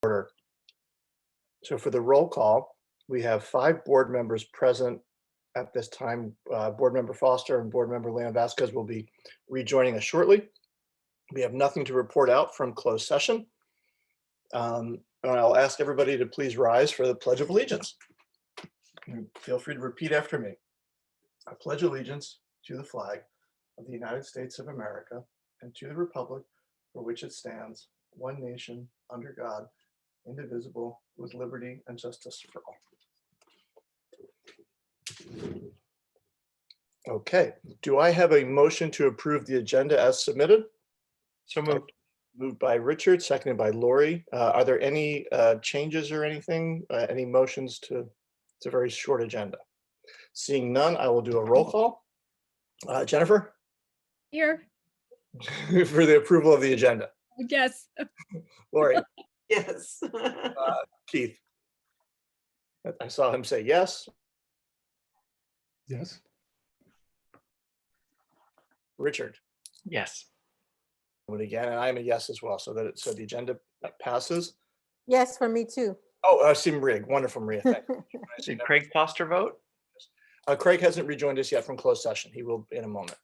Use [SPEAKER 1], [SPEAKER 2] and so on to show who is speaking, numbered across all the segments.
[SPEAKER 1] order. So for the roll call, we have 5 board members present at this time. Board Member Foster and Board Member Leon Vasquez will be rejoining us shortly. We have nothing to report out from closed session. And I'll ask everybody to please rise for the Pledge of Allegiance. And feel free to repeat after me. I pledge allegiance to the flag of the United States of America and to the republic for which it stands, one nation, under God, indivisible, with liberty and justice for all. Okay, do I have a motion to approve the agenda as submitted?
[SPEAKER 2] So moved.
[SPEAKER 1] Moved by Richard, seconded by Lori. Are there any changes or anything, any motions to, it's a very short agenda. Seeing none, I will do a roll call. Jennifer?
[SPEAKER 3] Here.
[SPEAKER 1] For the approval of the agenda.
[SPEAKER 3] Yes.
[SPEAKER 1] Lori?
[SPEAKER 4] Yes.
[SPEAKER 1] Keith? I saw him say yes.
[SPEAKER 2] Yes.
[SPEAKER 1] Richard?
[SPEAKER 2] Yes.
[SPEAKER 1] And again, and I'm a yes as well, so that it, so the agenda passes.
[SPEAKER 5] Yes, for me too.
[SPEAKER 1] Oh, I see Maria. Wonderful, Maria. Thank you.
[SPEAKER 2] Did Craig Foster vote?
[SPEAKER 1] Craig hasn't rejoined us yet from closed session. He will in a moment.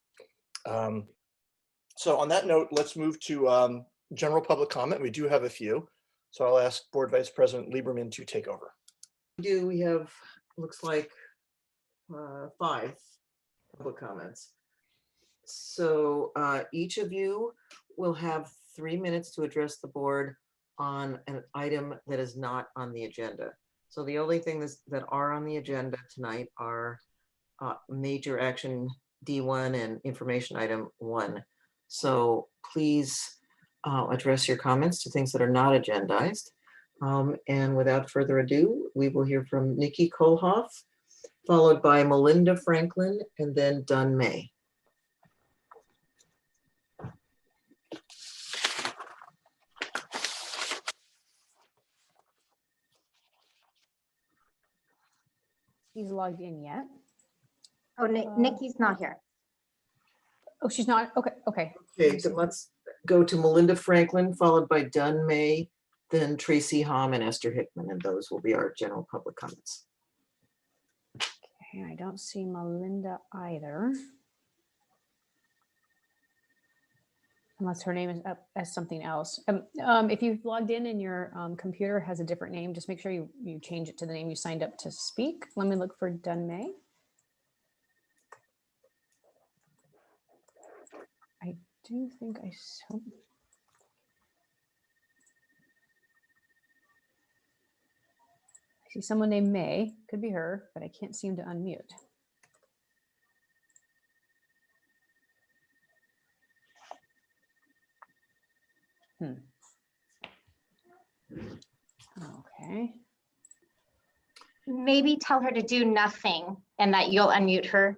[SPEAKER 1] So on that note, let's move to general public comment. We do have a few. So I'll ask Board Vice President Lieberman to take over.
[SPEAKER 4] We have, looks like 5 public comments. So each of you will have 3 minutes to address the board on an item that is not on the agenda. So the only things that are on the agenda tonight are major action D1 and information item 1. So please address your comments to things that are not agendized. And without further ado, we will hear from Nikki Kohlhoff, followed by Melinda Franklin, and then Dunn May.
[SPEAKER 3] He's logged in yet.
[SPEAKER 6] Oh, Nikki's not here.
[SPEAKER 3] Oh, she's not. Okay. Okay.
[SPEAKER 4] Okay, so let's go to Melinda Franklin, followed by Dunn May, then Tracy Hom and Esther Hickman, and those will be our general public comments.
[SPEAKER 3] Okay, I don't see Melinda either. Unless her name is up as something else. If you've logged in and your computer has a different name, just make sure you change it to the name you signed up to speak. Let me look for Dunn May. I do think I saw. I see someone named May, could be her, but I can't seem to unmute. Okay.
[SPEAKER 6] Maybe tell her to do nothing and that you'll unmute her.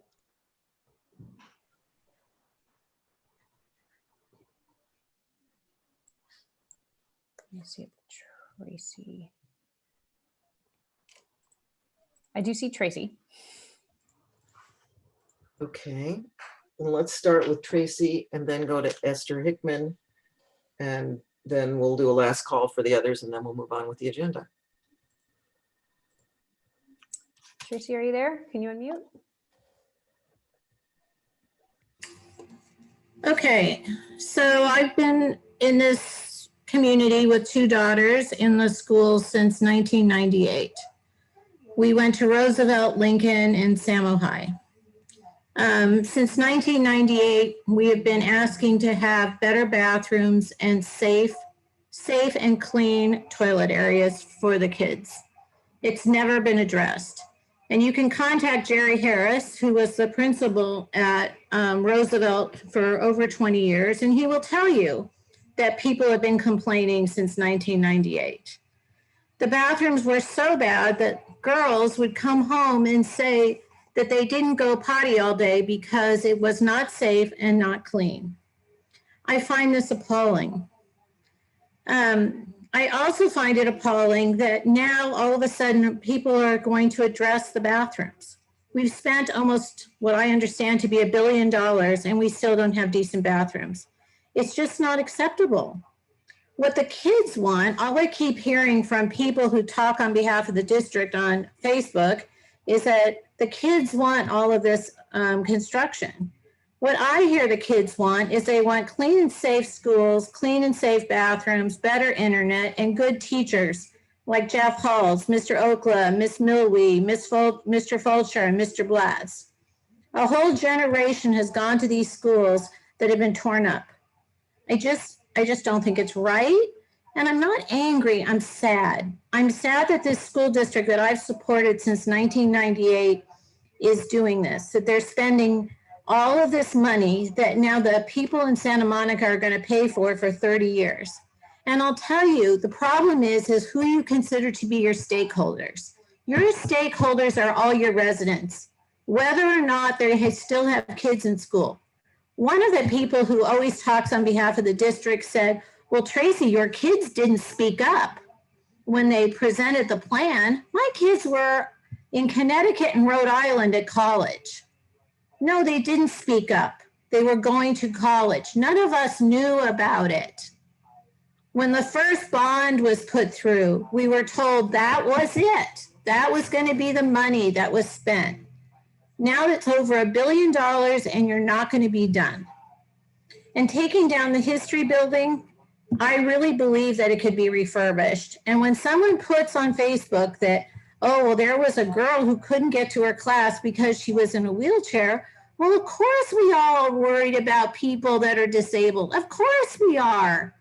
[SPEAKER 3] Let me see if Tracy. I do see Tracy.
[SPEAKER 4] Okay, well, let's start with Tracy and then go to Esther Hickman. And then we'll do a last call for the others and then we'll move on with the agenda.
[SPEAKER 3] Tracy, are you there? Can you unmute?
[SPEAKER 7] Okay, so I've been in this community with 2 daughters in the school since 1998. We went to Roosevelt, Lincoln, and Samo High. Since 1998, we have been asking to have better bathrooms and safe and clean toilet areas for the kids. It's never been addressed. And you can contact Jerry Harris, who was the principal at Roosevelt for over 20 years, and he will tell you that people have been complaining since 1998. The bathrooms were so bad that girls would come home and say that they didn't go potty all day because it was not safe and not clean. I find this appalling. I also find it appalling that now all of a sudden people are going to address the bathrooms. We've spent almost what I understand to be $1 billion and we still don't have decent bathrooms. It's just not acceptable. What the kids want, all I keep hearing from people who talk on behalf of the district on Facebook, is that the kids want all of this construction. What I hear the kids want is they want clean and safe schools, clean and safe bathrooms, better internet, and good teachers like Jeff Halls, Mr. Okla, Miss Milwee, Mr. Fulcher, and Mr. Blatz. A whole generation has gone to these schools that have been torn up. I just don't think it's right. And I'm not angry, I'm sad. I'm sad that this school district that I've supported since 1998 is doing this, that they're spending all of this money that now the people in Santa Monica are going to pay for 30 years. And I'll tell you, the problem is who you consider to be your stakeholders. Your stakeholders are all your residents, whether or not they still have kids in school. One of the people who always talks on behalf of the district said, well, Tracy, your kids didn't speak up when they presented the plan. My kids were in Connecticut and Rhode Island at college. No, they didn't speak up. They were going to college. None of us knew about it. When the first bond was put through, we were told that was it. That was going to be the money that was spent. Now it's over $1 billion and you're not going to be done. And taking down the history building, I really believe that it could be refurbished. And when someone puts on Facebook that, oh, well, there was a girl who couldn't get to her class because she was in a wheelchair, well, of course we all are worried about people that are disabled. Of course we are.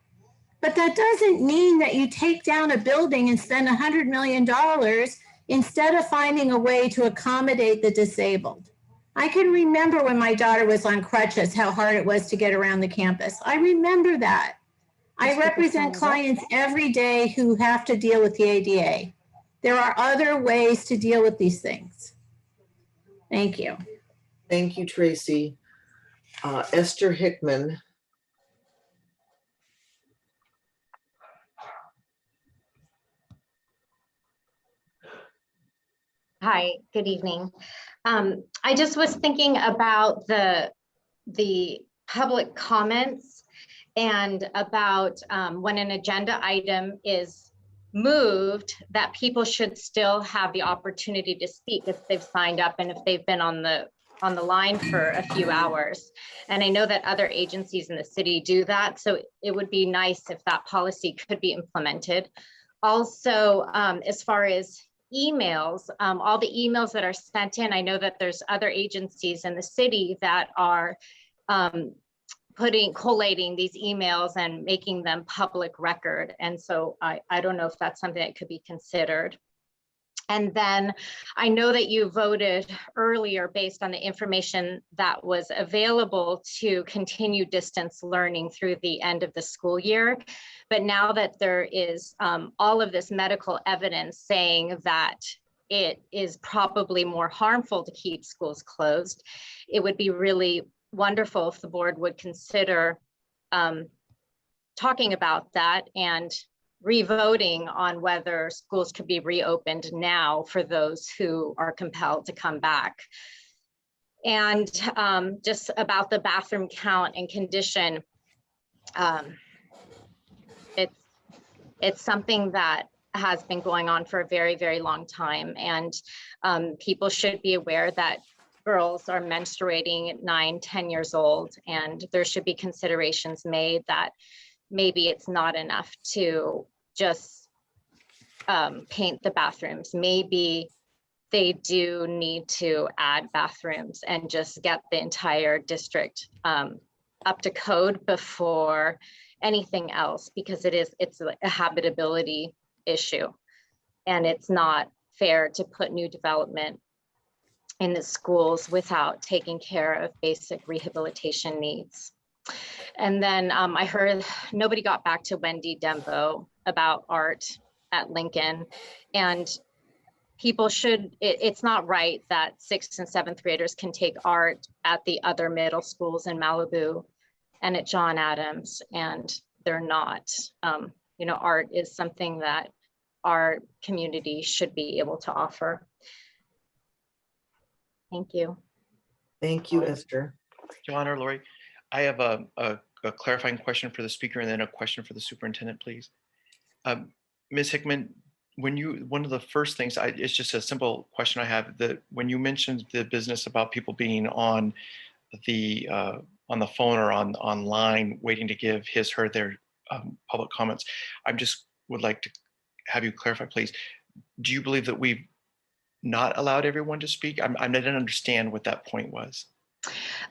[SPEAKER 7] But that doesn't mean that you take down a building and spend $100 million instead of finding a way to accommodate the disabled. I can remember when my daughter was on crutches, how hard it was to get around the campus. I remember that. I represent clients every day who have to deal with the ADA. There are other ways to deal with these things. Thank you.
[SPEAKER 4] Thank you, Tracy. Esther Hickman.
[SPEAKER 6] Hi, good evening. I just was thinking about the public comments and about when an agenda item is moved, that people should still have the opportunity to speak if they've signed up and if they've been on the line for a few hours. And I know that other agencies in the city do that. So it would be nice if that policy could be implemented. Also, as far as emails, all the emails that are sent in, I know that there's other agencies in the city that are collating these emails and making them public record. And so I don't know if that's something that could be considered. And then I know that you voted earlier based on the information that was available to continue distance learning through the end of the school year. But now that there is all of this medical evidence saying that it is probably more harmful to keep schools closed, it would be really wonderful if the board would consider talking about that and revoting on whether schools could be reopened now for those who are compelled to come back. And just about the bathroom count and condition, it's something that has been going on for a very, very long time. And people should be aware that girls are menstruating at 9, 10 years old, and there should be considerations made that maybe it's not enough to just paint the bathrooms. Maybe they do need to add bathrooms and just get the entire district up to code before anything else, because it's a habitability issue, and it's not fair to put new development in the schools without taking care of basic rehabilitation needs. And then I heard nobody got back to Wendy Dembo about art at Lincoln, and people should, it's not right that 6th and 7th graders can take art at the other middle schools in Malibu and at John Adams, and they're not. Art is something that our community should be able to offer. Thank you.
[SPEAKER 4] Thank you, Esther.
[SPEAKER 2] John or Lori, I have a a clarifying question for the speaker and then a question for the superintendent, please. Ms. Hickman, one of the first things, it's just a simple question I have, that when you mentioned the business about people being on the phone or online waiting to give their public comments, would like to have you clarify, please. Do you believe that we've not allowed everyone to speak? I didn't understand what that point was.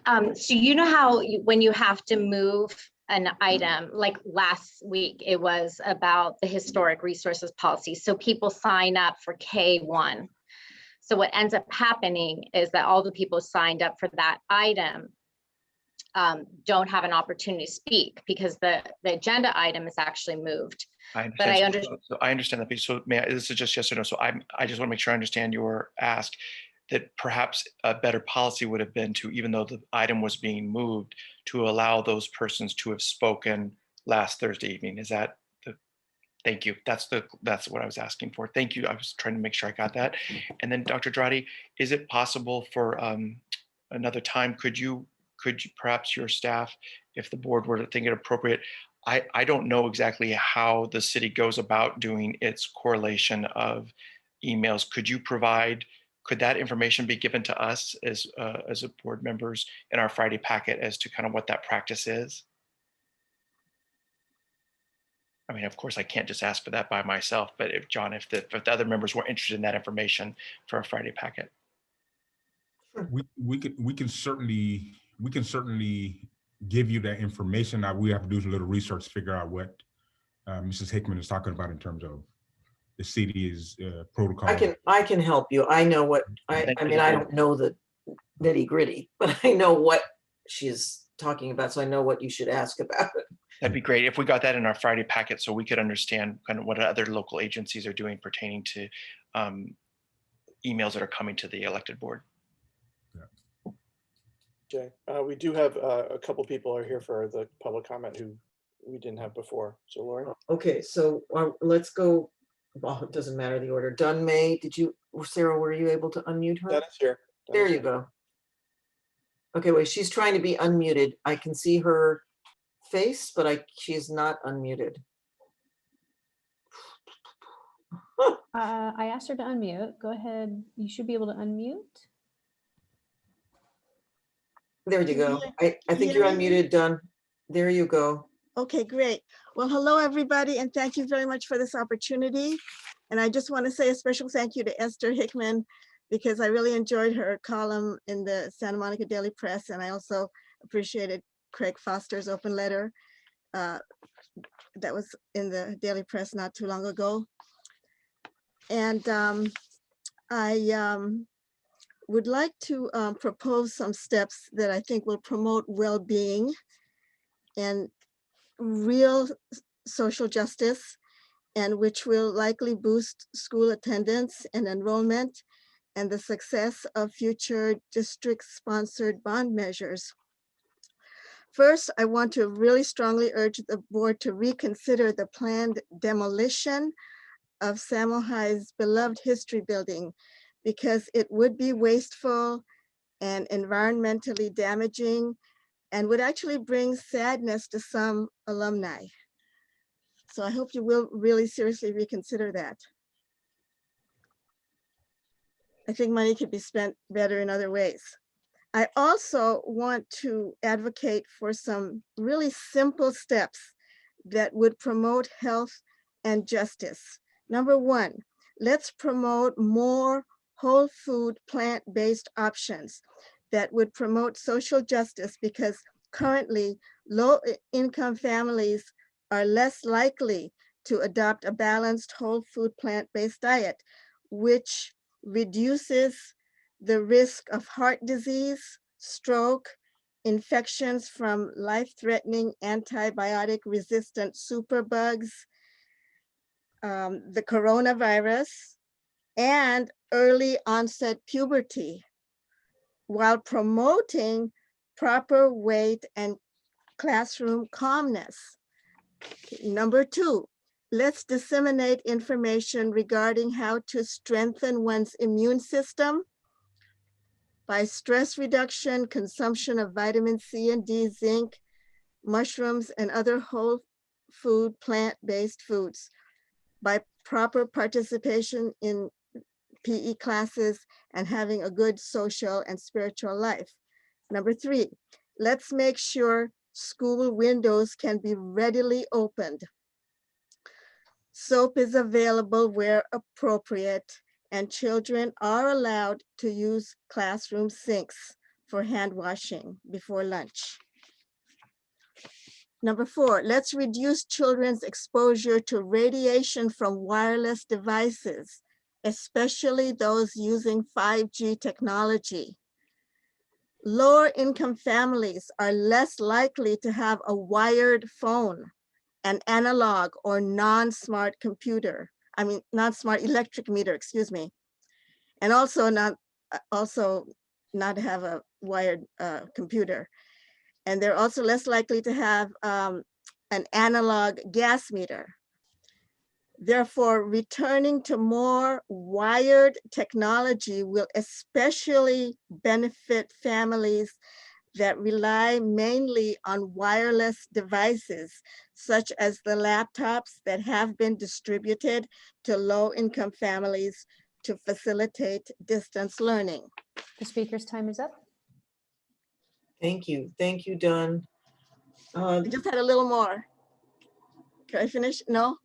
[SPEAKER 6] So you know how when you have to move an item, like last week, it was about the historic resources policy. So people sign up for K1. So what ends up happening is that all the people signed up for that item don't have an opportunity to speak because the agenda item is actually moved. But I understand.
[SPEAKER 2] So I understand that piece. So this is just yes or no. So I just want to make sure I understand your ask, that perhaps a better policy would have been to, even though the item was being moved, to allow those persons to have spoken last Thursday evening. Is that thank you. That's what I was asking for. Thank you. I was trying to make sure I got that. And then Dr. Drati, is it possible for another time, could you perhaps your staff, if the board were to think it appropriate, I don't know exactly how the city goes about doing its correlation of emails. Could that information be given to us as a board members in our Friday packet as to kind of what that practice is? I mean, of course, I can't just ask for that by myself, but if the other members were interested in that information for a Friday packet.
[SPEAKER 5] We can certainly give you that information. Now we have to do a little research to figure out what Mrs. Hickman is talking about in terms of the city's protocol.
[SPEAKER 4] I can help you. I know what I mean. I don't know the nitty gritty, but I know what she's talking about, so I know what you should ask about it.
[SPEAKER 2] That'd be great if we got that in our Friday packet, so we could understand kind of what other local agencies are doing pertaining to emails that are coming to the elected board.
[SPEAKER 1] Okay, we do have a couple people are here for the public comment who we didn't have before. So Lauren.
[SPEAKER 4] Okay, so let's go. Well, it doesn't matter the order. Dunn May, Sarah, were you able to unmute her?
[SPEAKER 1] That is here.
[SPEAKER 4] There you go. Okay, wait, she's trying to be unmuted. I can see her face, but she's not unmuted.
[SPEAKER 3] I asked her to unmute. Go ahead. You should be able to unmute.
[SPEAKER 4] There you go. I think you're unmuted, Dunn. There you go.
[SPEAKER 8] Okay, great. Well, hello, everybody, and thank you very much for this opportunity. And I just want to say a special thank you to Esther Hickman, because I really enjoyed her column in the Santa Monica Daily Press, and I also appreciated Craig Foster's open letter that was in the Daily Press not too long ago. And I would like to propose some steps that I think will promote well-being and real social justice, and which will likely boost school attendance and enrollment and the success of future district-sponsored bond measures. First, I want to really strongly urge the board to reconsider the planned demolition of Samuel High's beloved history building, because it would be wasteful and environmentally damaging and would actually bring sadness to some alumni. So I hope you will really seriously reconsider that. I think money could be spent better in other ways. I also want to advocate for some really simple steps that would promote health and justice. Number one, let's promote more whole food, plant-based options that would promote social justice, because currently low-income families are less likely to adopt a balanced whole food, plant-based diet, which reduces the risk of heart disease, stroke, infections from life-threatening antibiotic-resistant superbugs, the coronavirus, and early onset puberty, while promoting proper weight and classroom calmness. Number two, let's disseminate information regarding how to strengthen one's immune system by stress reduction, consumption of vitamin C and D, zinc, mushrooms, and other whole food, plant-based foods by proper participation in PE classes and having a good social and spiritual life. Number 3, let's make sure school windows can be readily opened. Soap is available where appropriate, and children are allowed to use classroom sinks for hand washing before lunch. Number 4, let's reduce children's exposure to radiation from wireless devices, especially those using 5G technology. Lower income families are less likely to have a wired phone, an analog or non-smart computer, non-smart electric meter, excuse me, and also not have a wired computer. And they're also less likely to have an analog gas meter. Therefore, returning to more wired technology will especially benefit families that rely mainly on wireless devices, such as the laptops that have been distributed to low-income families to facilitate distance learning.
[SPEAKER 3] The speaker's time is up.
[SPEAKER 4] Thank you, Dawn.
[SPEAKER 8] I just had a little more. Can I finish? No?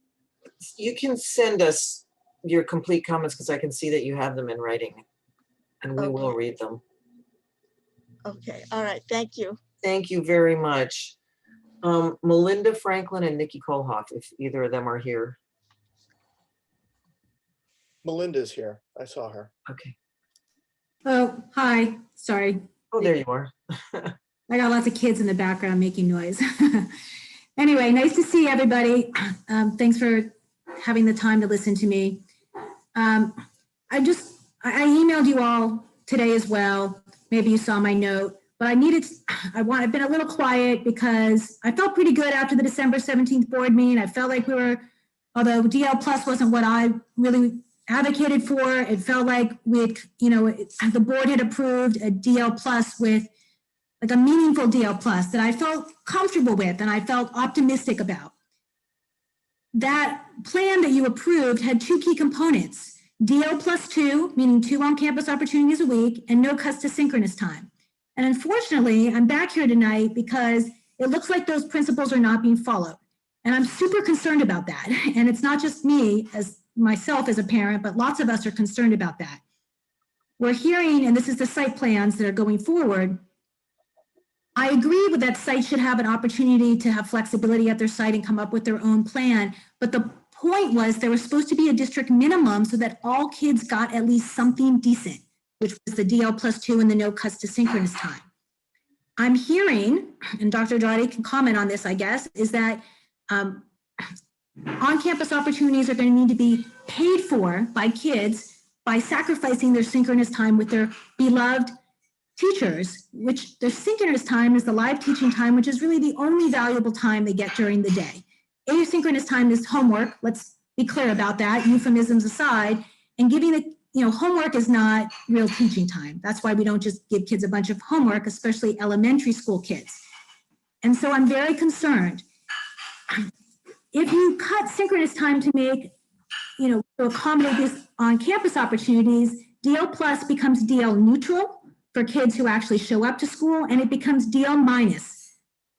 [SPEAKER 4] You can send us your complete comments because I can see that you have them in writing, and we will
[SPEAKER 8] Okay.
[SPEAKER 4] read them.
[SPEAKER 8] Okay, all right, thank you.
[SPEAKER 4] Thank you very much. Melinda Franklin and Nikki Kolhoff, if either of them are here.
[SPEAKER 1] Melinda's here. I saw her.
[SPEAKER 4] Okay.
[SPEAKER 9] Oh, hi, sorry.
[SPEAKER 4] Oh, there you are.
[SPEAKER 9] I got lots of kids in the background making noise. Anyway, nice to see everybody. Thanks for having the time to listen to me. I emailed you all today as well. Maybe you saw my note, but I've been a little quiet because I felt pretty good after the December 17th board meeting. I felt like although DL Plus wasn't what I really advocated for, it felt like the board had approved a DL Plus with like a meaningful DL Plus that I felt comfortable with and I felt optimistic about. That plan that you approved had 2 key components: DL plus 2, meaning 2 on-campus opportunities a week, and no cuts to synchronous time. And unfortunately, I'm back here tonight because it looks like those principles are not being followed. And I'm super concerned about that. And it's not just me as myself as a parent, but lots of us are concerned about that. We're hearing, and this is the site plans that are going forward, I agree with that sites should have an opportunity to have flexibility at their site and come up with their own plan. But the point was there was supposed to be a district minimum so that all kids got at least something decent, which was the DL plus 2 and the no cuts to synchronous time. I'm hearing, and Dr. Dottie can comment on this, I guess, is that on-campus opportunities are going to need to be paid for by kids by sacrificing their synchronous time with their beloved teachers, which their synchronous time is the live teaching time, which is really the only valuable time they get during the day. Asynchronous time is homework. Let's be clear about that, euphemisms aside, and giving homework is not real teaching time. That's why we don't just give kids a bunch of homework, especially elementary school kids. And so I'm very concerned. If you cut synchronous time to make, to accommodate these on-campus opportunities, DL plus becomes DL neutral for kids who actually show up to school, and it becomes DL minus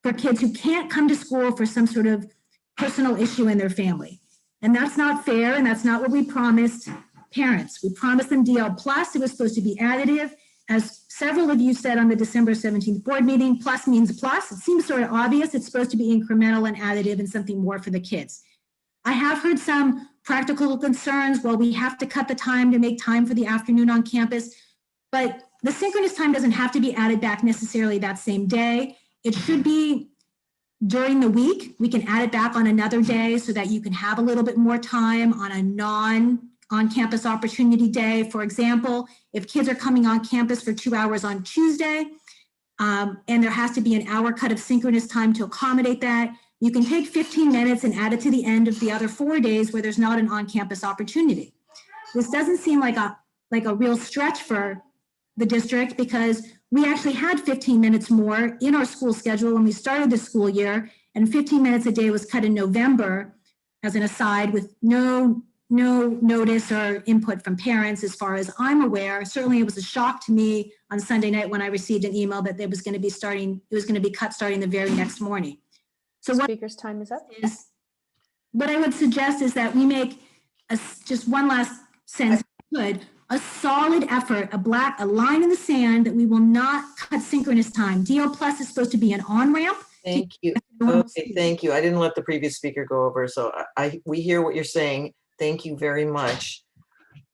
[SPEAKER 9] for kids who can't come to school for some sort of personal issue in their family. And that's not fair, and that's not what we promised parents. We promised them DL plus. It was supposed to be additive. As several of you said on the December 17th board meeting, plus means plus. It seems sort of obvious. It's supposed to be incremental and additive and something more for the kids. I have heard some practical concerns. Well, we have to cut the time to make time for the afternoon on campus, but the synchronous time doesn't have to be added back necessarily that same day. It should be during the week. We can add it back on another day so that you can have a little bit more time on a non-on-campus opportunity day. For example, if kids are coming on campus for 2 hours on Tuesday, and there has to be an hour cut of synchronous time to accommodate that, you can take 15 minutes and add it to the end of the other 4 days where there's not an on-campus opportunity. This doesn't seem like a real stretch for the district because we actually had 15 minutes more in our school schedule when we started the school year, and 15 minutes a day was cut in November as an aside with no notice or input from parents as far as I'm aware. Certainly it was a shock to me on Sunday night when I received an email that it was going to be cut starting the very next morning. So
[SPEAKER 3] Speaker's time is up.
[SPEAKER 9] what I would suggest is that we make just one last sentence, a solid effort, a line in the sand that we will not cut synchronous time. DO plus is supposed to be an on-ramp.
[SPEAKER 4] Thank you. Okay, thank you. I didn't let the previous speaker go over, so we hear what you're saying. Thank you very much.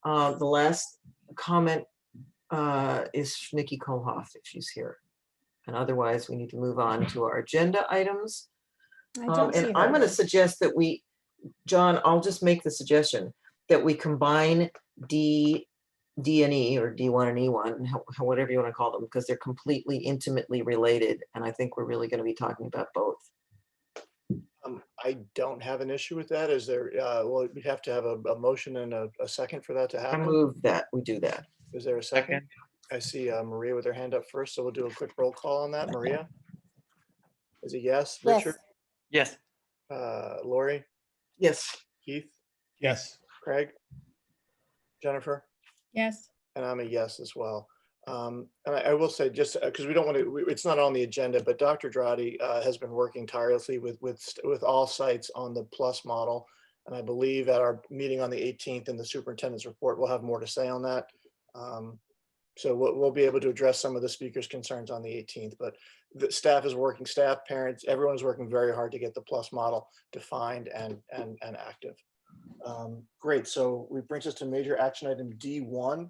[SPEAKER 4] The last comment is Nikki Kohlhoff, if she's here. And otherwise, we need to move on to our agenda items. And I'm going to suggest that John, I'll just make the suggestion that we combine D and E, or D1 and E1, whatever you want to call them, because they're completely intimately related. And I think we're really going to be talking about both.
[SPEAKER 1] I don't have an issue with that. Is there, well, we have to have a motion and a second for that to
[SPEAKER 4] I
[SPEAKER 1] happen.
[SPEAKER 4] move that we do that.
[SPEAKER 1] Is there a second? I see Maria with her hand up first, so we'll do a quick roll call on that. Maria? Is it yes?
[SPEAKER 8] Yes.
[SPEAKER 1] Richard?
[SPEAKER 2] Yes.
[SPEAKER 1] Lori?
[SPEAKER 4] Yes.
[SPEAKER 1] Keith?
[SPEAKER 5] Yes.
[SPEAKER 1] Craig? Jennifer?
[SPEAKER 3] Yes.
[SPEAKER 1] And I'm a yes as well. And I will say, just because we don't want to, it's not on the agenda, but Dr. Drotti has been working tirelessly with all sites on the plus model. And I believe at our meeting on the 18th in the superintendent's report, we'll have more to say on that. So we'll be able to address some of the speakers' concerns on the 18th, but the staff is working, staff, parents, everyone is working very hard to get the plus model defined and active. Great, so it brings us to major action item D1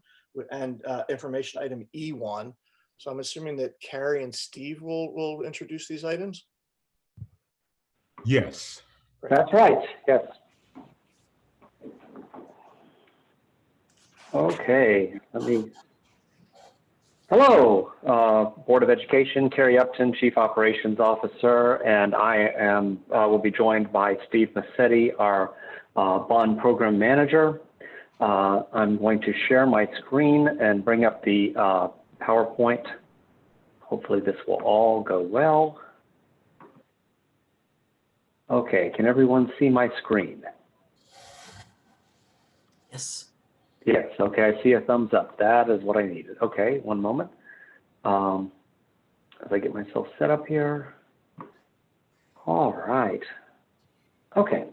[SPEAKER 1] and information item E1. So I'm assuming that Carrie and Steve will introduce these items?
[SPEAKER 5] Yes.
[SPEAKER 1] Great.
[SPEAKER 10] That's right, yes. Okay, hello, Board of Education, Carrie Upton, Chief Operations Officer, and I will be joined by Steve Massetti, our Bond Program Manager. I'm going to share my screen and bring up the PowerPoint. Hopefully this will all go well. Okay, can everyone see my screen?
[SPEAKER 4] Yes.
[SPEAKER 10] Yes, okay, I see a thumbs up. That is what I needed. Okay, one moment. As I get myself set up here. All right. Okay.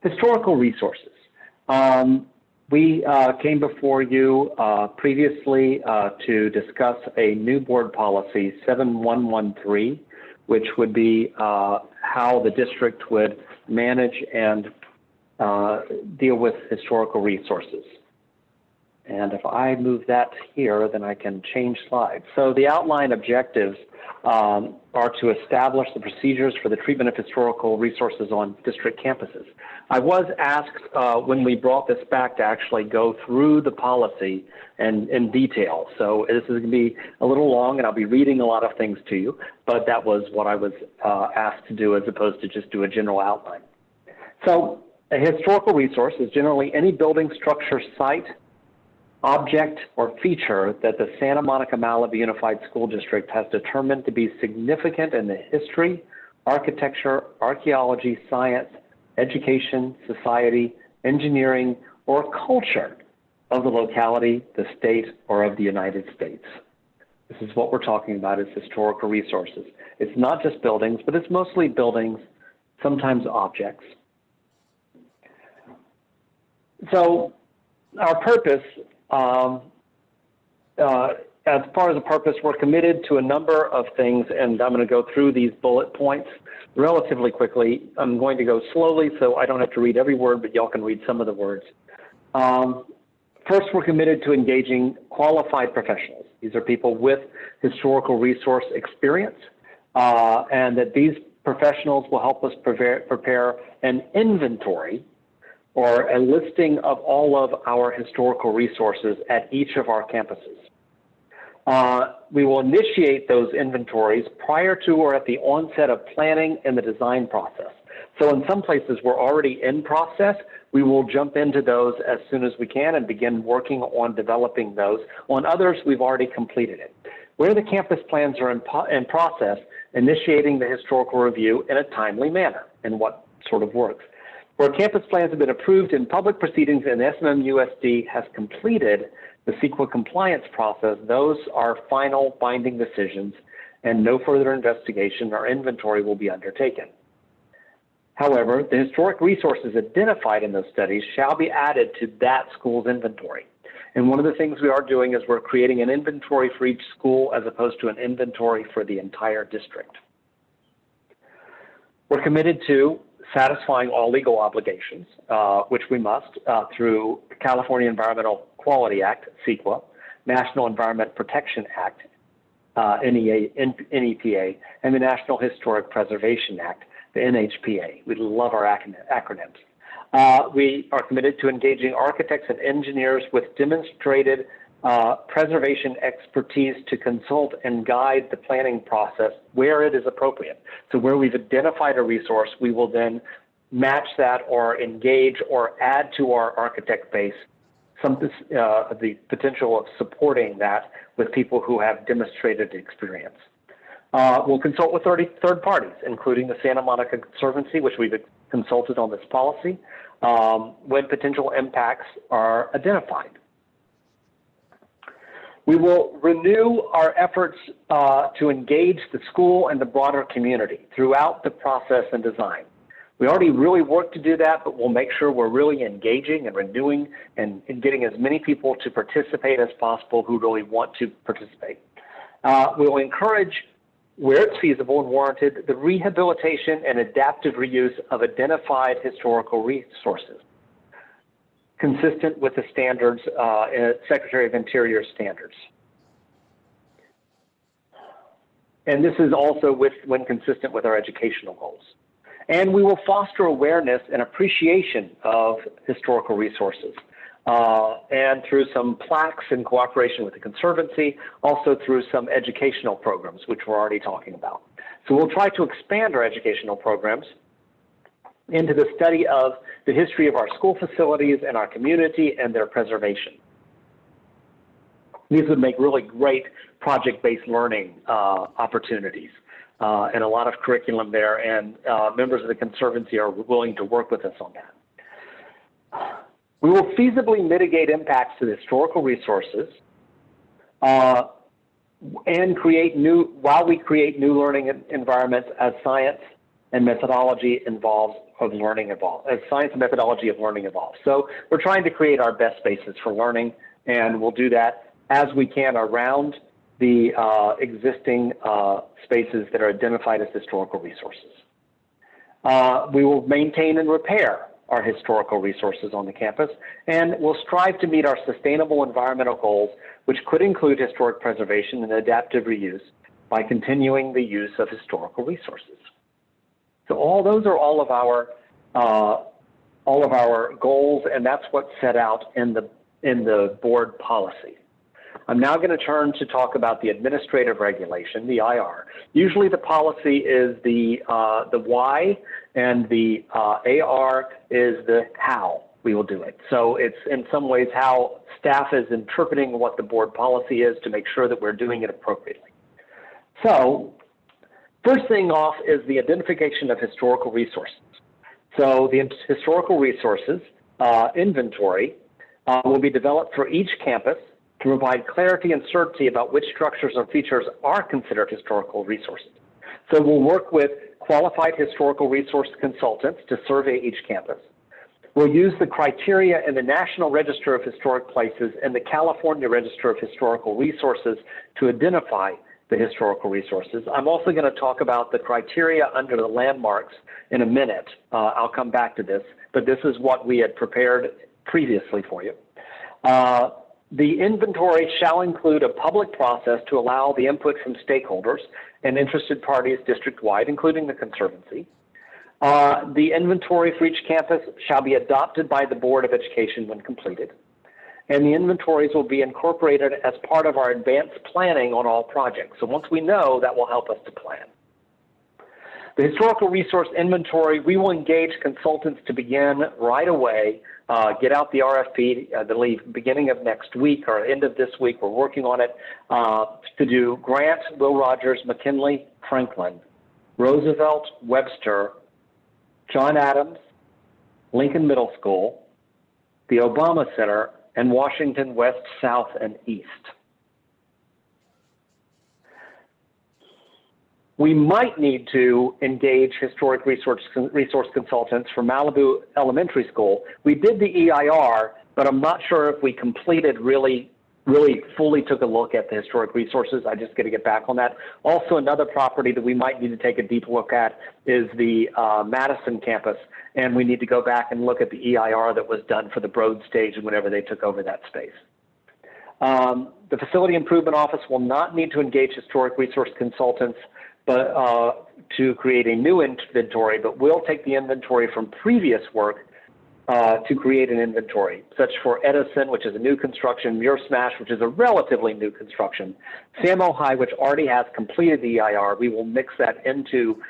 [SPEAKER 10] Historical resources. We came before you previously to discuss a new board policy 7113, which would be how the district would manage and deal with historical resources. And if I move that here, then I can change slides. So the outline objectives are to establish the procedures for the treatment of historical resources on district campuses. I was asked when we brought this back to actually go through the policy in detail. So this is going to be a little long and I'll be reading a lot of things to you, but that was what I was asked to do as opposed to just do a general outline. So a historical resource is generally any building, structure, site, object, or feature that the Santa Monica Malibu Unified School District has determined to be significant in the history, architecture, archaeology, science, education, society, engineering, or culture of the locality, the state, or of the United States. This is what we're talking about is historical resources. It's not just buildings, but it's mostly buildings, sometimes objects. So our purpose, as far as the purpose, we're committed to a number of things, and I'm going to go through these bullet points relatively quickly. I'm going to go slowly so I don't have to read every word, but y'all can read some of the words. First, we're committed to engaging qualified professionals. These are people with historical resource experience, and that these professionals will help us prepare an inventory or a listing of all of our historical resources at each of our campuses. We will initiate those inventories prior to or at the onset of planning and the design process. So in some places we're already in process. We will jump into those as soon as we can and begin working on developing those. On others, we've already completed it. Where the campus plans are in process, initiating the historical review in a timely manner, and what sort of works. Where campus plans have been approved in public proceedings and SMMUSD has completed the CEQA compliance process, those are final binding decisions and no further investigation or inventory will be undertaken. However, the historic resources identified in those studies shall be added to that school's inventory. And one of the things we are doing is we're creating an inventory for each school as opposed to an inventory for the entire district. We're committed to satisfying all legal obligations, which we must through the California Environmental Quality Act, CEQA, National Environment Protection Act, NEPA, and the National Historic Preservation Act, the NHPA. We love our acronyms. We are committed to engaging architects and engineers with demonstrated preservation expertise to consult and guide the planning process where it is appropriate. So where we've identified a resource, we will then match that or engage or add to our architect base the potential of supporting that with people who have demonstrated experience. We'll consult with third parties, including the Santa Monica Conservancy, which we've consulted on this policy, when potential impacts are identified. We will renew our efforts to engage the school and the broader community throughout the process and design. We already really work to do that, but we'll make sure we're really engaging and renewing and getting as many people to participate as possible who really want to participate. We will encourage, where it's feasible and warranted, the rehabilitation and adaptive reuse of identified historical resources, consistent with the standards, Secretary of Interior standards. And this is also when consistent with our educational goals. And we will foster awareness and appreciation of historical resources. And through some plaques in cooperation with the Conservancy, also through some educational programs, which we're already talking about. So we'll try to expand our educational programs into the study of the history of our school facilities and our community and their preservation. These would make really great project-based learning opportunities and a lot of curriculum there, and members of the Conservancy are willing to work with us on that. We will feasibly mitigate impacts to the historical resources and create while we create new learning environments as science and methodology as science and methodology of learning evolves. So we're trying to create our best spaces for learning, and we'll do that as we can around the existing spaces that are identified as historical resources. We will maintain and repair our historical resources on the campus, and we'll strive to meet our sustainable environmental goals, which could include historic preservation and adaptive reuse by continuing the use of historical resources. So those are all of our goals, and that's what's set out in the board policy. I'm now going to turn to talk about the administrative regulation, the IR. Usually the policy is the why, and the AR is the how we will do it. So it's in some ways how staff is interpreting what the board policy is to make sure that we're doing it appropriately. So first thing off is the identification of historical resources. So the historical resources inventory will be developed for each campus to provide clarity and certainty about which structures or features are considered historical resources. So we'll work with qualified historical resource consultants to survey each campus. We'll use the criteria in the National Register of Historic Places and the California Register of Historical Resources to identify the historical resources. I'm also going to talk about the criteria under the landmarks in a minute. I'll come back to this, but this is what we had prepared previously for you. The inventory shall include a public process to allow the input from stakeholders and interested parties district-wide, including the Conservancy. The inventory for each campus shall be adopted by the Board of Education when completed. And the inventories will be incorporated as part of our advanced planning on all projects. So once we know, that will help us to plan. The historical resource inventory, we will engage consultants to begin right away. Get out the RFP, I believe, beginning of next week or end of this week. We're working on it to do Grant, Will Rogers, McKinley, Franklin, Roosevelt, Webster, John Adams, Lincoln Middle School, the Obama Center, and Washington West, South, and East. We might need to engage historic resource consultants for Malibu Elementary School. We did the EIR, but I'm not sure if we completed really fully took a look at the historic resources. I just got to get back on that. Also, another property that we might need to take a deep look at is the Madison Campus, and we need to go back and look at the EIR that was done for the Broad stage whenever they took over that space. The Facility Improvement Office will not need to engage historic resource consultants but to create a new inventory, but we'll take the inventory from previous work to create an inventory, such for Edison, which is a new construction, Muir Smash, which is a relatively new construction, Samo High, which already has completed the EIR. We will mix that into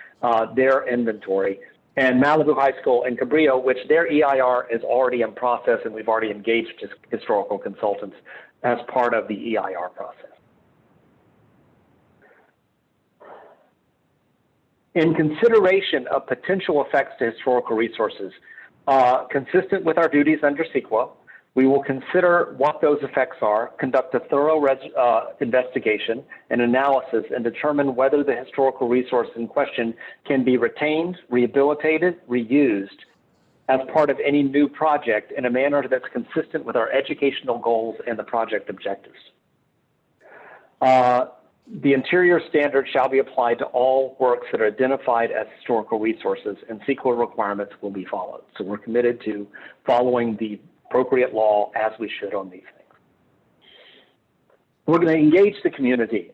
[SPEAKER 10] their inventory, and Malibu High School and Cabrillo, which their EIR is already in process, and we've already engaged historical consultants as part of the EIR process. In consideration of potential effects to historical resources, consistent with our duties under CEQA, we will consider what those effects are, conduct a thorough investigation and analysis, and determine whether the historical resource in question can be retained, rehabilitated, reused as part of any new project in a manner that's consistent with our educational goals and the project objectives. The interior standard shall be applied to all works that are identified as historical resources, and CEQA requirements will be followed. So we're committed to following the appropriate law as we should on these things. We're going to engage the community,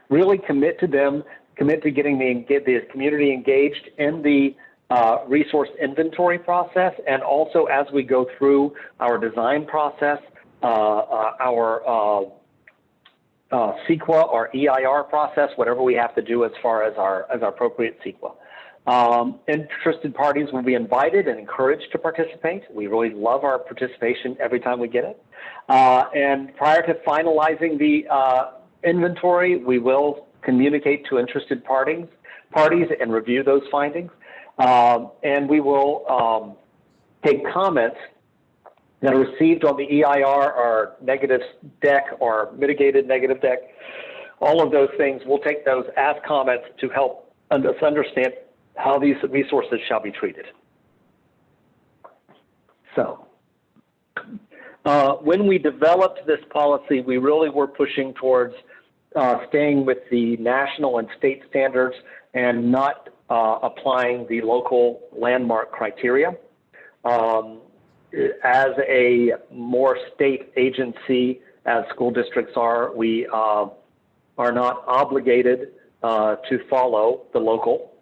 [SPEAKER 10] really commit to them, commit to getting the community engaged in the resource inventory process, and also as we go through our design process, our CEQA or EIR process, whatever we have to do as far as our appropriate CEQA. Interested parties will be invited and encouraged to participate. We really love our participation every time we get it. And prior to finalizing the inventory, we will communicate to interested parties and review those findings. And we will take comments that are received on the EIR or negative deck or mitigated negative deck. All of those things, we'll take those as comments to help us understand how these resources shall be treated. So, when we developed this policy, we really were pushing towards staying with the national and state standards and not applying the local landmark criteria. As a more state agency, as school districts are, we are not obligated to follow the local.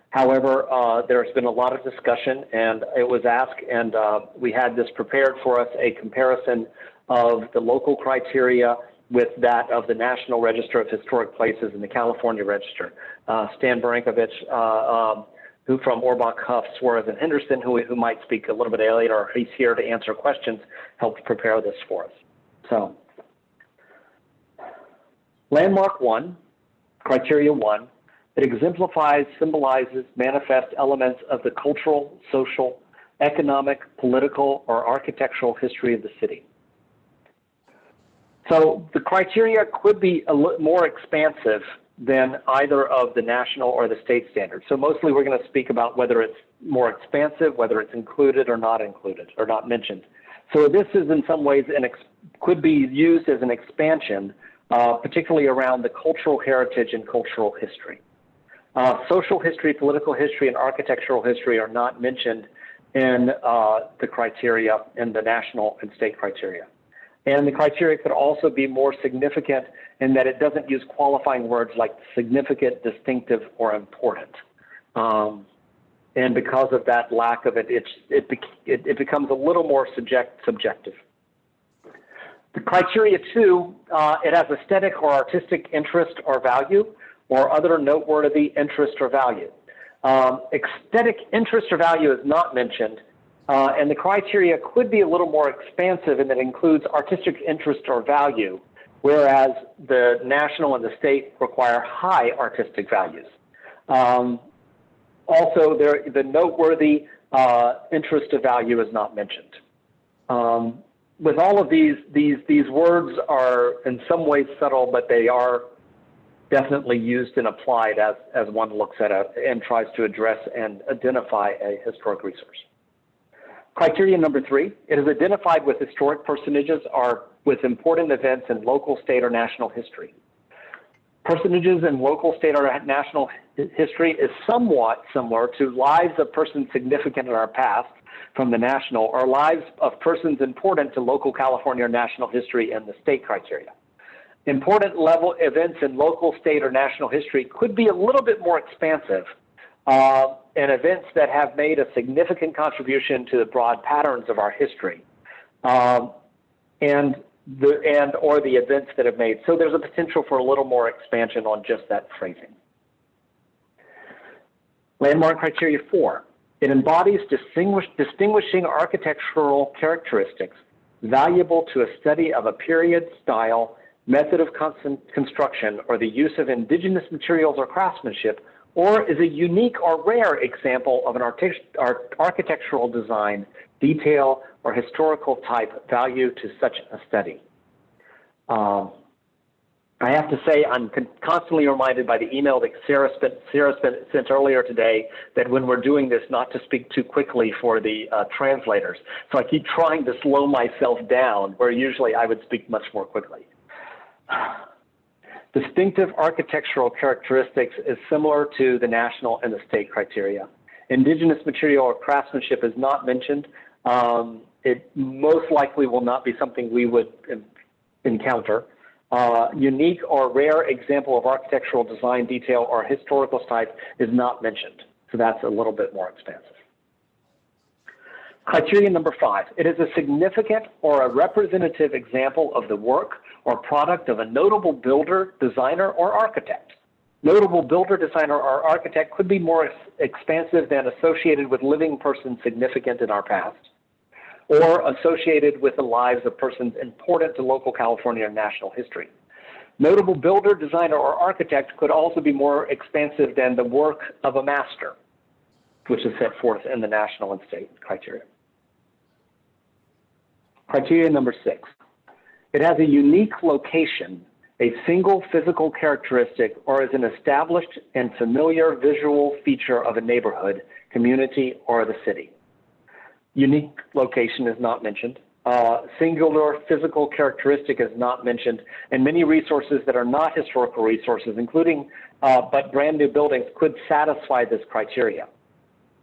[SPEAKER 10] However, there's been a lot of discussion, and it was asked, and we had this prepared for us, a comparison of the local criteria with that of the National Register of Historic Places and the California Register. Stan Barankovich, who from Orbach, Huff, Suarez, and Henderson, who might speak a little bit later, or he's here to answer questions, helped prepare this for us. So, Landmark 1, Criteria 1, it exemplifies, symbolizes, manifests elements of the cultural, social, economic, political, or architectural history of the city. So the criteria could be a little more expansive than either of the national or the state standards. So mostly we're going to speak about whether it's more expansive, whether it's included or not mentioned. So this is in some ways could be used as an expansion, particularly around the cultural heritage and cultural history. Social history, political history, and architectural history are not mentioned in the criteria, in the national and state criteria. And the criteria could also be more significant in that it doesn't use qualifying words like significant, distinctive, or important. And because of that lack of it, it becomes a little more subjective. The criteria 2, it has aesthetic or artistic interest or value, or other noteworthy interest or value. Aesthetic interest or value is not mentioned, and the criteria could be a little more expansive, and that includes artistic interest or value, whereas the national and the state require high artistic values. Also, the noteworthy interest of value is not mentioned. With all of these words are in some ways subtle, but they are definitely used and applied as one looks at it and tries to address and identify a historic resource. Criteria number 3, it is identified with historic personages or with important events in local, state, or national history. Personages in local, state, or national history is somewhat similar to lives of persons significant in our past from the national, or lives of persons important to local California or national history in the state criteria. Important level events in local, state, or national history could be a little bit more expansive, and events that have made a significant contribution to the broad patterns of our history, or the events that have made. So there's a potential for a little more expansion on just that phrasing. Landmark criteria 4. It embodies distinguishing architectural characteristics valuable to a study of a period, style, method of construction, or the use of indigenous materials or craftsmanship, or is a unique or rare example of an architectural design, detail, or historical type value to such a study. I have to say I'm constantly reminded by the email that Sarah sent earlier today that when we're doing this, not to speak too quickly for the translators. So I keep trying to slow myself down, where usually I would speak much more quickly. Distinctive architectural characteristics is similar to the national and the state criteria. Indigenous material or craftsmanship is not mentioned. It most likely will not be something we would encounter. Unique or rare example of architectural design, detail, or historical type is not mentioned. So that's a little bit more expansive. Criteria number 5, it is a significant or a representative example of the work or product of a notable builder, designer, or architect. Notable builder, designer, or architect could be more expansive than associated with living persons significant in our past, or associated with the lives of persons important to local California and national history. Notable builder, designer, or architect could also be more expansive than the work of a master, which is set forth in the national and state criteria. Criteria number 6. It has a unique location, a single physical characteristic, or is an established and familiar visual feature of a neighborhood, community, or the city. Unique location is not mentioned. Singular physical characteristic is not mentioned, and many resources that are not historical resources, including but brand new buildings, could satisfy this criteria.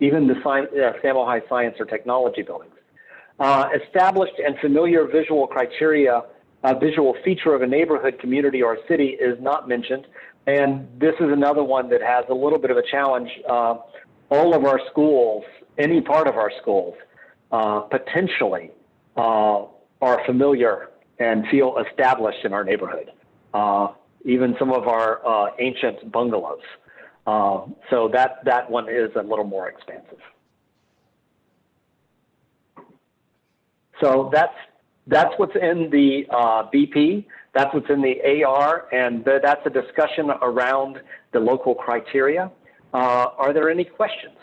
[SPEAKER 10] Even the Samo High Science or Technology buildings. Established and familiar visual criteria, visual feature of a neighborhood, community, or a city is not mentioned, and this is another one that has a little bit of a challenge. All of our schools, any part of our schools, potentially are familiar and feel established in our neighborhood. Even some of our ancient bungalows. So that one is a little more expansive. So that's what's in the BP, that's what's in the AR, and that's a discussion around the local criteria. Are there any questions?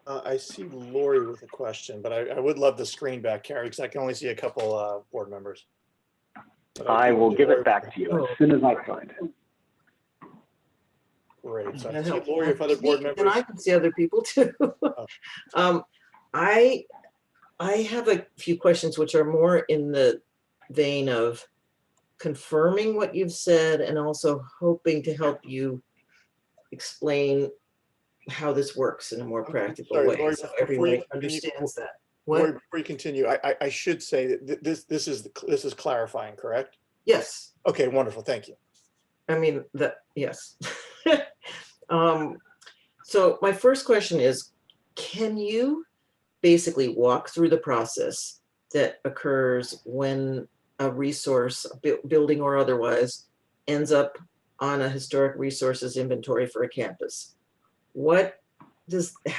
[SPEAKER 1] I see Lori with a question, but I would love the screen back, Carrie, because I can only see a couple board members.
[SPEAKER 10] I will give it back to you as soon as I find it.
[SPEAKER 1] Great. So I see Lori with other board members.
[SPEAKER 4] And I can see other people too. I have a few questions which are more in the vein of confirming what you've said and also hoping to help you explain how this works in a more practical way,
[SPEAKER 1] Lori,
[SPEAKER 4] so everybody understands that.
[SPEAKER 1] Lori, before you continue, I should say that this is clarifying, correct?
[SPEAKER 4] Yes.
[SPEAKER 1] Okay, wonderful. Thank you.
[SPEAKER 4] I mean, yes. So my first question is, can you basically walk through the process that occurs when a resource, building or otherwise, ends up on a historic resources inventory for a campus. How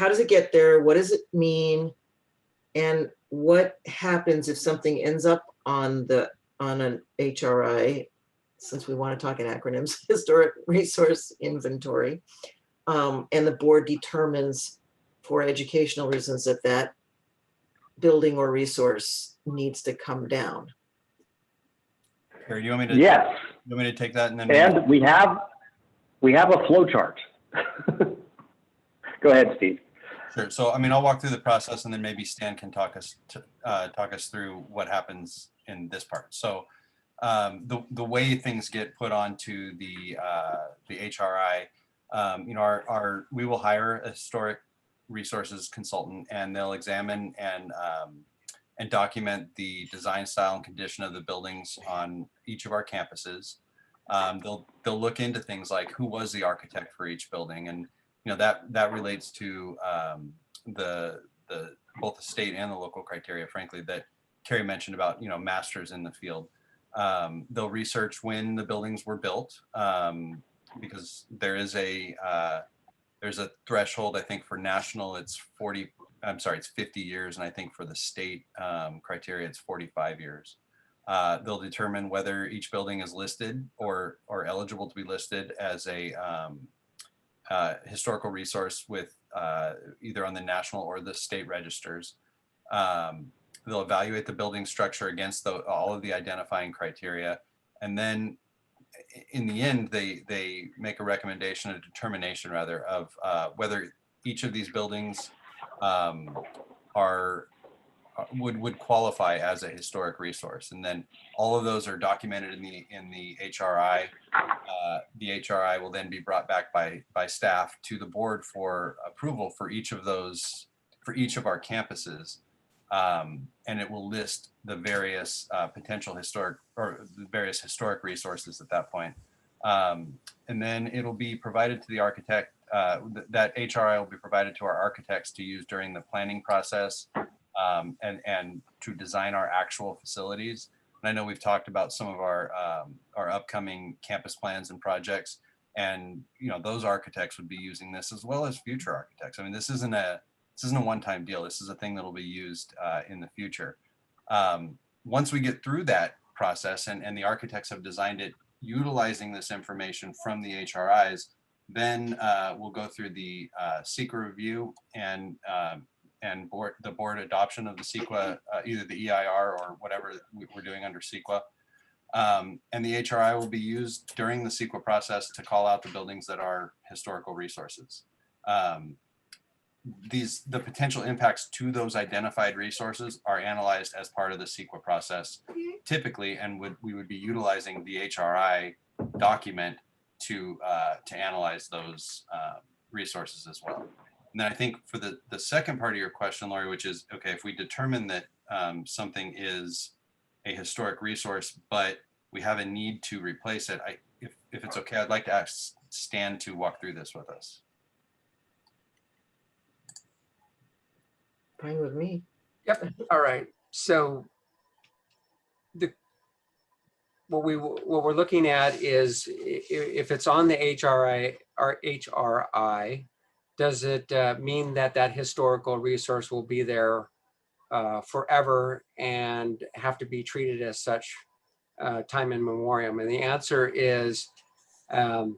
[SPEAKER 4] does it get there? What does it mean? And what happens if something ends up on an HRI, since we want to talk in acronyms, historic resource inventory, and the board determines for educational reasons that that building or resource needs to come down?
[SPEAKER 11] Here, you want me to?
[SPEAKER 10] Yes,
[SPEAKER 11] You want me to take that and then? Maybe...
[SPEAKER 10] and we have a flow chart. Go ahead, Steve.
[SPEAKER 11] Sure. So, I mean, I'll walk through the process, and then maybe Stan can talk us through what happens in this part. So, the way things get put onto the HRI, you know, we will hire a historic resources consultant, and they'll examine and document the design style and condition of the buildings on each of our campuses. They'll look into things like who was the architect for each building, and you know that relates to both the state and the local criteria, frankly, that Carrie mentioned about, you know, masters in the field. They'll research when the buildings were built, because there's a threshold. I think for national it's 50 years, and I think for the state criteria it's 45 years. They'll determine whether each building is listed or eligible to be listed as a historical resource with either on the national or the state registers. They'll evaluate the building structure against all of the identifying criteria, and then in the end they make a recommendation, a determination rather, of whether each of these buildings would qualify as a historic resource. And then all of those are documented in the HRI. The HRI will then be brought back by staff to the board for approval for each of those, for each of our campuses. And it will list the various potential historic, or the various historic resources at that point. And then it'll be provided to the architect, that HRI will be provided to our architects to use during the planning process, and to design our actual facilities. And I know we've talked about some of our upcoming campus plans and projects, and you know, those architects would be using this as well as future architects. I mean, this isn't a one-time deal. This is a thing that will be used in the future. Once we get through that process and the architects have designed it utilizing this information from the HRIs, then we'll go through the CEQA review and the board adoption of the CEQA, either the EIR or whatever we're doing under CEQA. And the HRI will be used during the CEQA process to call out the buildings that are historical resources. The potential impacts to those identified resources are analyzed as part of the CEQA process typically, and we would be utilizing the HRI document to analyze those resources as well. And then I think for the second part of your question, Lori, which is, okay, if we determine that something is a historic resource, but we have a need to replace it, if it's okay, I'd like to ask Stan to walk through this with us.
[SPEAKER 4] Fine with me.
[SPEAKER 12] Yep. All right. So what we're looking at is if it's on the HRI, does it mean that historical resource will be there forever and have to be treated as such time in memoriam? And the answer is, for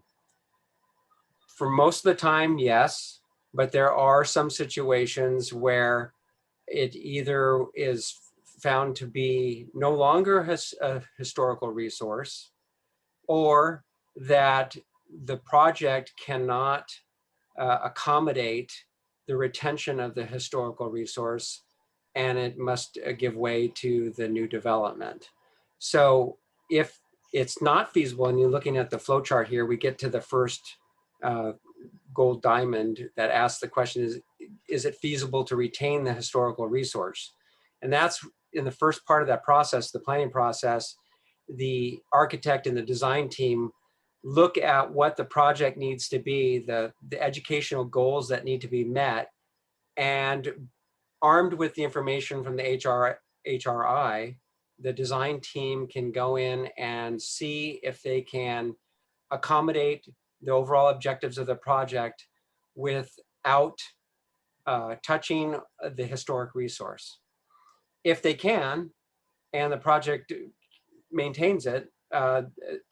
[SPEAKER 12] most of the time, yes. But there are some situations where it either is found to be no longer a historical resource, or that the project cannot accommodate the retention of the historical resource, and it must give way to the new development. So if it's not feasible, and you're looking at the flow chart here, we get to the first gold diamond that asks the question, is it feasible to retain the historical resource? And that's in the first part of that process, the planning process. The architect and the design team look at what the project needs to be, the educational goals that need to be met, and armed with the information from the HRI, the design team can go in and see if they can accommodate the overall objectives of the project without touching the historic resource. If they can, and the project maintains it,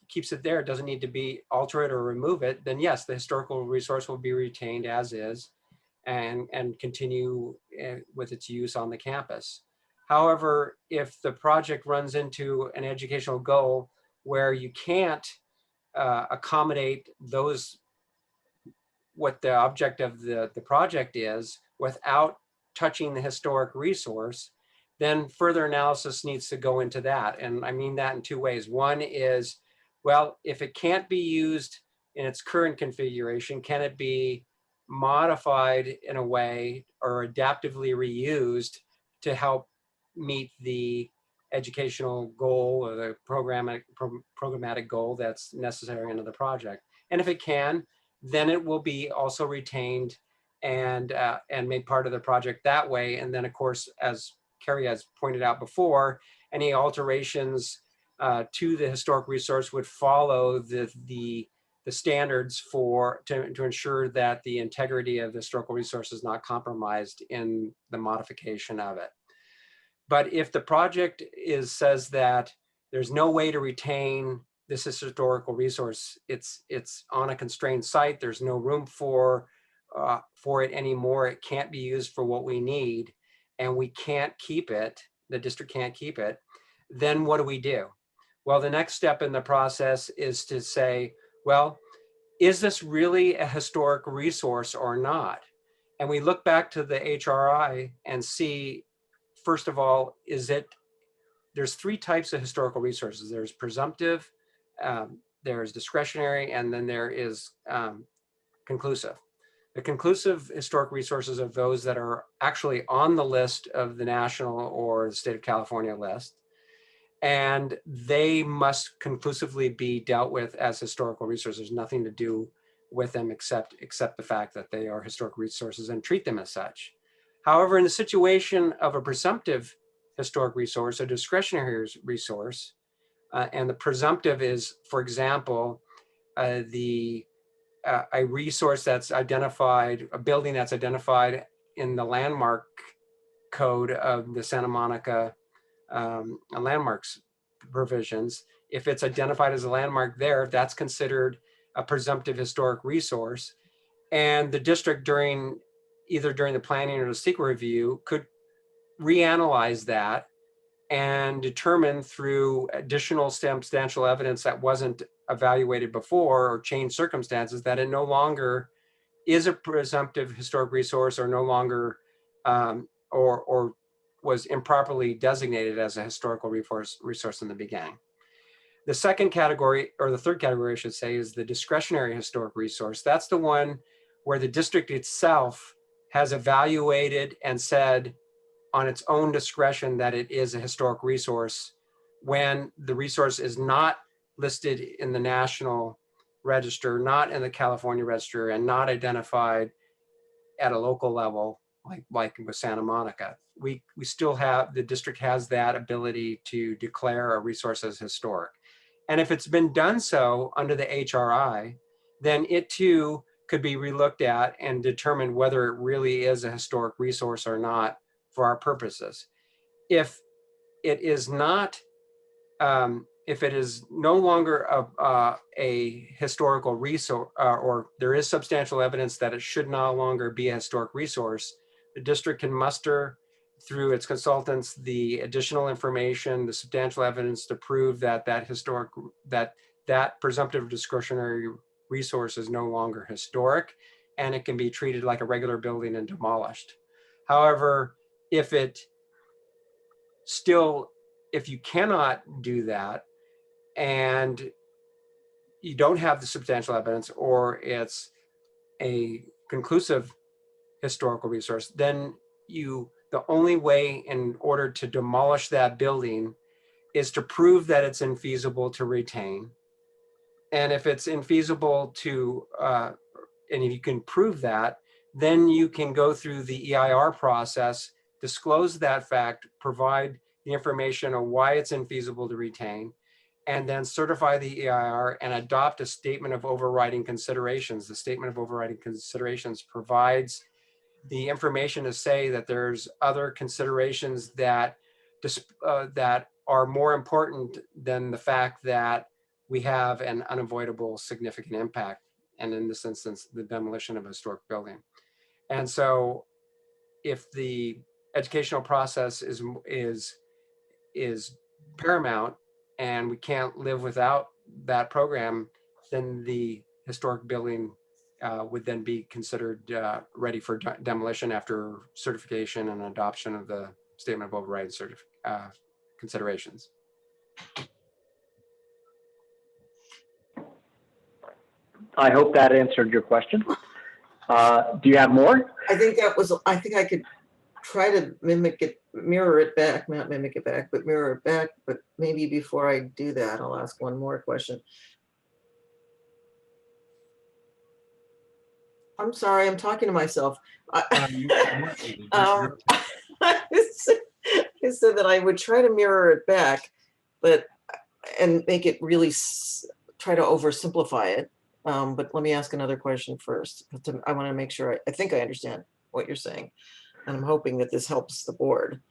[SPEAKER 12] keeps it there, doesn't need to be alter it or remove it, then yes, the historical resource will be retained as is and continue with its use on the campus. However, if the project runs into an educational goal where you can't accommodate those, what the object of the project is, without touching the historic resource, then further analysis needs to go into that. And I mean that in two ways. One is, well, if it can't be used in its current configuration, can it be modified in a way or adaptively reused to help meet the educational goal or the programmatic goal that's necessary into the project? And if it can, then it will be also retained and made part of the project that way. And then of course, as Carrie has pointed out before, any alterations to the historic resource would follow the standards to ensure that the integrity of the historical resource is not compromised in the modification of it. But if the project says that there's no way to retain this historical resource, it's on a constrained site, there's no room for it anymore, it can't be used for what we need, and we can't keep it, the district can't keep it, then what do we do? Well, the next step in the process is to say, well, is this really a historic resource or not? And we look back to the HRI and see, first of all, there's three types of historical resources. There's presumptive, there's discretionary, and then there is conclusive. The conclusive historic resources are those that are actually on the list of the national or the state of California list. And they must conclusively be dealt with as historical resources. There's nothing to do with them except the fact that they are historic resources and treat them as such. However, in the situation of a presumptive historic resource, a discretionary resource, and the presumptive is, for example, a resource that's identified, a building that's identified in the landmark code of the Santa Monica landmarks provisions. If it's identified as a landmark there, that's considered a presumptive historic resource. And the district either during the planning or the secret review could reanalyze that and determine through additional substantial evidence that wasn't evaluated before or changed circumstances that it no longer is a presumptive historic resource or no longer or was improperly designated as a historical resource in the beginning. The second category, or the third category, I should say, is the discretionary historic resource. That's the one where the district itself has evaluated and said on its own discretion that it is a historic resource when the resource is not listed in the national register, not in the California register, and not identified at a local level like with Santa Monica. We still have, the district has that ability to declare a resource as historic. And if it's been done so under the HRI, then it too could be relooked at and determined whether it really is a historic resource or not for our purposes. If it is not, if it is no longer a historical resource, or there is substantial evidence that it should no longer be a historic resource, the district can muster through its consultants the additional information, the substantial evidence to prove that that presumptive discretionary resource is no longer historic, and it can be treated like a regular building and demolished. However, if you cannot do that and you don't have the substantial evidence, or it's a conclusive historical resource, then the only way in order to demolish that building is to prove that it's infeasible to retain. And if it's infeasible and if you can prove that, then you can go through the EIR process, disclose that fact, provide the information on why it's infeasible to retain, and then certify the EIR and adopt a statement of overriding considerations. The statement of overriding considerations provides the information to say that there's other considerations that that are more important than the fact that we have an unavoidable significant impact, and in this instance, the demolition of a historic building. And so if the educational process is paramount and we can't live without that program, then the historic building would then be considered ready for demolition after certification and adoption of the statement of overriding considerations.
[SPEAKER 10] I hope that answered your question. Do you have more?
[SPEAKER 4] I think I could try to mirror it back, not mimic it back, but mirror it back. But maybe before I do that, I'll ask one more question. I'm sorry, I'm talking to myself. I said that I would try to mirror it back, and make it really try to oversimplify it. But let me ask another question first. I want to make sure I think I understand what you're saying, and I'm hoping that this helps the board,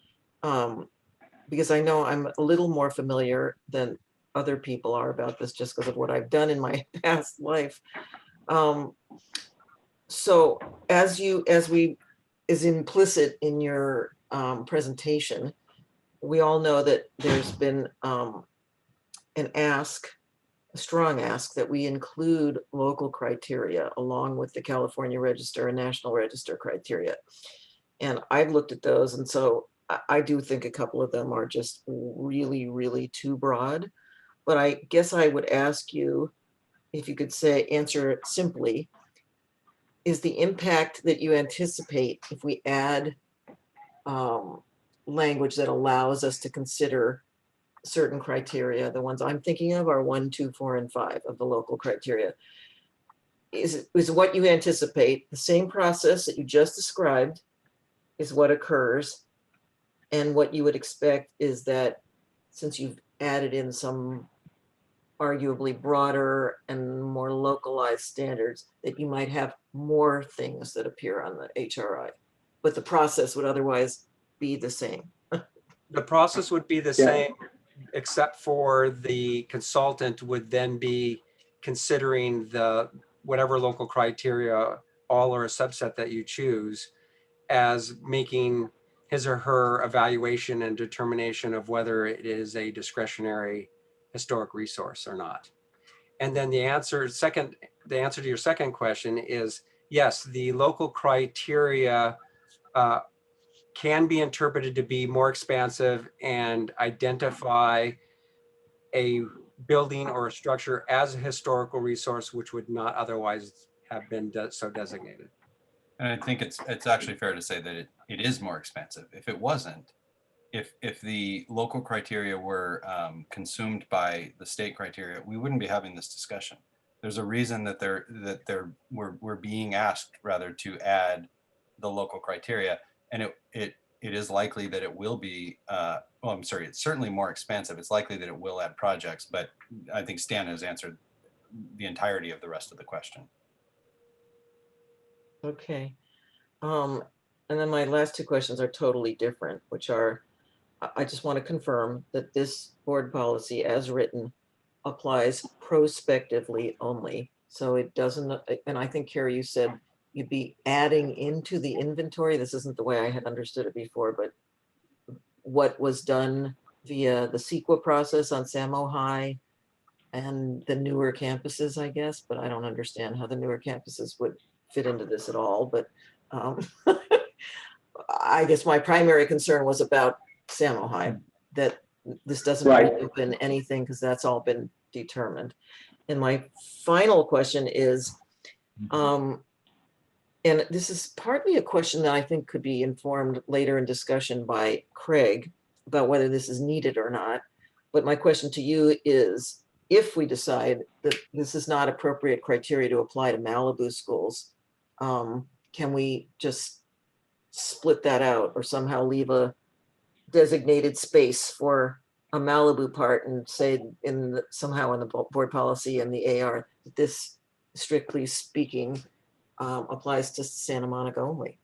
[SPEAKER 4] because I know I'm a little more familiar than other people are about this just because of what I've done in my past life. So as is implicit in your presentation, we all know that there's been an ask, a strong ask, that we include local criteria along with the California Register and National Register criteria. And I've looked at those, and so I do think a couple of them are just really, really too broad. But I guess I would ask you if you could answer it simply. Is the impact that you anticipate if we add language that allows us to consider certain criteria? The ones I'm thinking of are 1, 2, 4, and 5 of the local criteria. Is what you anticipate the same process that you just described is what occurs, and what you would expect is that since you've added in some arguably broader and more localized standards, that you might have more things that appear on the HRI, but the process would otherwise be the same?
[SPEAKER 12] The process would be the same, except for the consultant would then be considering whatever local criteria, all or a subset that you choose, as making his or her evaluation and determination of whether it is a discretionary historic resource or not. And then the answer to your second question is yes, the local criteria can be interpreted to be more expansive and identify a building or a structure as a historical resource, which would not otherwise have been so designated.
[SPEAKER 11] And I think it's actually fair to say that it is more expensive. If it wasn't, if the local criteria were consumed by the state criteria, we wouldn't be having this discussion. There's a reason that we're being asked rather to add the local criteria, and it is likely that it will be. It's certainly more expensive. It's likely that it will add projects, but I think Stan has answered the entirety of the rest of the question.
[SPEAKER 4] Okay. And then my last two questions are totally different, which are, I just want to confirm that this board policy as written applies prospectively only. So it doesn't, and I think, Carrie, you said you'd be adding into the inventory. This isn't the way I had understood it before, but what was done via the CEQA process on Samo High and the newer campuses, I guess, but I don't understand how the newer campuses would fit into this at all. But I guess my primary concern was about Samo High, that this doesn't open anything because that's all been determined. And my final question is, and this is partly a question that I think could be informed later in discussion by Craig about whether this is needed or not. But my question to you is, if we decide that this is not appropriate criteria to apply to Malibu schools, can we just split that out or somehow leave a designated space for a Malibu part and say somehow in the board policy and the AR, this strictly speaking applies to Santa Monica only,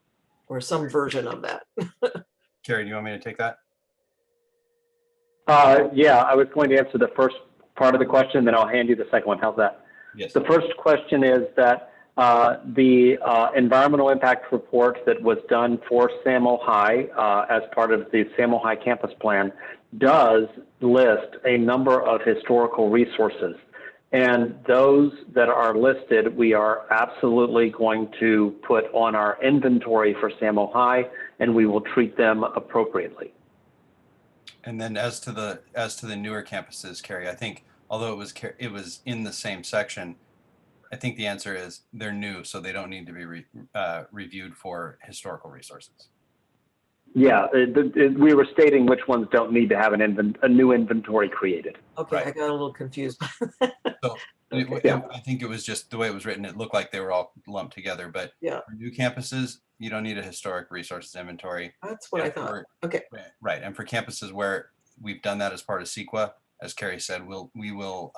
[SPEAKER 4] or some version of that.
[SPEAKER 11] Carrie, do you want me to take that?
[SPEAKER 10] Yeah, I was going to answer the first part of the question, then I'll hand you the second one. How's that?
[SPEAKER 11] Yes.
[SPEAKER 10] The first question is that the environmental impact report that was done for Samo High as part of the Samo High campus plan does list a number of historical resources. And those that are listed, we are absolutely going to put on our inventory for Samo High, and we will treat them appropriately.
[SPEAKER 11] And then as to the newer campuses, Carrie, I think although it was in the same section, I think the answer is they're new, so they don't need to be reviewed for historical resources.
[SPEAKER 10] Yeah, we were stating which ones don't need to have a new inventory created.
[SPEAKER 4] Okay,
[SPEAKER 11] Right.
[SPEAKER 4] I got a little confused.
[SPEAKER 11] So
[SPEAKER 10] Yeah.
[SPEAKER 11] I think it was just the way it was written. It looked like they were all lumped together, but
[SPEAKER 4] Yeah,
[SPEAKER 11] for new campuses, you don't need a historic resources inventory.
[SPEAKER 4] that's what I
[SPEAKER 11] And
[SPEAKER 4] thought.
[SPEAKER 11] for-
[SPEAKER 4] Okay,
[SPEAKER 11] Right, and for campuses where we've done that as part of CEQA, as Carrie said, we will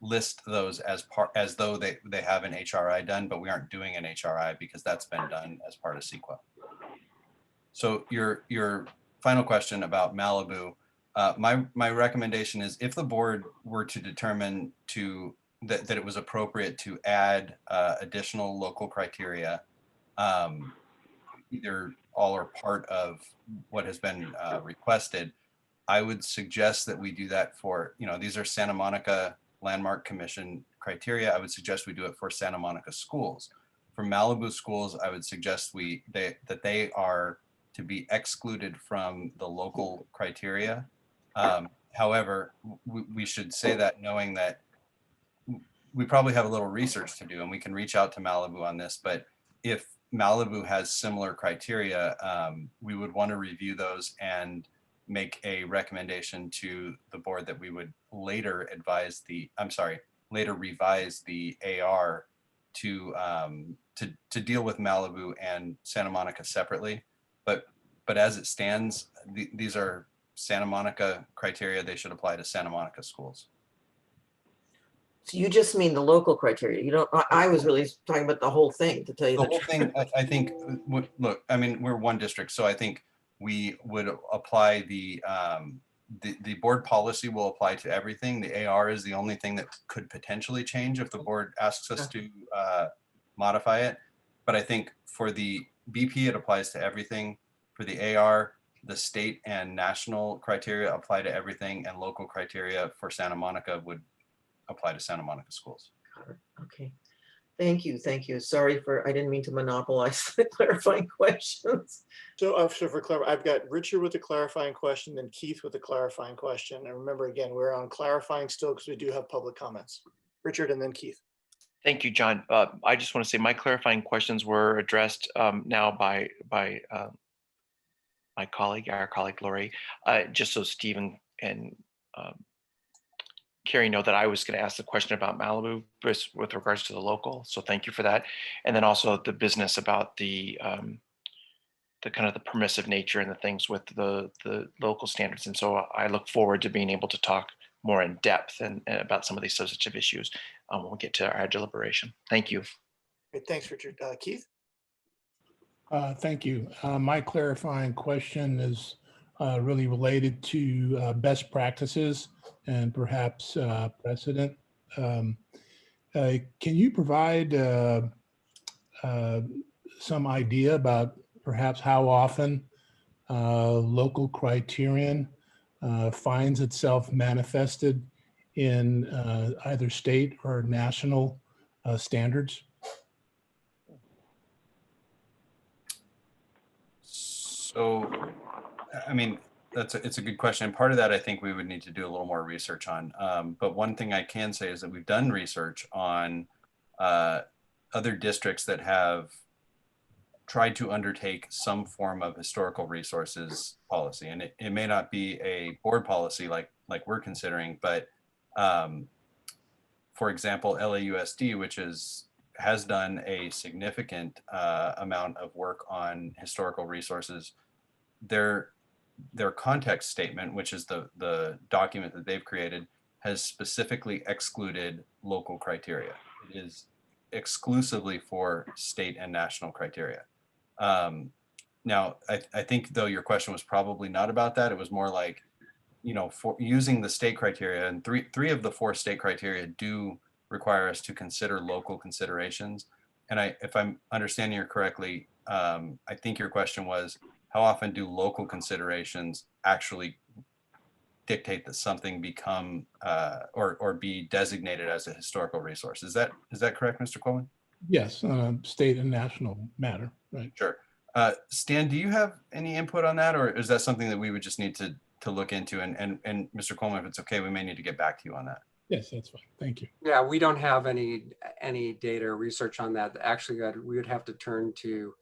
[SPEAKER 11] list those as though they have an HRI done, but we aren't doing an HRI because that's been done as part of CEQA. So your final question about Malibu, my recommendation is if the board were to determine that it was appropriate to add additional local criteria, either all or part of what has been requested, I would suggest that we do that for, these are Santa Monica Landmark Commission criteria. I would suggest we do it for Santa Monica schools. For Malibu schools, I would suggest that they are to be excluded from the local criteria. However, we should say that knowing that we probably have a little research to do and we can reach out to Malibu on this, but if Malibu has similar criteria, we would want to review those and make a recommendation to the board that we would later revise the AR to deal with Malibu and Santa Monica separately. But as it stands, these are Santa Monica criteria. They should apply to Santa Monica schools.
[SPEAKER 4] so you just mean the local criteria. You don't, I was really talking about the whole thing, to tell you
[SPEAKER 11] The
[SPEAKER 4] the
[SPEAKER 11] whole
[SPEAKER 4] truth.
[SPEAKER 11] thing, I think, look, I mean, we're one district, so I think we would apply the board policy will apply to everything. The AR is the only thing that could potentially change if the board asks us to modify it. But I think for the BP, it applies to everything. For the AR, the state and national criteria apply to everything, and local criteria for Santa Monica would apply to Santa Monica schools.
[SPEAKER 4] Okay, thank you. Sorry I didn't mean to monopolize the clarifying questions.
[SPEAKER 1] So I've got Richard with a clarifying question, then Keith with a clarifying question. And remember, again, we're on clarifying still because we do have public comments. Richard and then Keith.
[SPEAKER 2] Thank you, John. I just want to say my clarifying questions were addressed now by our colleague Lori, just so Stephen and Carrie know that I was going to ask the question about Malibu with regards to the local. So thank you for that. And then also the business about the kind of the permissive nature and the things with the local standards. And so I look forward to being able to talk more in depth and about some of these substantive issues when we get to our deliberation. Thank you.
[SPEAKER 1] Great, thanks, Richard. Keith?
[SPEAKER 13] Thank you. My clarifying question is really related to best practices and perhaps precedent. Can you provide some idea about perhaps how often local criterion finds itself manifested in either state or national standards?
[SPEAKER 11] So, I mean, it's a good question. Part of that, I think we would need to do a little more research on. But one thing I can say is that we've done research on other districts that have tried to undertake some form of historical resources policy. And it may not be a board policy like we're considering, but for example, LAUSD, which has done a significant amount of work on historical resources, their context statement, which is the document that they've created, has specifically excluded local criteria. It is exclusively for state and national criteria. Now, I think though your question was probably not about that. It was more like, you know, for using the state criteria, and three of the 4 state criteria do require us to consider local considerations. And if I'm understanding you correctly, I think your question was, how often do local considerations actually dictate that something become or be designated as a historical resource? Is that correct, Mr. Coleman?
[SPEAKER 13] Yes, state and national matter, right?
[SPEAKER 11] Sure. Stan, do you have any input on that, or is that something that we would just need to look into? And Mr. Coleman, if it's okay, we may need to get back to you on that.
[SPEAKER 13] Yes, that's fine. Thank you.
[SPEAKER 12] Yeah, we don't have any data or research on that. Actually, we would have to turn to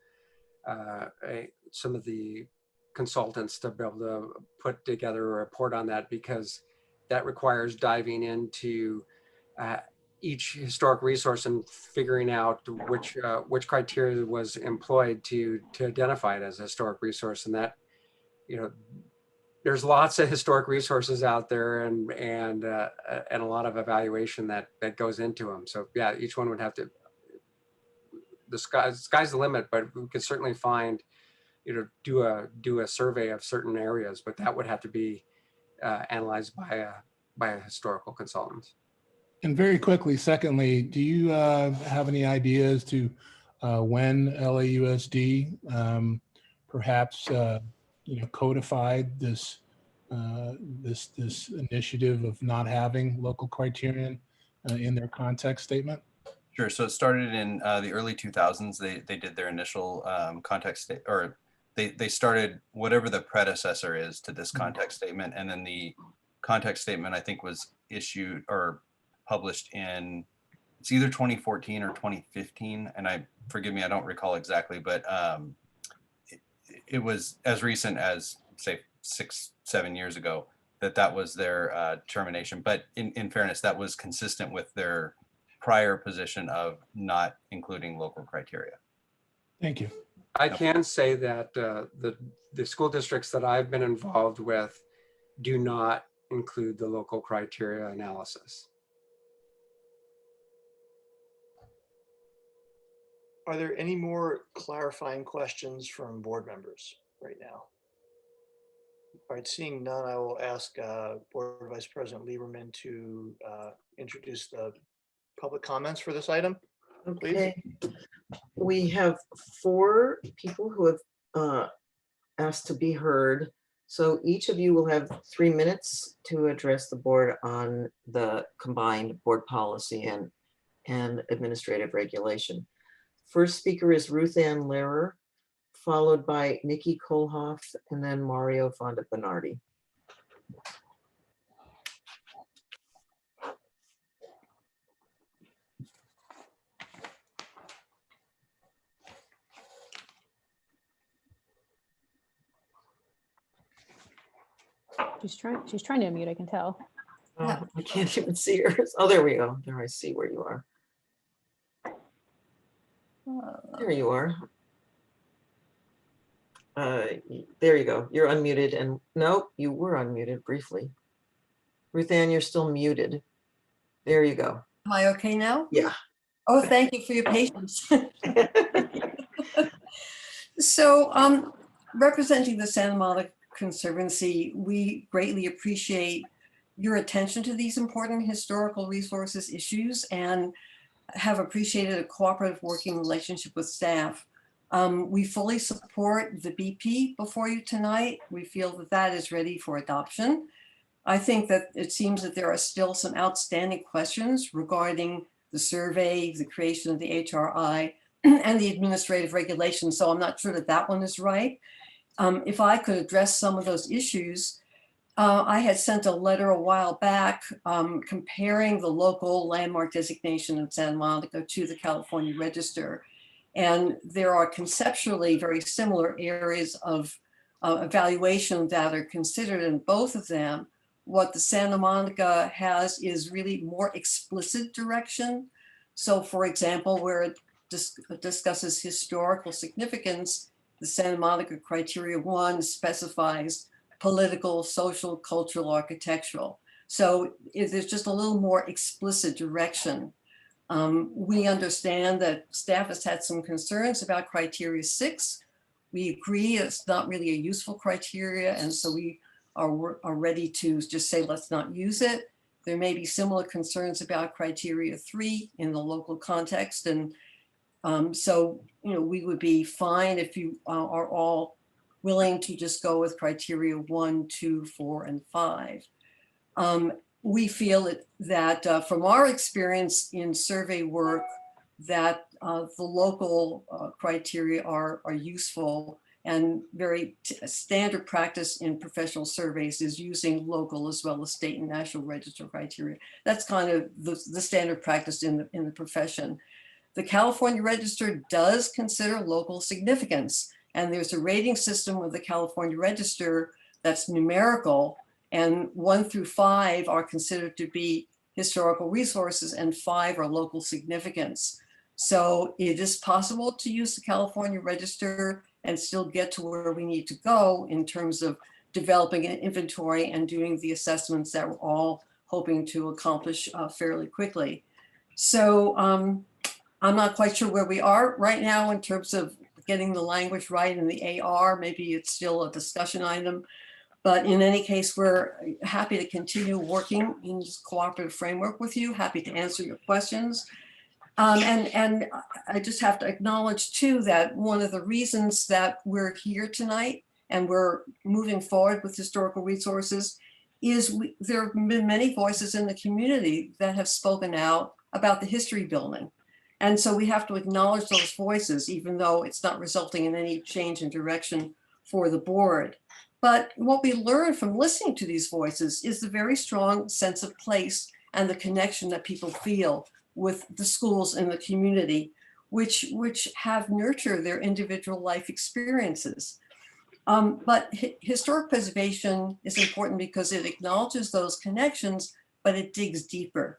[SPEAKER 12] some of the consultants to be able to put together a report on that, because that requires diving into each historic resource and figuring out which criteria was employed to identify it as a historic resource. And that, you know, there's lots of historic resources out there, and a lot of evaluation that goes into them. So yeah, each one would have to, the sky's the limit, but we could certainly find, you know, do a survey of certain areas, but that would have to be analyzed by a historical consultant.
[SPEAKER 13] And very quickly, secondly, do you have any ideas to when LAUSD perhaps codified this this initiative of not having local criterion in their context statement?
[SPEAKER 11] Sure. So it started in the early 2000s. They did their initial context or they started whatever the predecessor is to this context statement, and then the context statement, I think, was issued or published in, it's either 2014 or 2015, and forgive me, I don't recall exactly, but it was as recent as, say, 6-7 years ago that was their determination. But in fairness, that was consistent with their prior position of not including local criteria.
[SPEAKER 13] Thank you.
[SPEAKER 12] I can say that the school districts that I've been involved with do not include the local criteria analysis.
[SPEAKER 1] Are there any more clarifying questions from board members right now? All right, seeing none, I will ask Board Vice President Lieberman to introduce the public comments for this item, please.
[SPEAKER 4] Okay. We have 4 people who have asked to be heard. So each of you will have 3 minutes to address the board on the combined board policy and administrative regulation. First speaker is Ruth Ann Lehrer, followed by Nikki Kohlhoff, and then Mario Fonda Bernardi.
[SPEAKER 3] She's trying to unmute, I can tell.
[SPEAKER 4] Oh, I can't even see yours. Oh, there we go. There, I see where you are. There you are. There you go. You're unmuted, and no, you were unmuted briefly. Ruth Ann, you're still muted. There you go.
[SPEAKER 14] Am I okay now?
[SPEAKER 4] Yeah.
[SPEAKER 14] Oh, thank you for your patience. So, representing the Santa Monica Conservancy, we greatly appreciate your attention to these important historical resources issues and have appreciated a cooperative working relationship with staff. We fully support the BP before you tonight. We feel that that is ready for adoption. I think that it seems that there are still some outstanding questions regarding the survey, the creation of the HRI, and the administrative regulations. So I'm not sure that that one is right. If I could address some of those issues, I had sent a letter a while back comparing the local landmark designation in Santa Monica to the California Register. And there are conceptually very similar areas of evaluation that are considered in both of them. What the Santa Monica has is really more explicit direction. So for example, where it discusses historical significance, the Santa Monica Criteria 1 specifies political, social, cultural, architectural. So if there's just a little more explicit direction. We understand that staff has had some concerns about criteria 6. We agree it's not really a useful criteria, and so we are ready to just say, let's not use it. There may be similar concerns about criteria 3 in the local context. And so, we would be fine if you are all willing to just go with criteria 1, 2, 4, and 5. We feel that from our experience in survey work, that the local criteria are useful, and very standard practice in professional surveys is using local as well as state and national register criteria. That's kind of the standard practice in the profession. The California Register does consider local significance, and there's a rating system with the California Register that's numerical, and 1 through 5 are considered to be historical resources and 5 are local significance. So it is possible to use the California Register and still get to where we need to go in terms of developing an inventory and doing the assessments that we're all hoping to accomplish fairly quickly. So I'm not quite sure where we are right now in terms of getting the language right in the AR. Maybe it's still a discussion item. But in any case, we're happy to continue working in this cooperative framework with you, happy to answer your questions. And I just have to acknowledge too that one of the reasons that we're here tonight and we're moving forward with historical resources is there have been many voices in the community that have spoken out about the history building. And so we have to acknowledge those voices, even though it's not resulting in any change in direction for the board. But what we learn from listening to these voices is the very strong sense of place and the connection that people feel with the schools and the community, which have nurtured their individual life experiences. But historic preservation is important because it acknowledges those connections, but it digs deeper.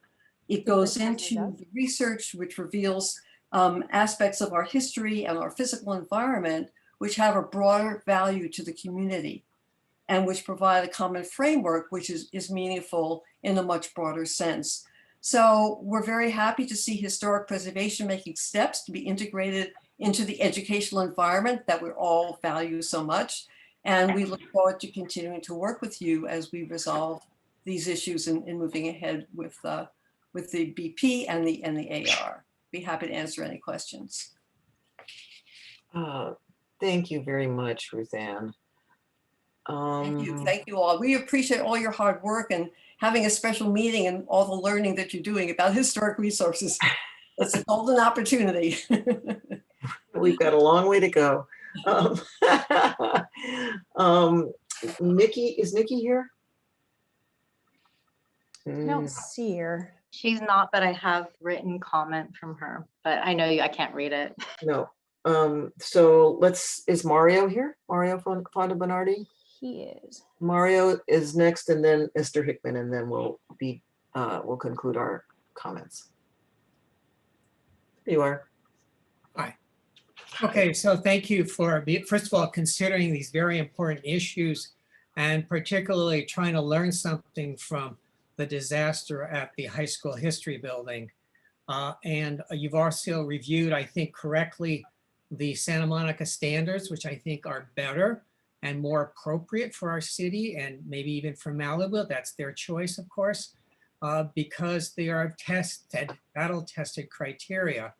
[SPEAKER 14] It goes into the research, which reveals aspects of our history and our physical environment, which have a broader value to the community and which provide a common framework, which is meaningful in a much broader sense. So we're very happy to see historic preservation making steps to be integrated into the educational environment that we all value so much. And we look forward to continuing to work with you as we resolve these issues and moving ahead with the BP and the AR. Be happy to answer any questions.
[SPEAKER 4] Thank you very much, Ruth Ann.
[SPEAKER 14] Thank you all. We appreciate all your hard work and having a special meeting and all the learning that you're doing about historic resources. It's a golden opportunity.
[SPEAKER 4] We've got a long way to go. Nikki, is Nikki here?
[SPEAKER 3] I don't see her.
[SPEAKER 6] She's not, but I have written comment from her, but I know I can't read it.
[SPEAKER 4] No. So is Mario here? Mario Fonda Bernardi?
[SPEAKER 3] He is.
[SPEAKER 4] Mario is next, and then Esther Hickman, and then we'll conclude our comments. There you are.
[SPEAKER 15] Hi. Okay, so thank you for, first of all, considering these very important issues and particularly trying to learn something from the disaster at the high school history building. And you've also reviewed, I think correctly, the Santa Monica standards, which I think are better and more appropriate for our city and maybe even for Malibu. That's their choice, of course, because they are battle-tested criteria.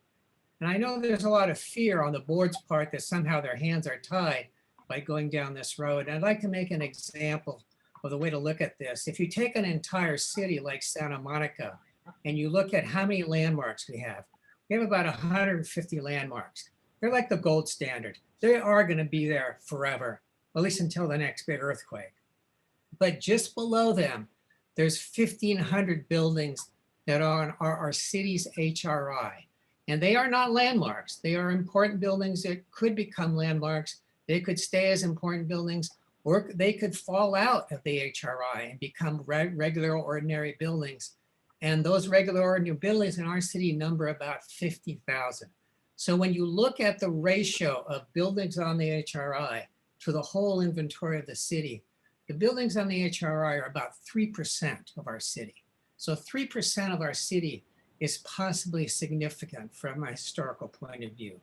[SPEAKER 15] And I know there's a lot of fear on the board's part that somehow their hands are tied by going down this road. And I'd like to make an example of the way to look at this. If you take an entire city like Santa Monica and you look at how many landmarks we have about 150 landmarks. They're like the gold standard. They are going to be there forever, at least until the next big earthquake. But just below them, there's 1,500 buildings that are on our city's HRI. And they are not landmarks. They are important buildings that could become landmarks. They could stay as important buildings, or they could fall out of the HRI and become regular ordinary buildings. And those regular ordinary buildings in our city number about 50,000. So when you look at the ratio of buildings on the HRI to the whole inventory of the city, The buildings on the HRI are about 3% of our city. So 3% of our city is possibly significant from a historical point of view.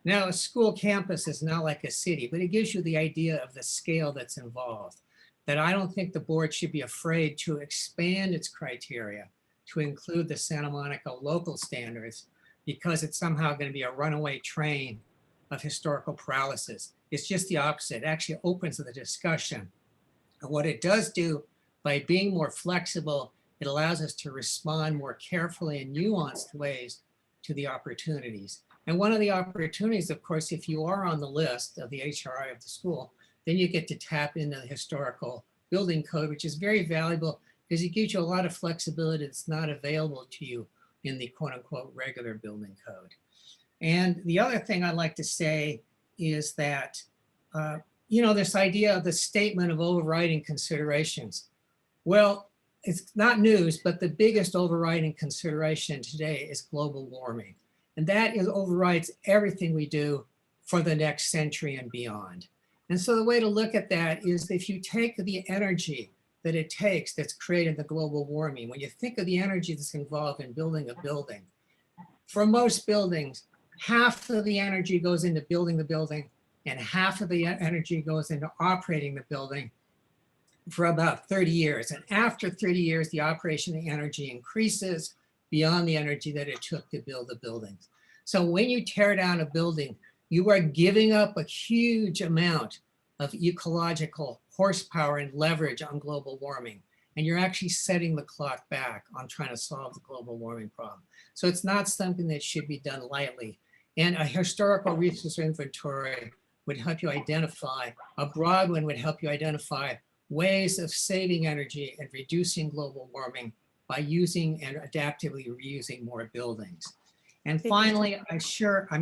[SPEAKER 15] Now, a school campus is not like a city, but it gives you the idea of the scale that's involved. That I don't think the board should be afraid to expand its criteria to include the Santa Monica local standards, because it's somehow going to be a runaway train of historical paralysis. It's just the opposite. It actually opens the discussion. And what it does do, by being more flexible, it allows us to respond more carefully and nuanced ways to the opportunities. And one of the opportunities, of course, if you are on the list of the HRI of the school, then you get to tap into the historical building code, which is very valuable because it gives you a lot of flexibility that's not available to you in the quote unquote regular building code. And the other thing I'd like to say is that, this idea of the statement of overriding considerations. Well, it's not news, but the biggest overriding consideration today is global warming. And that overrides everything we do for the next century and beyond. And so the way to look at that is if you take the energy that it takes that's created the global warming, when you think of the energy that's involved in building a building, for most buildings, half of the energy goes into building the building and half of the energy goes into operating the building for about 30 years. And after 30 years, the operation of energy increases beyond the energy that it took to build the buildings. So when you tear down a building, you are giving up a huge amount of ecological horsepower and leverage on global warming. And you're actually setting the clock back on trying to solve the global warming problem. So it's not something that should be done lightly. And a historical resource inventory would help you identify, a broad one would help you identify ways of saving energy and reducing global warming by using and adaptively reusing more buildings. And finally, I'm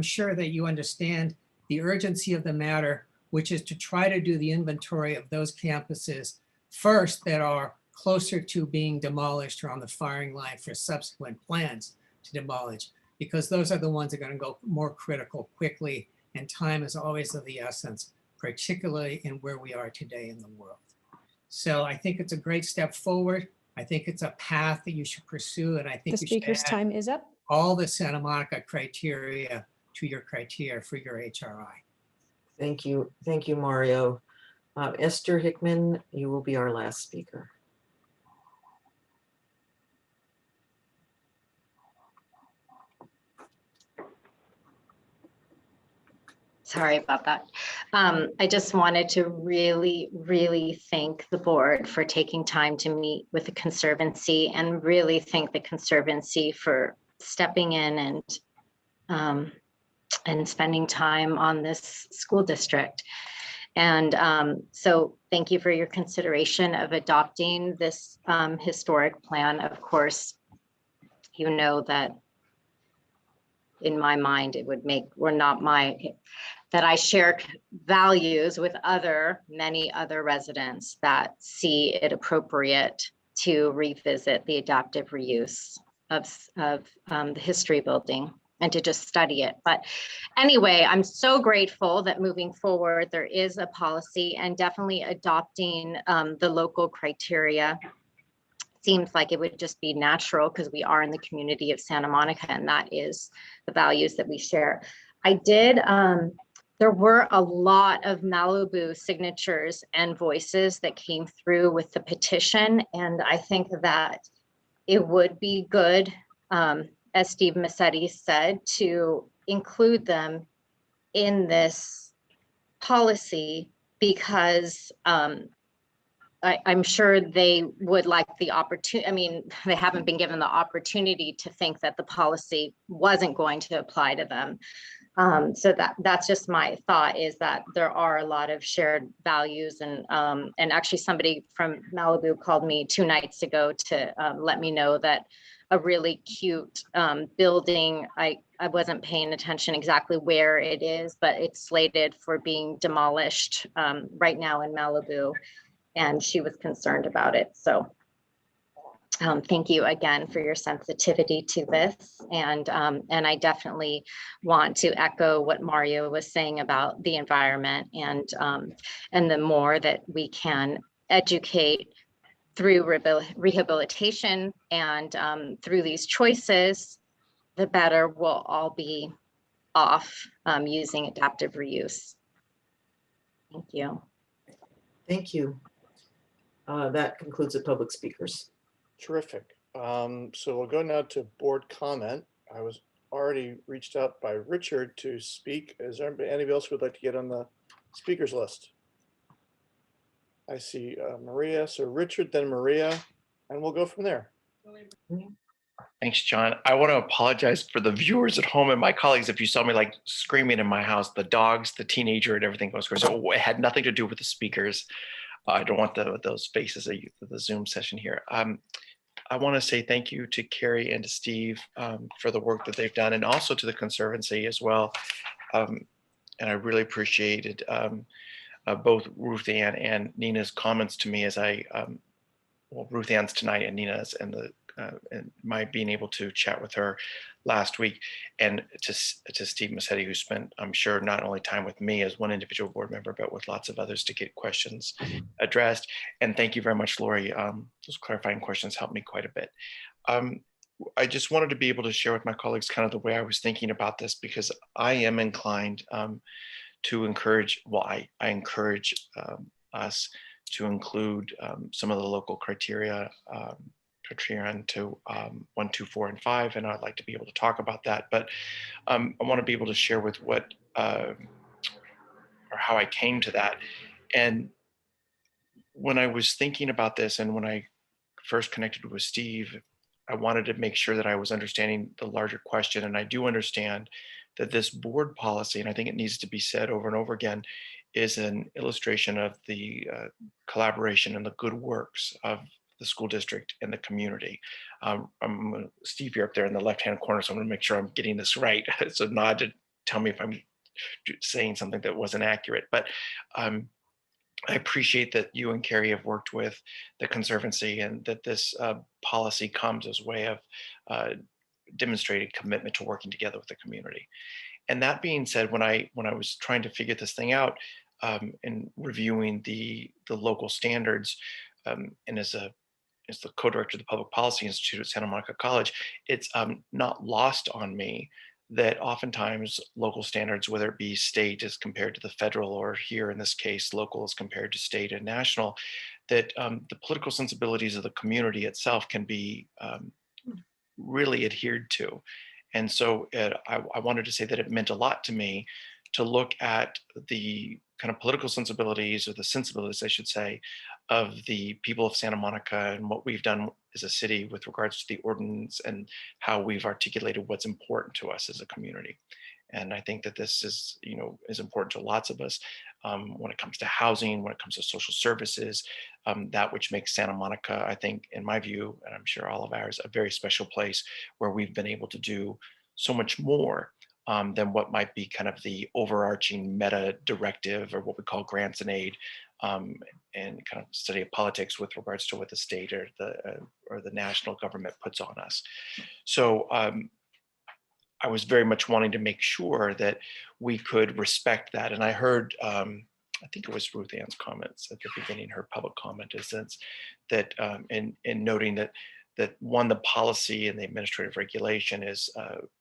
[SPEAKER 15] sure that you understand the urgency of the matter, which is to try to do the inventory of those campuses first that are closer to being demolished or on the firing line for subsequent plans to demolish, because those are the ones that are going to go more critical quickly, and time is always of the essence, particularly in where we are today in the world. So I think it's a great step forward. I think it's a path that you should pursue, and I think
[SPEAKER 3] The
[SPEAKER 15] you should
[SPEAKER 3] speaker's
[SPEAKER 15] add
[SPEAKER 3] time is up.
[SPEAKER 15] all the Santa Monica criteria to your criteria for your HRI.
[SPEAKER 4] Thank you. Thank you, Mario. Esther Hickman, you will be our last speaker.
[SPEAKER 6] Sorry about that. I just wanted to really, really thank the board for taking time to meet with the Conservancy, and really thank the Conservancy for stepping in and spending time on this school district. And so thank you for your consideration of adopting this historic plan. Of course, you know that in my mind, it would make, that I share values with many other residents that see it appropriate to revisit the adaptive reuse of the history building and to just study it. But anyway, I'm so grateful that moving forward, there is a policy, and definitely adopting the local criteria seems like it would just be natural, because we are in the community of Santa Monica, and that is the values that we share. There were a lot of Malibu signatures and voices that came through with the petition, and I think that it would be good, as Steve Massetti said, to include them in this policy, because I'm sure they would like the opportunity. I mean, they haven't been given the opportunity to think that the policy wasn't going to apply to them. So that's just my thought, is that there are a lot of shared values, and actually somebody from Malibu called me 2 nights ago to let me know that a really cute building, I wasn't paying attention exactly where it is, but it's slated for being demolished right now in Malibu. And she was concerned about it. So thank you again for your sensitivity to this. And I definitely want to echo what Mario was saying about the environment, and the more that we can educate through rehabilitation and through these choices, the better we'll all be off using adaptive reuse. Thank you.
[SPEAKER 4] Thank you. That concludes the public speakers.
[SPEAKER 1] Terrific. So we'll go now to board comment. I was already reached out by Richard to speak. Is there anybody else who would like to get on the speakers list? I see Maria. So Richard, then Maria, and we'll go from there.
[SPEAKER 2] Thanks, John. I want to apologize for the viewers at home and my colleagues if you saw me like screaming in my house, the dogs, the teenager, and everything goes crazy. So it had nothing to do with the speakers. I don't want those faces of the Zoom session here. I want to say thank you to Carrie and to Steve for the work that they've done, and also to the Conservancy as well. And I really appreciated both Ruth Ann and Nina's comments to me as well, Ruth Ann's tonight and Nina's, and my being able to chat with her last week, and to Steve Massetti, who spent, I'm sure, not only time with me as one individual board member, but with lots of others to get questions addressed. And thank you very much, Lori. Those clarifying questions helped me quite a bit. I just wanted to be able to share with my colleagues kind of the way I was thinking about this, because I am inclined to encourage, well, I encourage us to include some of the local criteria to 1, 2, 4, and 5, and I'd like to be able to talk about that. But I want to be able to share with what or how I came to that. And when I was thinking about this, and when I first connected with Steve, I wanted to make sure that I was understanding the larger question. And I do understand that this board policy, and I think it needs to be said over and over again, is an illustration of the collaboration and the good works of the school district and the community. Steve, you're up there in the left-hand corner, so I'm gonna make sure I'm getting this right. So nod to tell me if I'm saying something that wasn't accurate. But I appreciate that you and Carrie have worked with the Conservancy, and that this policy comes as a way of demonstrated commitment to working together with the community. And that being said, when I was trying to figure this thing out and reviewing the local standards, and as the co-director of the Public Policy Institute at Santa Monica College, it's not lost on me that oftentimes local standards, whether it be state as compared to the federal, or here in this case, local as compared to state and national, that the political sensibilities of the community itself can be really adhered to. And so I wanted to say that it meant a lot to me to look at the kind of political sensibilities, or the sensibilities, I should say, of the people of Santa Monica, and what we've done as a city with regards to the ordinance, and how we've articulated what's important to us as a community. And I think that this is, is important to lots of us when it comes to housing, when it comes to social services, that which makes Santa Monica, I think, in my view, and I'm sure all of ours, a very special place where we've been able to do so much more than what might be kind of the overarching meta directive, or what we call grants and aid, and kind of study of politics with regards to what the state or the national government puts on us. So I was very much wanting to make sure that we could respect that. And I heard, I think it was Ruth Ann's comments at the beginning, her public comment, is that in noting that one, the policy and the administrative regulation is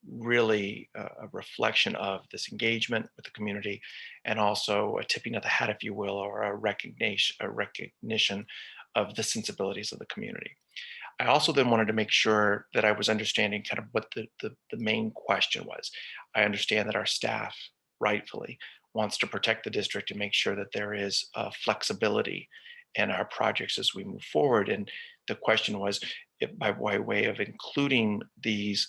[SPEAKER 2] really a reflection of this engagement with the community, and also a tipping of the hat, if you will, or a recognition of the sensibilities of the community. I also then wanted to make sure that I was understanding kind of what the main question was. I understand that our staff rightfully wants to protect the district and make sure that there is flexibility in our projects as we move forward. And the question was, by way of including these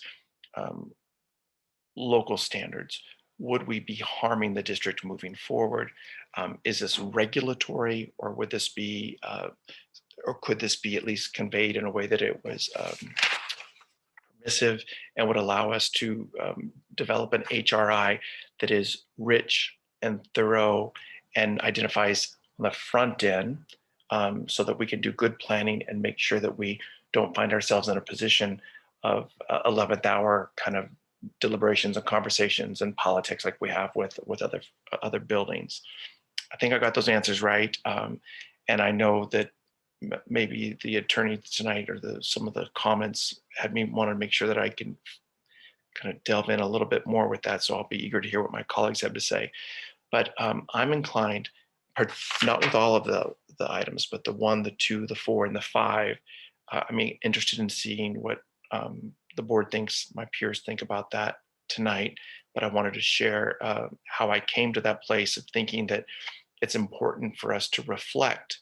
[SPEAKER 2] local standards, would we be harming the district moving forward? Is this regulatory, or would this be or could this be at least conveyed in a way that it was permissive and would allow us to develop an HRI that is rich and thorough and identifies on the front end, so that we can do good planning and make sure that we don't find ourselves in a position of 11th hour kind of deliberations and conversations and politics like we have with other buildings. I think I got those answers right. And I know that maybe the attorney tonight or some of the comments had me want to make sure that I can kind of delve in a little bit more with that. So I'll be eager to hear what my colleagues have to say. But I'm inclined, not with all of the items, but the 1, the 2, the 4, and the 5. Interested in seeing what the board thinks, my peers think about that tonight. But I wanted to share how I came to that place of thinking that it's important for us to reflect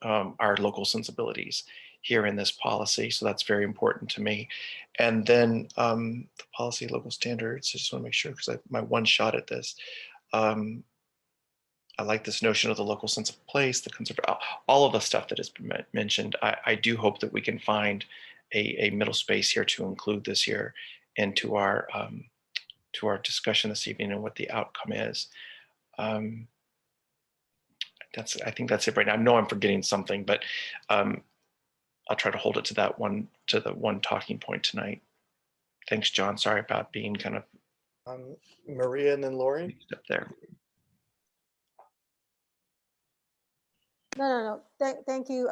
[SPEAKER 2] our local sensibilities here in this policy. So that's very important to me. And then the policy local standards, I just want to make sure, because my one shot at this. I like this notion of the local sense of place, the conservative, all of the stuff that has been mentioned. I do hope that we can find a middle space here to include this here into our discussion this evening and what the outcome is. I think that's it right now. I know I'm forgetting something, but I'll try to hold it to the one talking point tonight. Thanks, John. Sorry about being kind of
[SPEAKER 1] Maria and then Lori.
[SPEAKER 2] Up there.
[SPEAKER 16] No. Thank you,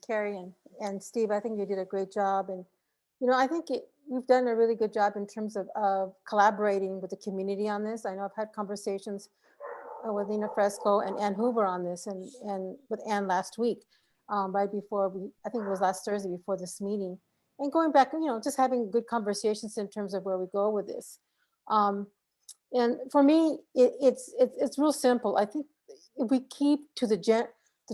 [SPEAKER 16] Carrie and Steve. I think you did a great job. And, I think we've done a really good job in terms of collaborating with the community on this. I know I've had conversations with Nina Fresco and Ann Hoover on this and with Ann last week, right before I think it was last Thursday before this meeting. And going back, just having good conversations in terms of where we go with this. And for me, it's real simple. I think if we keep to the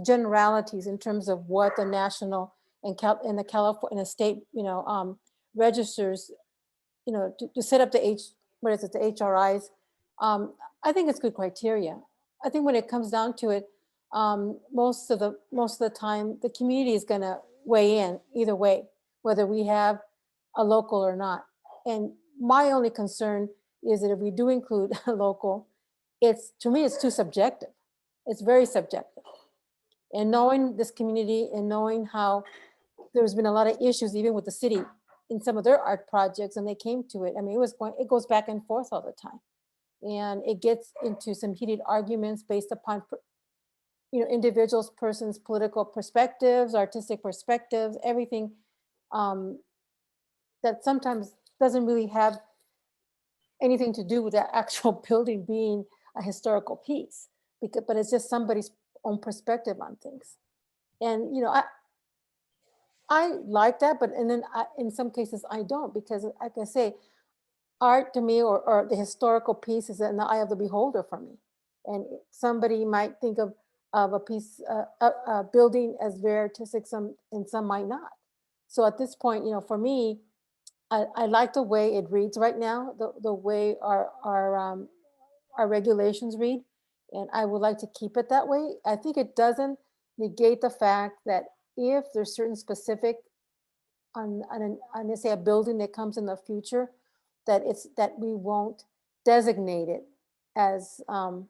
[SPEAKER 16] generalities in terms of what the national and the California state, registers, to set up the HRIs, I think it's good criteria. I think when it comes down to it, most of the time, the community is going to weigh in either way, whether we have a local or not. And my only concern is that if we do include a local, to me, it's too subjective. It's very subjective. And knowing this community and knowing how there's been a lot of issues even with the city in some of their art projects, and they came to it. It goes back and forth all the time. And it gets into some heated arguments based upon, individuals, persons' political perspectives, artistic perspectives, everything that sometimes doesn't really have anything to do with the actual building being a historical piece, but it's just somebody's own perspective on things. And, I like that, but in some cases I don't, because like I say, art to me or the historical piece is in the eye of the beholder for me. And somebody might think of a piece, a building as very artistic, and some might not. So at this point, for me, I like the way it reads right now, the way our regulations read, and I would like to keep it that way. I think it doesn't negate the fact that if there's certain specific on let's say a building that comes in the future, that we won't designate it as a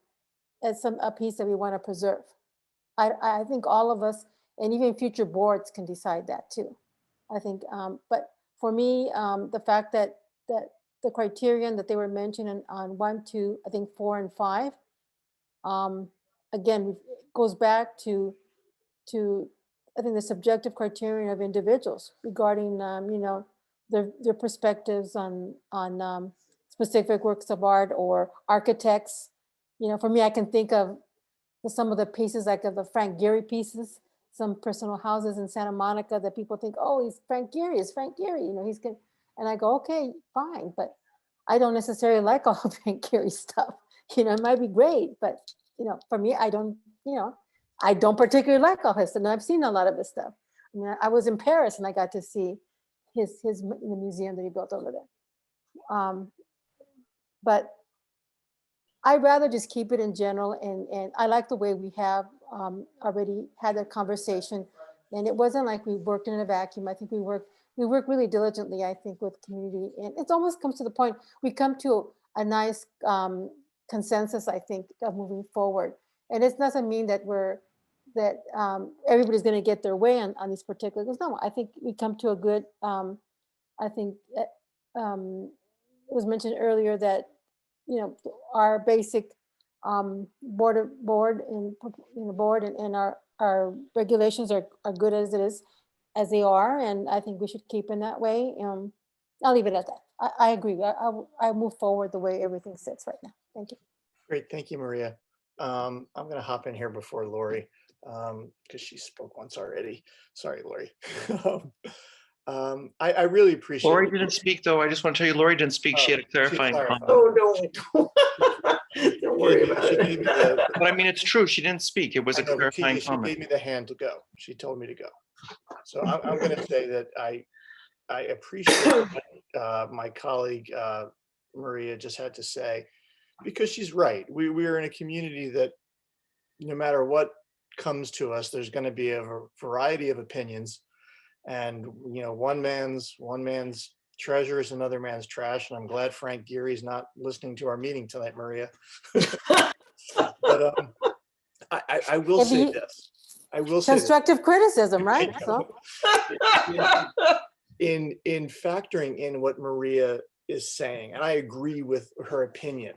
[SPEAKER 16] piece that we want to preserve. I think all of us and even future boards can decide that too. I think, but for me, the fact that the criterion that they were mentioning on 1, 2, I think 4 and 5, again, it goes back to I think the subjective criterion of individuals regarding, their perspectives on specific works of art or architects. For me, I can think of some of the pieces like of the Frank Gehry pieces, some personal houses in Santa Monica that people think, oh, he's Frank Gehry, he's good. And I go, okay, fine, but I don't necessarily like all of Frank Gehry stuff. It might be great, but for me, I don't particularly like all his stuff. And I've seen a lot of his stuff. I was in Paris and I got to see his in the museum that he built over there. But I'd rather just keep it in general, and I like the way we have already had that conversation, and it wasn't like we worked in a vacuum. I think we work really diligently, I think, with community, and it almost comes to the point we come to a nice consensus, I think, of moving forward. And it doesn't mean that everybody's going to get their way on these particulars. No, I think we come to a good. I think it was mentioned earlier that our basic board and our regulations are good as it is, as they are, and I think we should keep in that way. I'll leave it at that. I agree. I move forward the way everything sits right now. Thank you.
[SPEAKER 1] Great, thank you, Maria. I'm gonna hop in here before Lori, because she spoke once already. Sorry, Lori. I really appreciate.
[SPEAKER 2] Lori didn't speak, though. I just want to tell you, Lori didn't speak. She had a clarifying comment.
[SPEAKER 4] Oh, no. Don't worry about
[SPEAKER 1] She
[SPEAKER 4] it.
[SPEAKER 1] gave me the,
[SPEAKER 2] But I mean, it's true. She didn't speak. It was a
[SPEAKER 1] I know, but
[SPEAKER 2] clarifying
[SPEAKER 1] she
[SPEAKER 2] comment.
[SPEAKER 1] gave me the hand to go. She told me to go. So I'm going to say that I appreciate what my colleague Maria just had to say, because she's right. We are in a community that no matter what comes to us, there's going to be a variety of opinions, and one man's treasure is another man's trash. And I'm glad Frank Geary's not listening to our meeting tonight, Maria. But I will say this. I will say this.
[SPEAKER 16] Constructive criticism, right? So.
[SPEAKER 1] In factoring in what Maria is saying, and I agree with her opinion,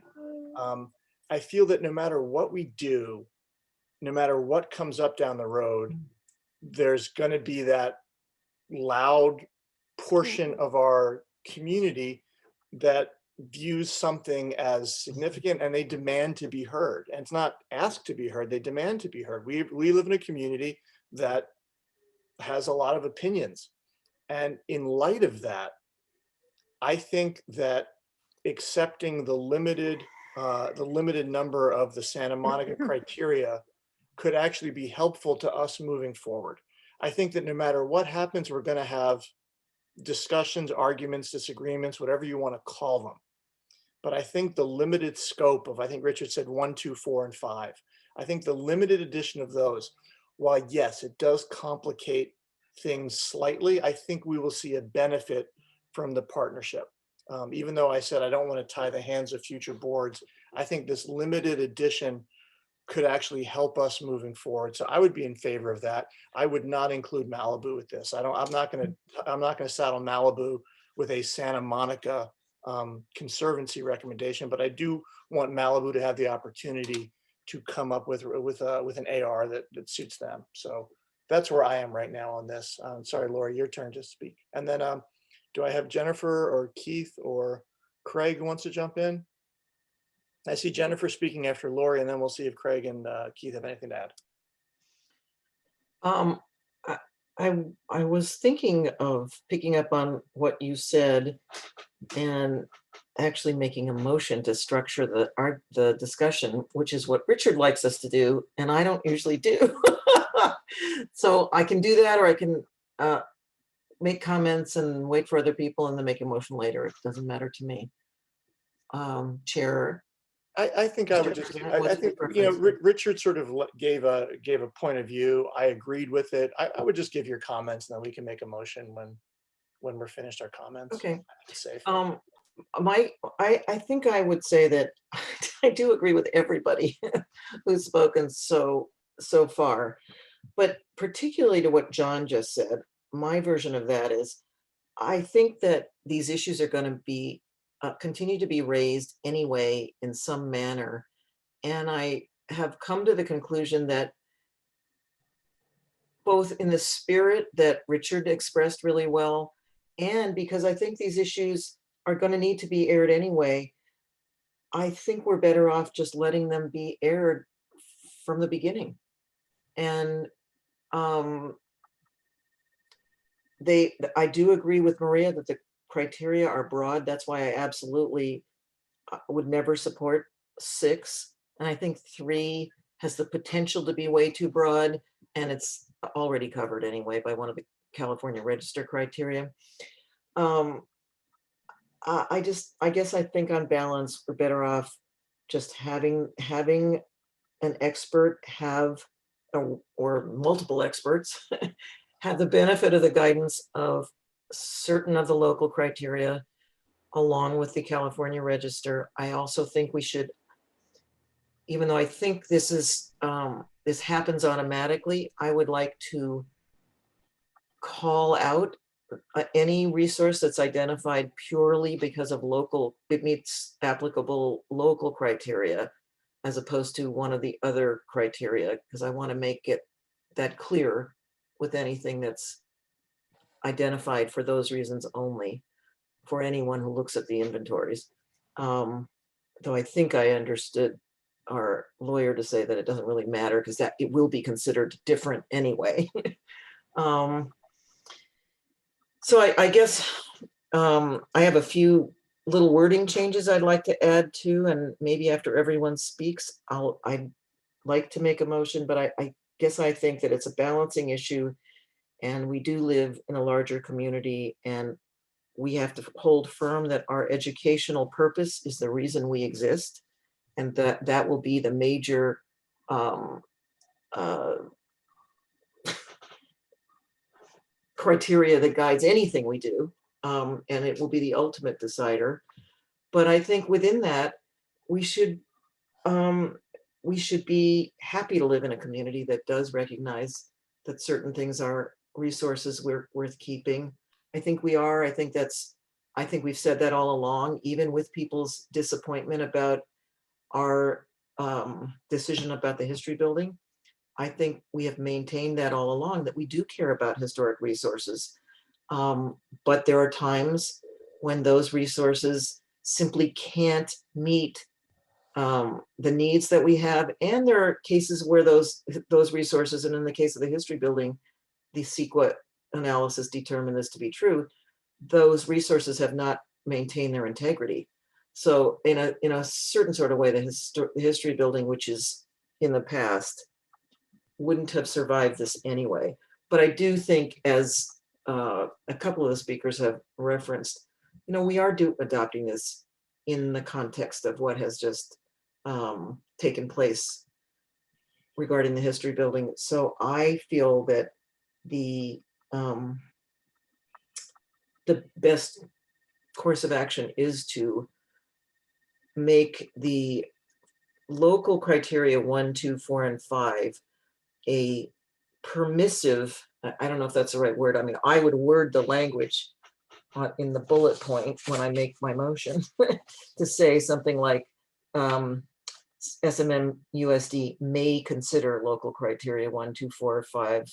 [SPEAKER 1] I feel that no matter what we do, no matter what comes up down the road, there's going to be that loud portion of our community that views something as significant, and they demand to be heard. And it's not asked to be heard, they demand to be heard. We live in a community that has a lot of opinions. And in light of that, I think that accepting the limited number of the Santa Monica criteria could actually be helpful to us moving forward. I think that no matter what happens, we're going to have discussions, arguments, disagreements, whatever you want to call them. But I think the limited scope of, I think Richard said 1, 2, 4, and 5. I think the limited addition of those, while yes, it does complicate things slightly, I think we will see a benefit from the partnership. Even though I said I don't want to tie the hands of future boards, I think this limited addition could actually help us moving forward. So I would be in favor of that. I would not include Malibu with this. I'm not going to saddle Malibu with a Santa Monica conservancy recommendation, but I do want Malibu to have the opportunity to come up with an AR that suits them. So that's where I am right now on this. Sorry, Lori, your turn to speak. And then do I have Jennifer or Keith or Craig who wants to jump in? I see Jennifer speaking after Lori, and then we'll see if Craig and Keith have anything to add.
[SPEAKER 4] I was thinking of picking up on what you said and actually making a motion to structure the discussion, which is what Richard likes us to do, and I don't usually do. So I can do that, or I can make comments and wait for other people and then make a motion later. It doesn't matter to me. Chair.
[SPEAKER 1] I think I would just, I think, Richard sort of gave a point of view. I agreed with it. I would just give your comments, and then we can make a motion when we're finished our comments.
[SPEAKER 4] Okay.
[SPEAKER 1] Safe.
[SPEAKER 4] I think I would say that I do agree with everybody who's spoken so far, but particularly to what John just said, my version of that is, I think that these issues are going to be continue to be raised anyway in some manner. And I have come to the conclusion that both in the spirit that Richard expressed really well, and because I think these issues are going to need to be aired anyway, I think we're better off just letting them be aired from the beginning. And I do agree with Maria that the criteria are broad. That's why I absolutely would never support 6. And I think 3 has the potential to be way too broad, and it's already covered anyway by one of the California Register criteria. I guess I think on balance, we're better off just having an expert or multiple experts have the benefit of the guidance of certain of the local criteria along with the California Register. I also think we should, even though I think this happens automatically, I would like to call out any resource that's identified purely because of it meets applicable local criteria as opposed to one of the other criteria, because I want to make it that clear with anything that's identified for those reasons only for anyone who looks at the inventories. Though I think I understood our lawyer to say that it doesn't really matter because that it will be considered different anyway. So I guess I have a few little wording changes I'd like to add to, and maybe after everyone speaks, I'd like to make a motion, but I guess I think that it's a balancing issue, and we do live in a larger community, and we have to hold firm that our educational purpose is the reason we exist, and that will be the major criteria that guides anything we do, and it will be the ultimate decider. But I think within that, we should be happy to live in a community that does recognize that certain things are resources worth keeping. I think we are. I think we've said that all along, even with people's disappointment about our decision about the history building. I think we have maintained that all along, that we do care about historic resources. But there are times when those resources simply can't meet the needs that we have. And there are cases where those resources, and in the case of the history building, the CEQA analysis determined this to be true, those resources have not maintained their integrity. So in a certain sort of way, the history building, which is in the past, wouldn't have survived this anyway. But I do think, as a couple of the speakers have referenced, we are adopting this in the context of what has just taken place regarding the history building. So I feel that the best course of action is to make the local criteria 1, 2, 4, and 5 a permissive, I don't know if that's the right word. I mean, I would word the language in the bullet point when I make my motion to say something like SMM USD may consider local criteria 1, 2, 4, 5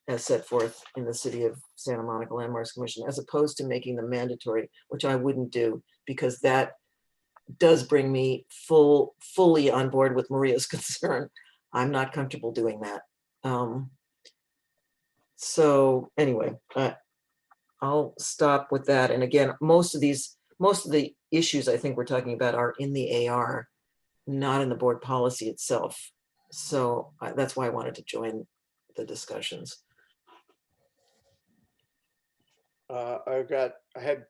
[SPEAKER 4] as set forth in the City of Santa Monica Landmarks Commission, as opposed to making them mandatory, which I wouldn't do, because that does bring me fully on board with Maria's concern. I'm not comfortable doing that. So anyway, I'll stop with that. And again, most of the issues I think we're talking about are in the AR, not in the board policy itself. So that's why I wanted to join the discussions.
[SPEAKER 1] I had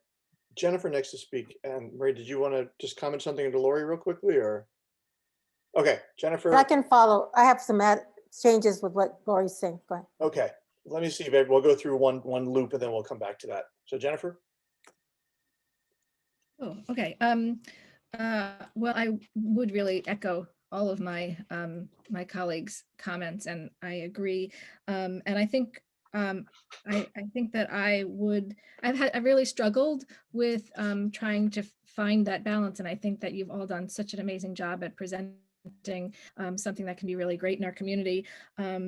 [SPEAKER 1] Jennifer next to speak, and Marie, did you want to just comment something to Lori real quickly, or? Okay, Jennifer.
[SPEAKER 16] I can follow. I have some changes with what Lori's saying. Go ahead.
[SPEAKER 1] Okay, let me see. We'll go through one loop, and then we'll come back to that. So Jennifer.
[SPEAKER 17] Oh, okay. Well, I would really echo all of my my colleagues' comments, and I agree. And I think that I've really struggled with trying to find that balance, and I think that you've all done such an amazing job at presenting something that can be really great in our community,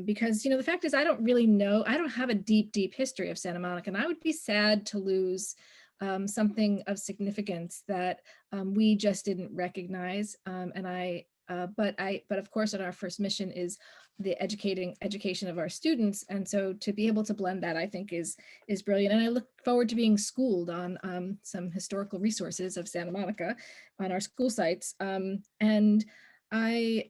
[SPEAKER 17] because the fact is I don't have a deep history of Santa Monica, and I would be sad to lose something of significance that we just didn't recognize. But of course, our first mission is the education of our students, and so to be able to blend that, I think is brilliant. And I look forward to being schooled on some historical resources of Santa Monica on our school sites. And I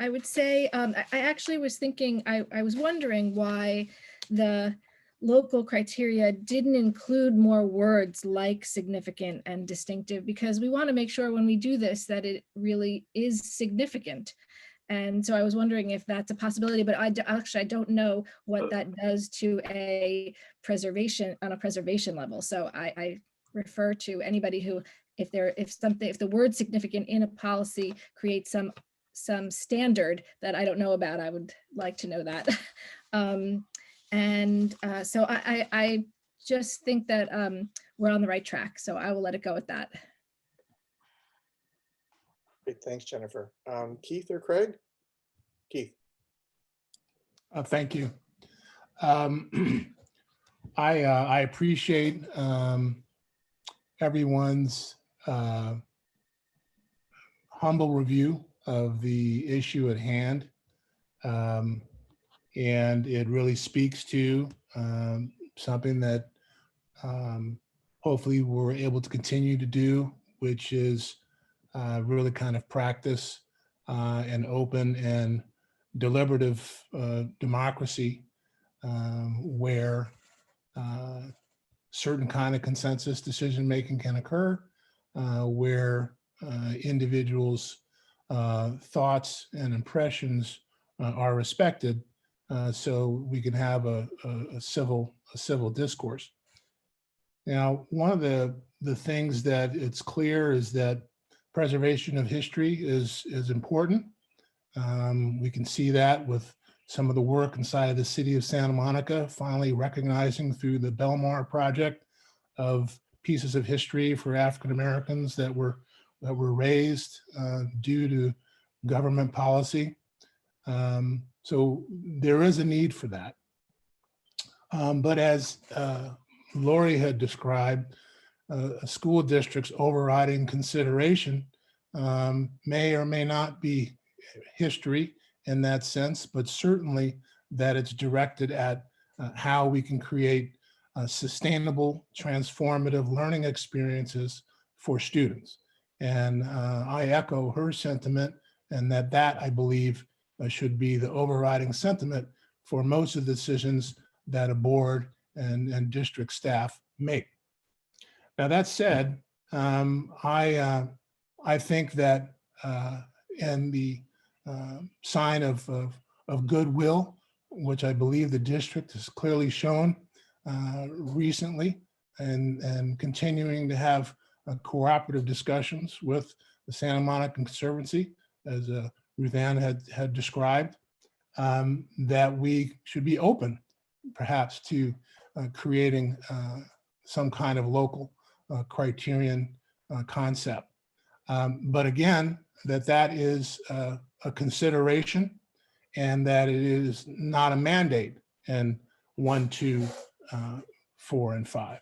[SPEAKER 17] would say I actually was thinking, I was wondering why the local criteria didn't include more words like significant and distinctive, because we want to make sure when we do this that it really is significant. And so I was wondering if that's a possibility, but I don't know what that does to a preservation level. So I refer to anybody who, if the word significant in a policy creates some standard that I don't know about, I would like to know that. So I just think that we're on the right track. So I will let it go at that.
[SPEAKER 1] Great, thanks, Jennifer. Keith or Craig? Keith.
[SPEAKER 13] Thank you. I appreciate everyone's humble review of the issue at hand. And it really speaks to something that hopefully we're able to continue to do, which is really kind of practice an open and deliberative democracy where certain kind of consensus decision-making can occur, where individuals' thoughts and impressions are respected, so we can have a civil discourse. Now, one of the things that it's clear is that preservation of history is important. We can see that with some of the work inside of the city of Santa Monica, finally recognizing through the Belmar project of pieces of history for African Americans that were raised due to government policy. So there is a need for that. But as Lori had described, a school district's overriding consideration may or may not be history in that sense, but certainly that it's directed at how we can create sustainable, transformative learning experiences for students. And I echo her sentiment, and that I believe should be the overriding sentiment for most of the decisions that a board and district staff make. Now, that said, I think that in the sign of goodwill, which I believe the district has clearly shown recently, and continuing to have cooperative discussions with the Santa Monica Conservancy, as Ruth Ann had described, that we should be open perhaps to creating some kind of local criterion concept. But again, that is a consideration, and that it is not a mandate in 1, 2, 4, and 5,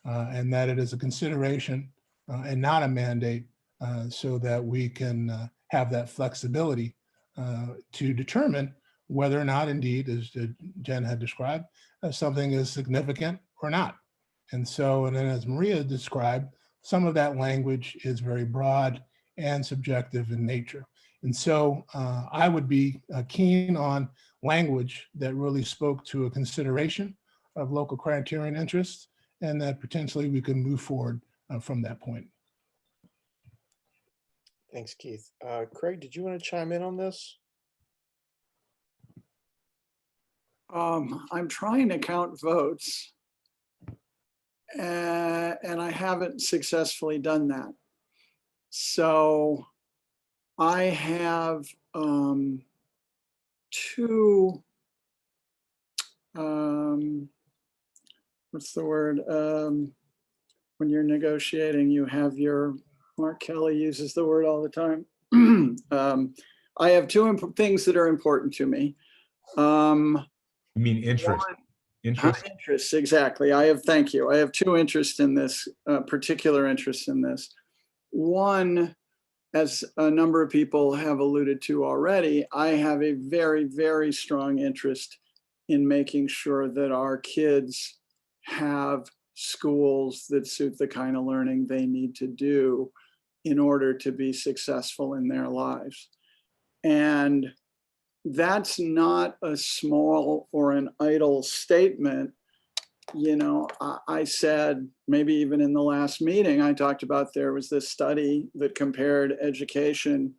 [SPEAKER 13] and that it is a consideration and not a mandate, so that we can have that flexibility to determine whether or not, indeed, as Jen had described, something is significant or not. And so, and then as Maria described, some of that language is very broad and subjective in nature. And so I would be keen on language that really spoke to a consideration of local criterion interests, and that potentially we can move forward from that point.
[SPEAKER 1] Thanks, Keith. Craig, did you want to chime in on this?
[SPEAKER 18] I'm trying to count votes, and I haven't successfully done that. So I have two, what's the word? When you're negotiating, you have your, Mark Kelly uses the word all the time. I have two things that are important to me.
[SPEAKER 5] You mean interest?
[SPEAKER 18] Interests, exactly. Thank you. I have two interests in this, particular interests in this. One, as a number of people have alluded to already, I have a very, very strong interest in making sure that our kids have schools that suit the kind of learning they need to do in order to be successful in their lives. And that's not a small or an idle statement. You know, I said, maybe even in the last meeting, I talked about there was this study that compared education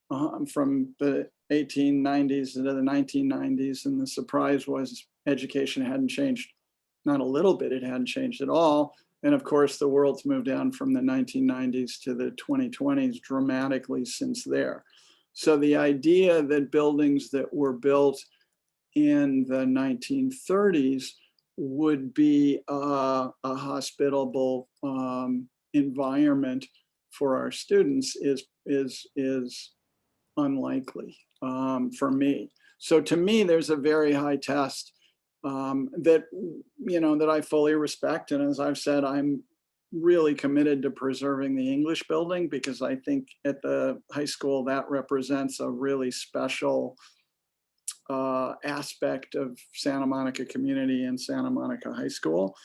[SPEAKER 18] from the 1890s to the 1990s. And the surprise was education hadn't changed, not a little bit, it hadn't changed at all. And of course, the world's moved down from the 1990s to the 2020s dramatically since there. So the idea that buildings that were built in the 1930s would be a hospitable environment for our students is is unlikely for me. So to me, there's a very high test that, you know, that I fully respect. And as I've said, I'm really committed to preserving the English building, because I think at the high school that represents a really special aspect of Santa Monica community and Santa Monica High School.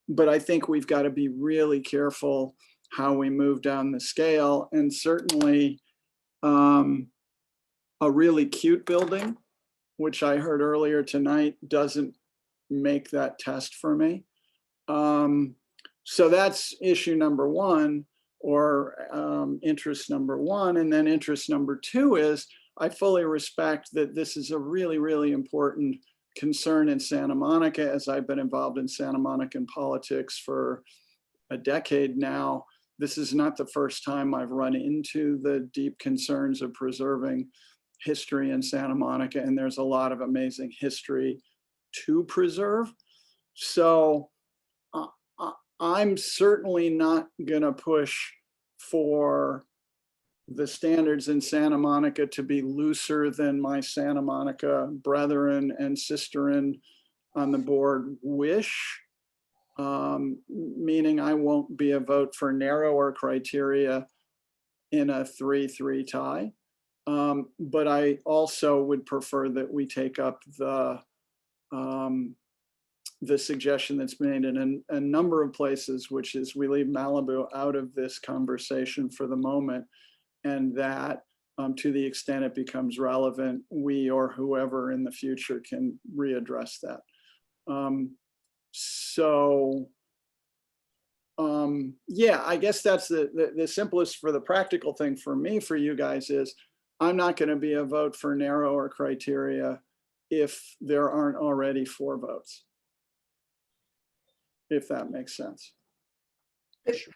[SPEAKER 18] But I think we've got to be really careful how we move down the scale. And certainly a really cute building, which I heard earlier tonight, doesn't make that test for me. So that's issue number one, or interest number one. And then interest number two is, I fully respect that this is a really, really important concern in Santa Monica, as I've been involved in Santa Monican politics for a decade now. This is not the first time I've run into the deep concerns of preserving history in Santa Monica, and there's a lot of amazing history to preserve. So I'm certainly not gonna push for the standards in Santa Monica to be looser than my Santa Monica brethren and sisterin on the board wish, meaning I won't be a vote for narrower criteria in a 3-3 tie. But I also would prefer that we take up the suggestion that's made in a number of places, which is we leave Malibu out of this conversation for the moment, and that to the extent it becomes relevant, we or whoever in the future can readdress that. Yeah, I guess that's the simplest for the practical thing for me, for you guys, is I'm not going to be a vote for narrower criteria if there aren't already 4 votes, if that makes sense.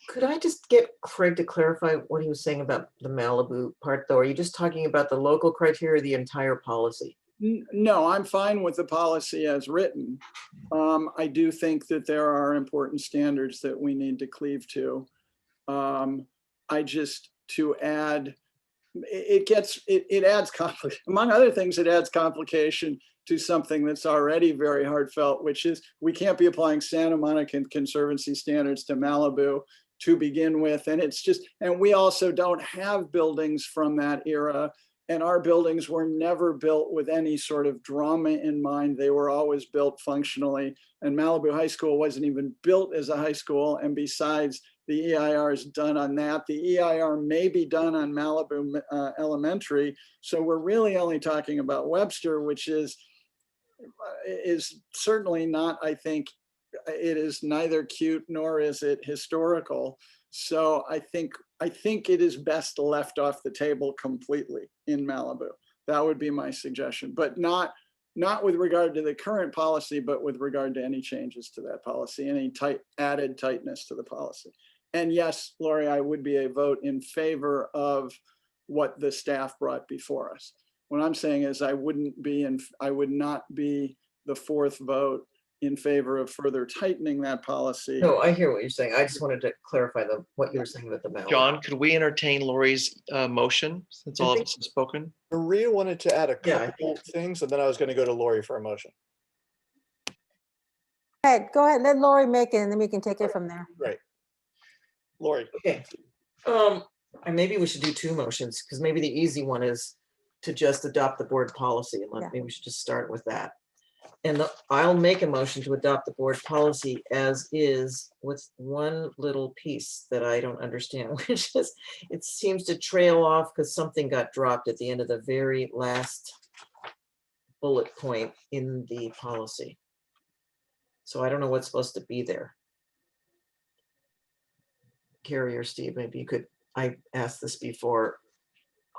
[SPEAKER 4] Could I just get Craig to clarify what he was saying about the Malibu part, though? Are you just talking about the local criteria or the entire policy?
[SPEAKER 18] No, I'm fine with the policy as written. I do think that there are important standards that we need to cleave to. I just, to add, it adds among other things, it adds complication to something that's already very heartfelt, which is we can't be applying Santa Monica Conservancy standards to Malibu to begin with. And it's just, and we also don't have buildings from that era. And our buildings were never built with any sort of drama in mind. They were always built functionally. And Malibu High School wasn't even built as a high school. And besides, the EIR is done on that. The EIR may be done on Malibu Elementary. So we're really only talking about Webster, which is certainly not, I think, it is neither cute nor is it historical. So I think it is best left off the table completely in Malibu. That would be my suggestion, but not with regard to the current policy, but with regard to any changes to that policy, any added tightness to the policy. And yes, Lori, I would be a vote in favor of what the staff brought before us. What I'm saying is I would not be the 4th vote in favor of further tightening that policy.
[SPEAKER 4] No, I hear what you're saying. I just wanted to clarify what you were saying about the Malibu.
[SPEAKER 2] John, could we entertain Lori's motion since all of us have spoken?
[SPEAKER 1] Maria wanted to add a couple things, and then I was going to go to Lori for a motion.
[SPEAKER 16] Go ahead, let Lori make it, and then we can take it from there.
[SPEAKER 1] Right. Lori.
[SPEAKER 4] Okay. And maybe we should do 2 motions, because maybe the easy one is to just adopt the board policy, and maybe we should just start with that. And I'll make a motion to adopt the board policy as is, with one little piece that I don't understand, which is it seems to trail off because something got dropped at the end of the very last bullet point in the policy. So I don't know what's supposed to be there. Carrie or Steve, maybe you could, I asked this before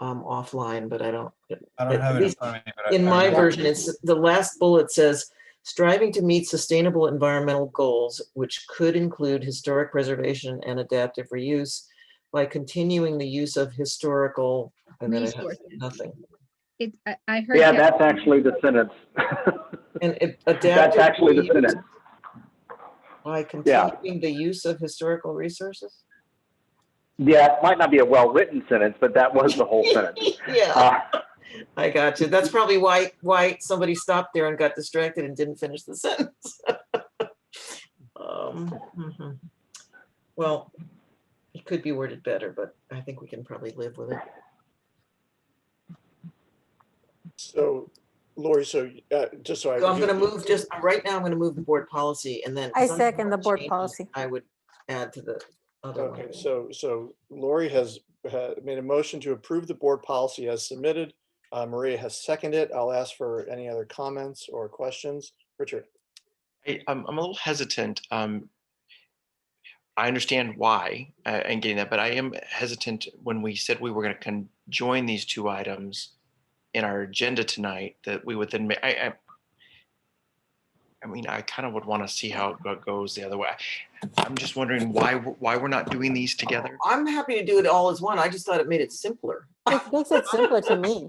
[SPEAKER 4] offline, but I don't
[SPEAKER 11] have it in front of me, but
[SPEAKER 4] in my version, it's the last bullet says, striving to meet sustainable environmental goals, which could include historic preservation and adaptive reuse by continuing the use of historical, and then it has nothing.
[SPEAKER 17] I heard.
[SPEAKER 10] Yeah, that's actually the sentence.
[SPEAKER 4] And
[SPEAKER 10] that's actually the sentence.
[SPEAKER 4] By continuing the use of historical resources?
[SPEAKER 10] Yeah, it might not be a well-written sentence, but that was the whole sentence.
[SPEAKER 4] Yeah, I got you. That's probably why somebody stopped there and got distracted and didn't finish the sentence. Mhm. Well, it could be worded better, but I think we can probably live with it.
[SPEAKER 1] So, Lori, so just so I.
[SPEAKER 4] So I'm going to move right now, I'm going to move the board policy and then.
[SPEAKER 16] I
[SPEAKER 4] some
[SPEAKER 16] second the
[SPEAKER 4] more
[SPEAKER 16] board
[SPEAKER 4] changes
[SPEAKER 16] policy.
[SPEAKER 4] I would add to the other one.
[SPEAKER 1] Okay, so Lori has made a motion to approve the board policy as submitted. Maria has seconded it. I'll ask for any other comments or questions. Richard.
[SPEAKER 2] I'm a little hesitant. I understand why and getting that, but I am hesitant when we said we were going to conjoin these two items in our agenda tonight, that we would then I mean, I kind of would want to see how it goes the other way. I'm just wondering why we're not doing these together.
[SPEAKER 4] I'm happy to do it all as one. I just thought it made it simpler.
[SPEAKER 16] It makes it simpler to me.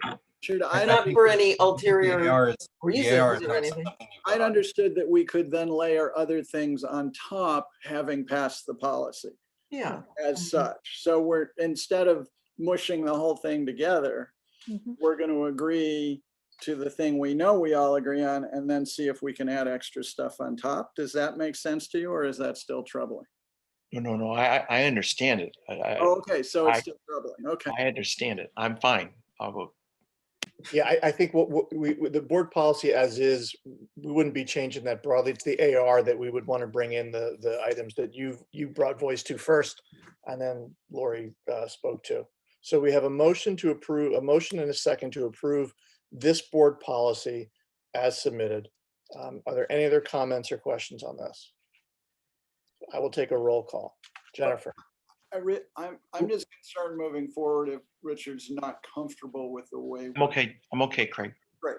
[SPEAKER 4] Not for any ulterior reasons or
[SPEAKER 18] not
[SPEAKER 4] anything.
[SPEAKER 18] I'd understood that we could then layer other things on top, having passed the policy
[SPEAKER 4] Yeah.
[SPEAKER 18] as such. So we're, instead of mushing the whole thing together, we're going to agree to the thing we know we all agree on, and then see if we can add extra stuff on top. Does that make sense to you, or is that still troubling?
[SPEAKER 2] No. I understand it.
[SPEAKER 18] Okay, so it's still troubling. Okay.
[SPEAKER 2] I understand it. I'm fine. I'll vote.
[SPEAKER 1] Yeah, I think what the board policy as is, we wouldn't be changing that broadly. It's the AR that we would want to bring in the items that you brought voice to first, and then Lori spoke to. So we have a motion to approve, a motion and a second to approve this board policy as submitted. Are there any other comments or questions on this? I will take a roll call. Jennifer.
[SPEAKER 18] I'm just concerned moving forward if Richard's not comfortable with the way.
[SPEAKER 2] I'm okay, Craig.
[SPEAKER 18] Great.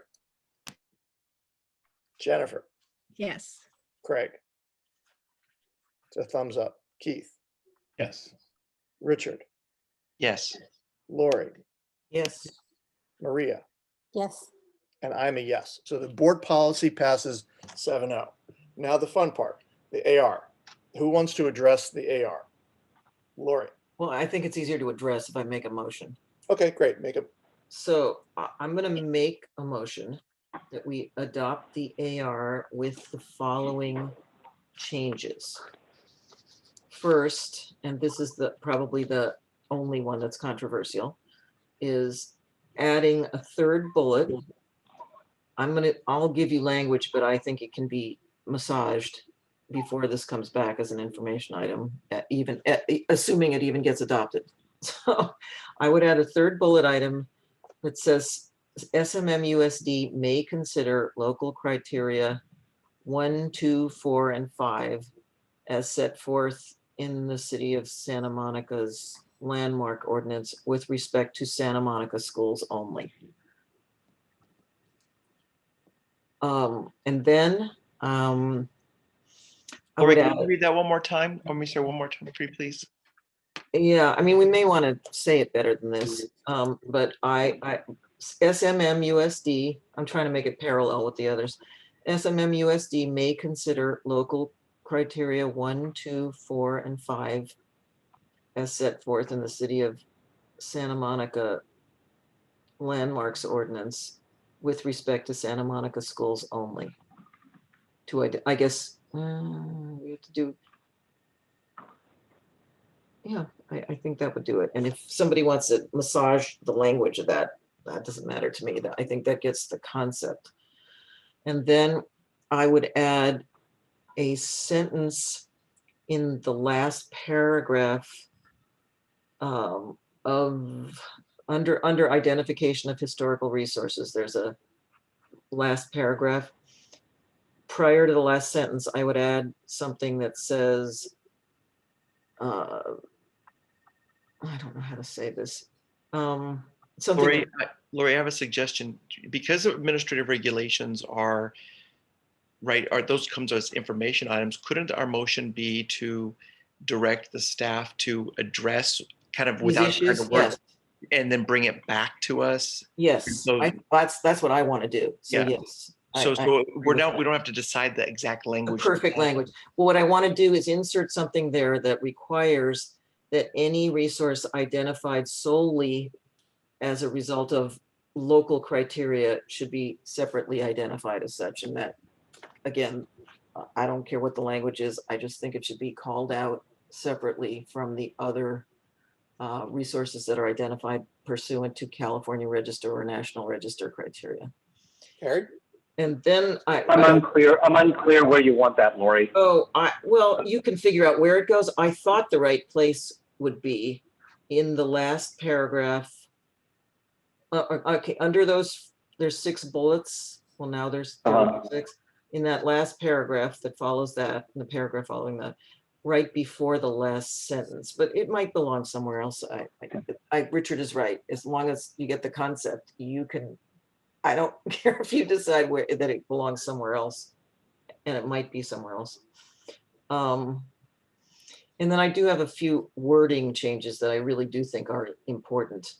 [SPEAKER 1] Jennifer.
[SPEAKER 17] Yes.
[SPEAKER 1] Craig. It's a thumbs up. Keith.
[SPEAKER 13] Yes.
[SPEAKER 1] Richard.
[SPEAKER 2] Yes.
[SPEAKER 1] Lori.
[SPEAKER 4] Yes.
[SPEAKER 1] Maria.
[SPEAKER 16] Yes.
[SPEAKER 1] And I'm a yes. So the board policy passes 7-0. Now the fun part, the AR. Who wants to address the AR? Lori.
[SPEAKER 4] Well, I think it's easier to address if I make a motion.
[SPEAKER 1] Okay, great. Make a.
[SPEAKER 4] So I'm going to make a motion that we adopt the AR with the following changes. First, and this is probably the only one that's controversial, is adding a third bullet. I'll give you language, but I think it can be massaged before this comes back as an information item, assuming it even gets adopted. So I would add a third bullet item that says SMMUSD may consider local criteria 1, 2, 4, and 5 as set forth in the City of Santa Monica's landmark ordinance with respect to Santa Monica schools only. And then
[SPEAKER 2] Lori, can you read that one more time? Let me say one more time for you, please.
[SPEAKER 4] Yeah, I mean, we may want to say it better than this, but SMMUSD, I'm trying to make it parallel with the others. SMMUSD may consider local criteria 1, 2, 4, and 5 as set forth in the City of Santa Monica landmarks ordinance with respect to Santa Monica schools only. I guess we have to do. Yeah, I think that would do it. And if somebody wants to massage the language of that, that doesn't matter to me. I think that gets the concept. And then I would add a sentence in the last paragraph of under identification of historical resources. There's a last paragraph. Prior to the last sentence, I would add something that says, I don't know how to say this.
[SPEAKER 2] Lori, I have a suggestion. Because administrative regulations are those comes as information items, couldn't our motion be to direct the staff to address kind of without
[SPEAKER 4] issues,
[SPEAKER 2] trying to work,
[SPEAKER 4] yes.
[SPEAKER 2] And then bring it back to us?
[SPEAKER 4] Yes,
[SPEAKER 2] So,
[SPEAKER 4] that's what I want to do. So
[SPEAKER 2] yeah.
[SPEAKER 4] yes.
[SPEAKER 2] So we don't have to decide the exact
[SPEAKER 4] The
[SPEAKER 2] language.
[SPEAKER 4] perfect language. Well, what I want to do is insert something there that requires that any resource identified solely as a result of local criteria should be separately identified as such. And that, again, I don't care what the language is. I just think it should be called out separately from the other resources that are identified pursuant to California Register or National Register criteria.
[SPEAKER 1] Carrie?
[SPEAKER 4] And then
[SPEAKER 10] I'm unclear where you want that, Lori.
[SPEAKER 4] Oh, well, you can figure out where it goes. I thought the right place would be in the last paragraph. Okay, under those, there's 6 bullets. Well, now there's 6. In that last paragraph that follows that, in the paragraph following that, right before the last sentence, but it might belong somewhere else. Richard is right. As long as you get the concept, you can, I don't care if you decide that it belongs somewhere else, and it might be somewhere else. And then I do have a few wording changes that I really do think are important.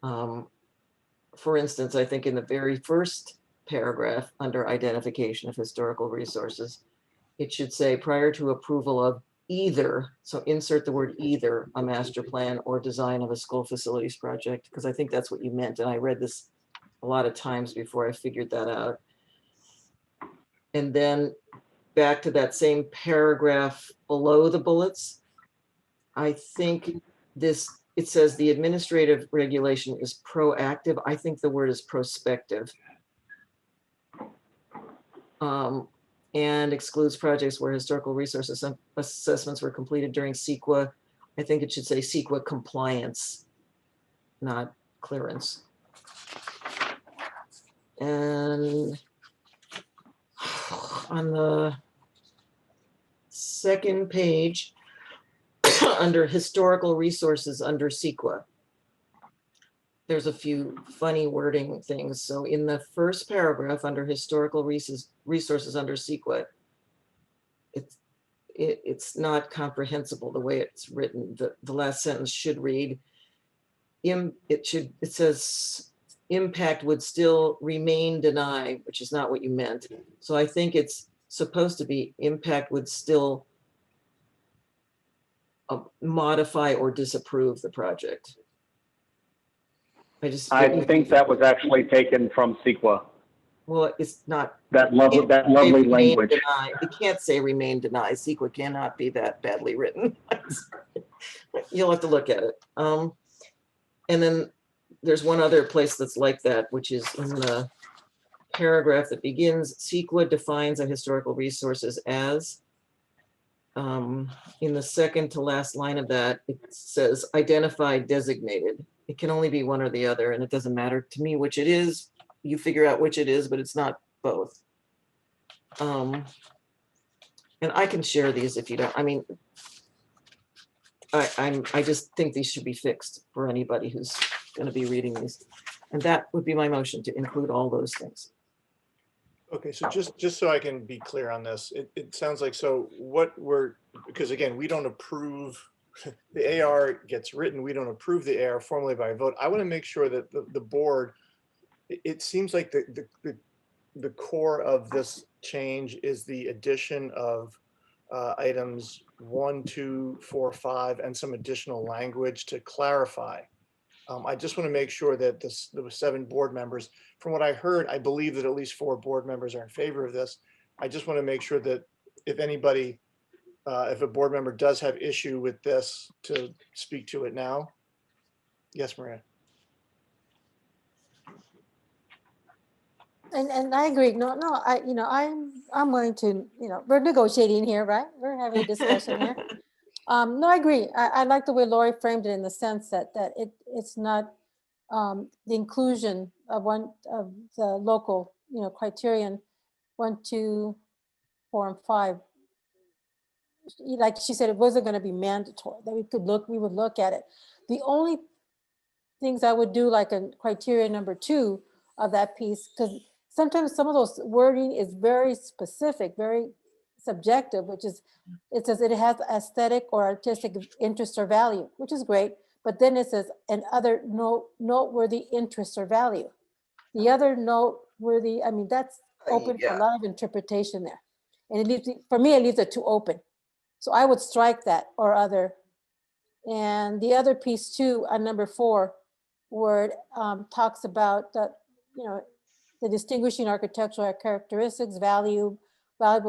[SPEAKER 4] For instance, I think in the very first paragraph under identification of historical resources, it should say prior to approval of either, so insert the word either, a master plan or design of a school facilities project, because I think that's what you meant. And I read this a lot of times before I figured that out. And then back to that same paragraph below the bullets, I think it says the administrative regulation is proactive. I think the word is prospective. And excludes projects where historical resources assessments were completed during CEQA. I think it should say CEQA compliance, not clearance. And on the second page, under historical resources under CEQA, there's a few funny wording things. So in the first paragraph under historical resources under CEQA, it's not comprehensible the way it's written. The last sentence should read, it says impact would still remain denied, which is not what you meant. So I think it's supposed to be impact would still modify or disapprove the project.
[SPEAKER 10] I think that was actually taken from CEQA.
[SPEAKER 4] Well, it's not.
[SPEAKER 10] That lovely language.
[SPEAKER 4] Deny. It can't say remain denied. CEQA cannot be that badly written. You'll have to look at it. And then there's one other place that's like that, which is in the paragraph that begins, CEQA defines a historical resources as, in the second to last line of that, it says identified designated. It can only be one or the other, and it doesn't matter to me which it is. You figure out which it is, but it's not both. And I can share these if you don't. I mean, I just think these should be fixed for anybody who's going to be reading these. And that would be my motion, to include all those things.
[SPEAKER 1] Okay, so just so I can be clear on this, it sounds like, so what because again, we don't approve, the AR gets written, we don't approve the AR formally by vote. I want to make sure that the board, it seems like the core of this change is the addition of items 1, 2, 4, 5, and some additional language to clarify. I just want to make sure that the 7 board members, from what I heard, I believe that at least 4 board members are in favor of this. I just want to make sure that if anybody, if a board member does have issue with this, to speak to it now. Yes, Maria.
[SPEAKER 16] And I agree. No, I'm willing to, we're negotiating here, right? We're having a discussion here. No, I agree. I like the way Lori framed it, in the sense that it's not the inclusion of one of the local, criterion 1, 2, 4, and 5. Like she said, it wasn't going to be mandatory, that we would look at it. The only things I would do, like a criteria number 2 of that piece, because sometimes some of those wording is very specific, very subjective, which is, it says it has aesthetic or artistic interest or value, which is great. But then it says, and other noteworthy interest or value. The other noteworthy, I mean, that's open for a lot of interpretation there. And it leaves, for me, it leaves it too open. So I would strike that or other And the other piece too, on number 4, where it talks about the, you know, the distinguishing architectural characteristics, valuable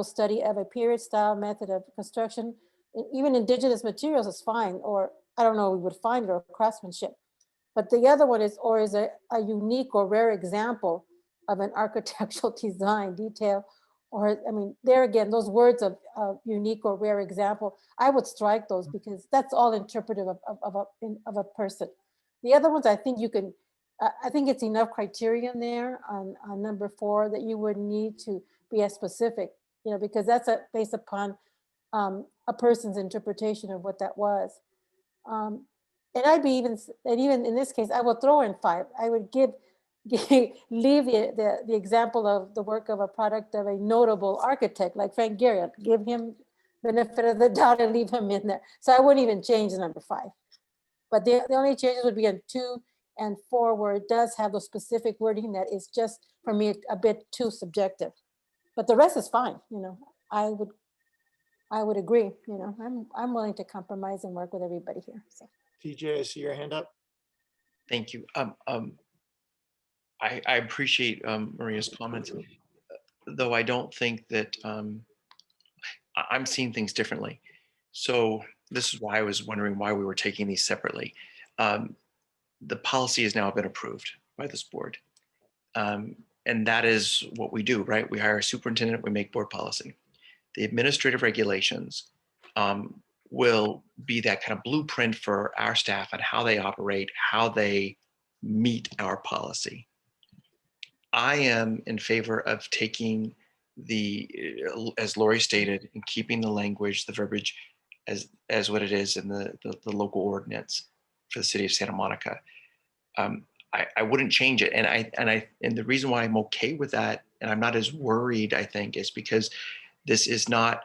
[SPEAKER 16] study of a period, style, method of construction, and even indigenous materials is fine, or I don't know, we would find it, or craftsmanship. But the other one is, or is a unique or rare example of an architectural design detail, or, I mean, there again, those words of unique or rare example, I would strike those because that's all interpretive of a person. The other ones, I think you can, I think it's enough criterion there on number 4 that you would need to be as specific, you know, because that's based upon a person's interpretation of what that was. And I'd be even in this case, I will throw in 5. I would leave the example of the work of a product of a notable architect like Frank Gehry, give him benefit of the doubt and leave him in there. So I wouldn't even change number 5. But the only changes would be on 2 and 4, where it does have the specific wording that is just, for me, a bit too subjective. But the rest is fine, you know. I would agree, you know. I'm willing to compromise and work with everybody here. So.
[SPEAKER 1] TJ, I see your hand up.
[SPEAKER 2] Thank you. I appreciate Maria's comments, though I don't think that I'm seeing things differently. So this is why I was wondering why we were taking these separately. The policy has now been approved by this board. And that is what we do, right? We hire a superintendent, we make board policy. The administrative regulations will be that kind of blueprint for our staff and how they operate, how they meet our policy. I am in favor of taking as Lori stated, and keeping the language, the verbiage as what it is in the local ordinance for the city of Santa Monica. I wouldn't change it. And the reason why I'm okay with that, and I'm not as worried, I think, is because this is not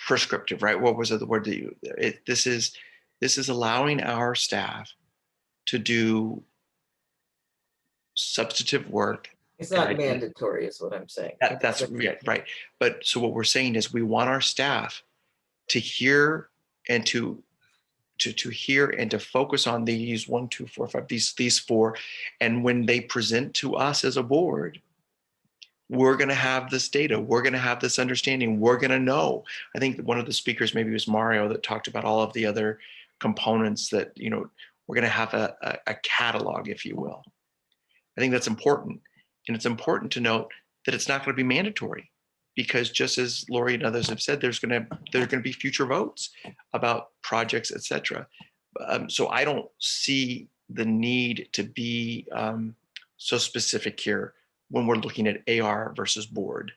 [SPEAKER 2] prescriptive, right? What was the word that this is allowing our staff to do substantive work.
[SPEAKER 4] It's not mandatory, is what I'm saying.
[SPEAKER 2] That's right. But so what we're saying is we want our staff to hear and to hear and to focus on these 1, 2, 4, 5, these 4. And when they present to us as a board, we're going to have this data. We're going to have this understanding. We're going to know. I think one of the speakers, maybe it was Mario, that talked about all of the other components that, you know, we're going to have a catalog, if you will. I think that's important. And it's important to note that it's not going to be mandatory, because just as Lori and others have said, there's going to be future votes about projects, et cetera. So I don't see the need to be so specific here when we're looking at AR versus board.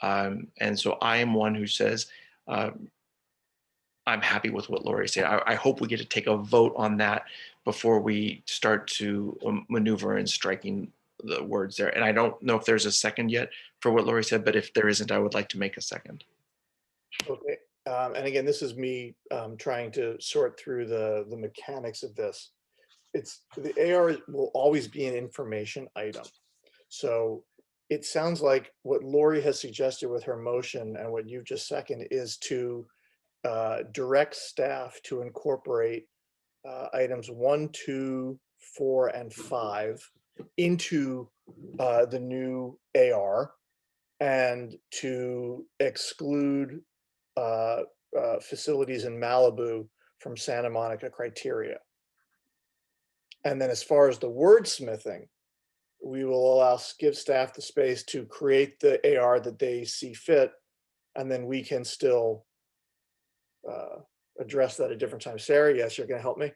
[SPEAKER 2] And so I am one who says, I'm happy with what Lori said. I hope we get to take a vote on that before we start to maneuver in striking the words there. And I don't know if there's a second yet for what Lori said, but if there isn't, I would like to make a second.
[SPEAKER 1] Okay. And again, this is me trying to sort through the mechanics of this. The AR will always be an information item. So it sounds like what Lori has suggested with her motion and what you've just seconded is to direct staff to incorporate items 1, 2, 4, and 5 into the new AR, and to exclude facilities in Malibu from Santa Monica criteria. And then as far as the wordsmithing, we will give staff the space to create the AR that they see fit, and then we can still address that at different times. Sarah, yes, you're going to help me?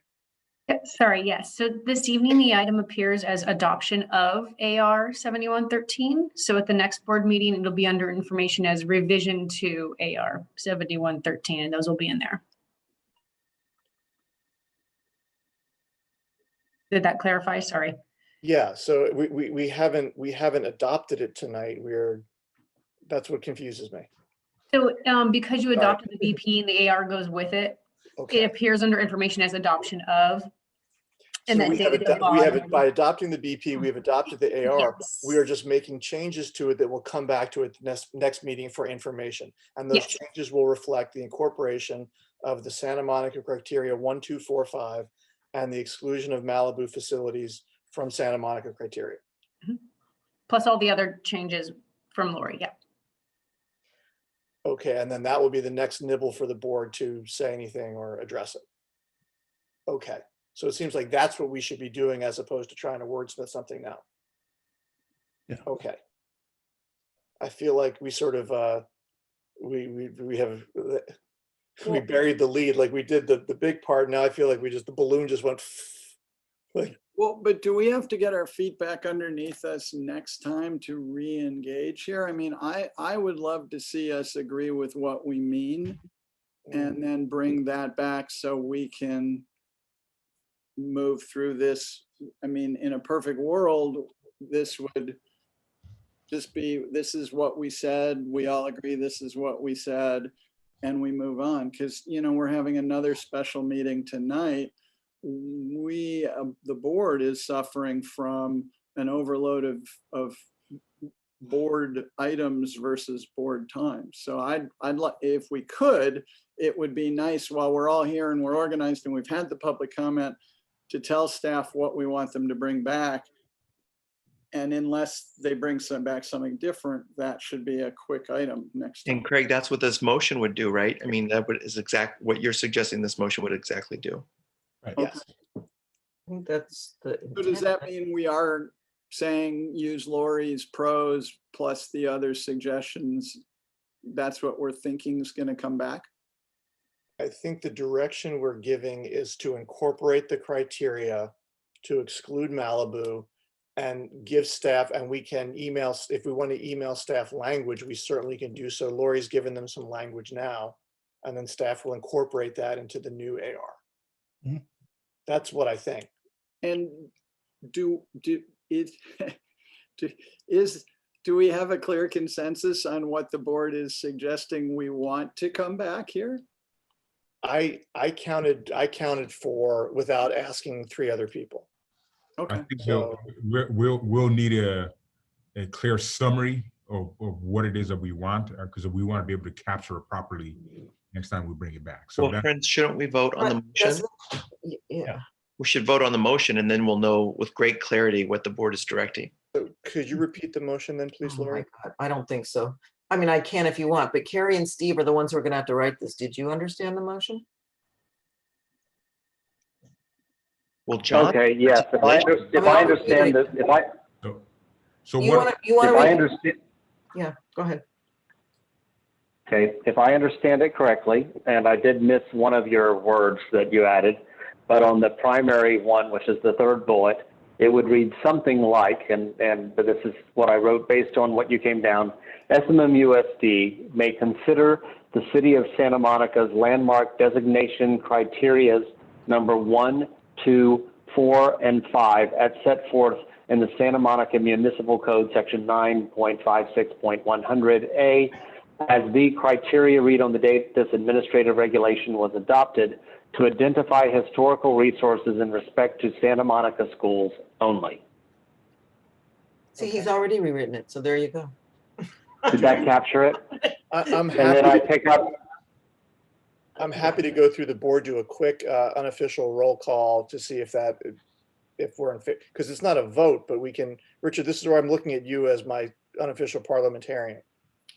[SPEAKER 19] Sorry, yes. So this evening, the item appears as adoption of AR 7113. So at the next board meeting, it'll be under information as revision to AR 7113, and those will be in there. Did that clarify? Sorry.
[SPEAKER 1] Yeah, so we haven't adopted it tonight. That's what confuses me.
[SPEAKER 19] So because you adopted the BP and the AR goes with it,
[SPEAKER 1] okay.
[SPEAKER 19] It appears under information as adoption of. And
[SPEAKER 1] So
[SPEAKER 19] then
[SPEAKER 1] by adopting the BP, we have adopted the AR.
[SPEAKER 19] Yes.
[SPEAKER 1] We are just making changes to it that will come back to it next meeting for information. And those changes will reflect the incorporation of the Santa Monica criteria 1, 2, 4, 5, and the exclusion of Malibu facilities from Santa Monica criteria.
[SPEAKER 19] Plus all the other changes from Lori, yeah.
[SPEAKER 1] Okay, and then that will be the next nibble for the board to say anything or address it. Okay, so it seems like that's what we should be doing as opposed to trying to wordsmith something now.
[SPEAKER 13] Yeah.
[SPEAKER 1] Okay. I feel like we sort of, we buried the lead, like we did the big part. Now I feel like the balloon just went like.
[SPEAKER 18] Well, but do we have to get our feet back underneath us next time to re-engage here? I mean, I would love to see us agree with what we mean and then bring that back so we can move through this. I mean, in a perfect world, this would just be, this is what we said. We all agree this is what we said, and we move on. Because, you know, we're having another special meeting tonight. We, the board is suffering from an overload of board items versus board time. So I'd like, if we could, it would be nice while we're all here and we're organized and we've had the public comment to tell staff what we want them to bring back. And unless they bring back something different, that should be a quick item next time.
[SPEAKER 2] And Craig, that's what this motion would do, right? I mean, that is exact what you're suggesting this motion would exactly do.
[SPEAKER 13] Right.
[SPEAKER 1] Yes.
[SPEAKER 4] I think that's the.
[SPEAKER 18] So does that mean we are saying use Lori's pros plus the other suggestions? That's what we're thinking is going to come back?
[SPEAKER 1] I think the direction we're giving is to incorporate the criteria to exclude Malibu and give staff, and we can email, if we want to email staff language, we certainly can do so. Lori's given them some language now, and then staff will incorporate that into the new AR.
[SPEAKER 13] Mhm.
[SPEAKER 1] That's what I think.
[SPEAKER 18] And do we have a clear consensus on what the board is suggesting we want to come back here?
[SPEAKER 1] I counted 4 without asking 3 other people.
[SPEAKER 18] Okay.
[SPEAKER 5] I think
[SPEAKER 1] So-
[SPEAKER 5] we'll need a clear summary of what it is that we want, because we want to be able to capture it properly next time we bring it back. So
[SPEAKER 2] Well,
[SPEAKER 5] that,
[SPEAKER 2] friends, shouldn't we vote on the motion?
[SPEAKER 4] Yeah.
[SPEAKER 2] We should vote on the motion and then we'll know with great clarity what the board is directing.
[SPEAKER 1] So could you repeat the motion then, please,
[SPEAKER 4] Oh my
[SPEAKER 1] Lori?
[SPEAKER 4] God, I don't think so. I mean, I can if you want, but Carrie and Steve are the ones who are going to have to write this. Did you understand the motion?
[SPEAKER 2] Well, John.
[SPEAKER 10] Okay, yes, if I understand that,
[SPEAKER 5] so
[SPEAKER 4] You
[SPEAKER 5] what,
[SPEAKER 4] want
[SPEAKER 10] if I
[SPEAKER 4] to?
[SPEAKER 10] understand,
[SPEAKER 4] Yeah, go ahead.
[SPEAKER 10] okay, if I understand it correctly, and I did miss one of your words that you added, but on the primary one, which is the third bullet, it would read something like, but this is what I wrote based on what you came down, SMMUSD may consider the City of Santa Monica's landmark designation criterias number 1, 2, 4, and 5 as set forth in the Santa Monica Municipal Code, section 9.56.100A, as the criteria read on the date this administrative regulation was adopted, to identify historical resources in respect to Santa Monica schools only.
[SPEAKER 4] See, he's already rewritten it, so there you go.
[SPEAKER 10] Did that capture it?
[SPEAKER 1] I'm
[SPEAKER 10] And then I
[SPEAKER 1] happy.
[SPEAKER 10] pick up,
[SPEAKER 1] I'm happy to go through the board, do a quick unofficial roll call to see if we're in fit, because it's not a vote, but we can, Richard, this is where I'm looking at you as my unofficial parliamentarian.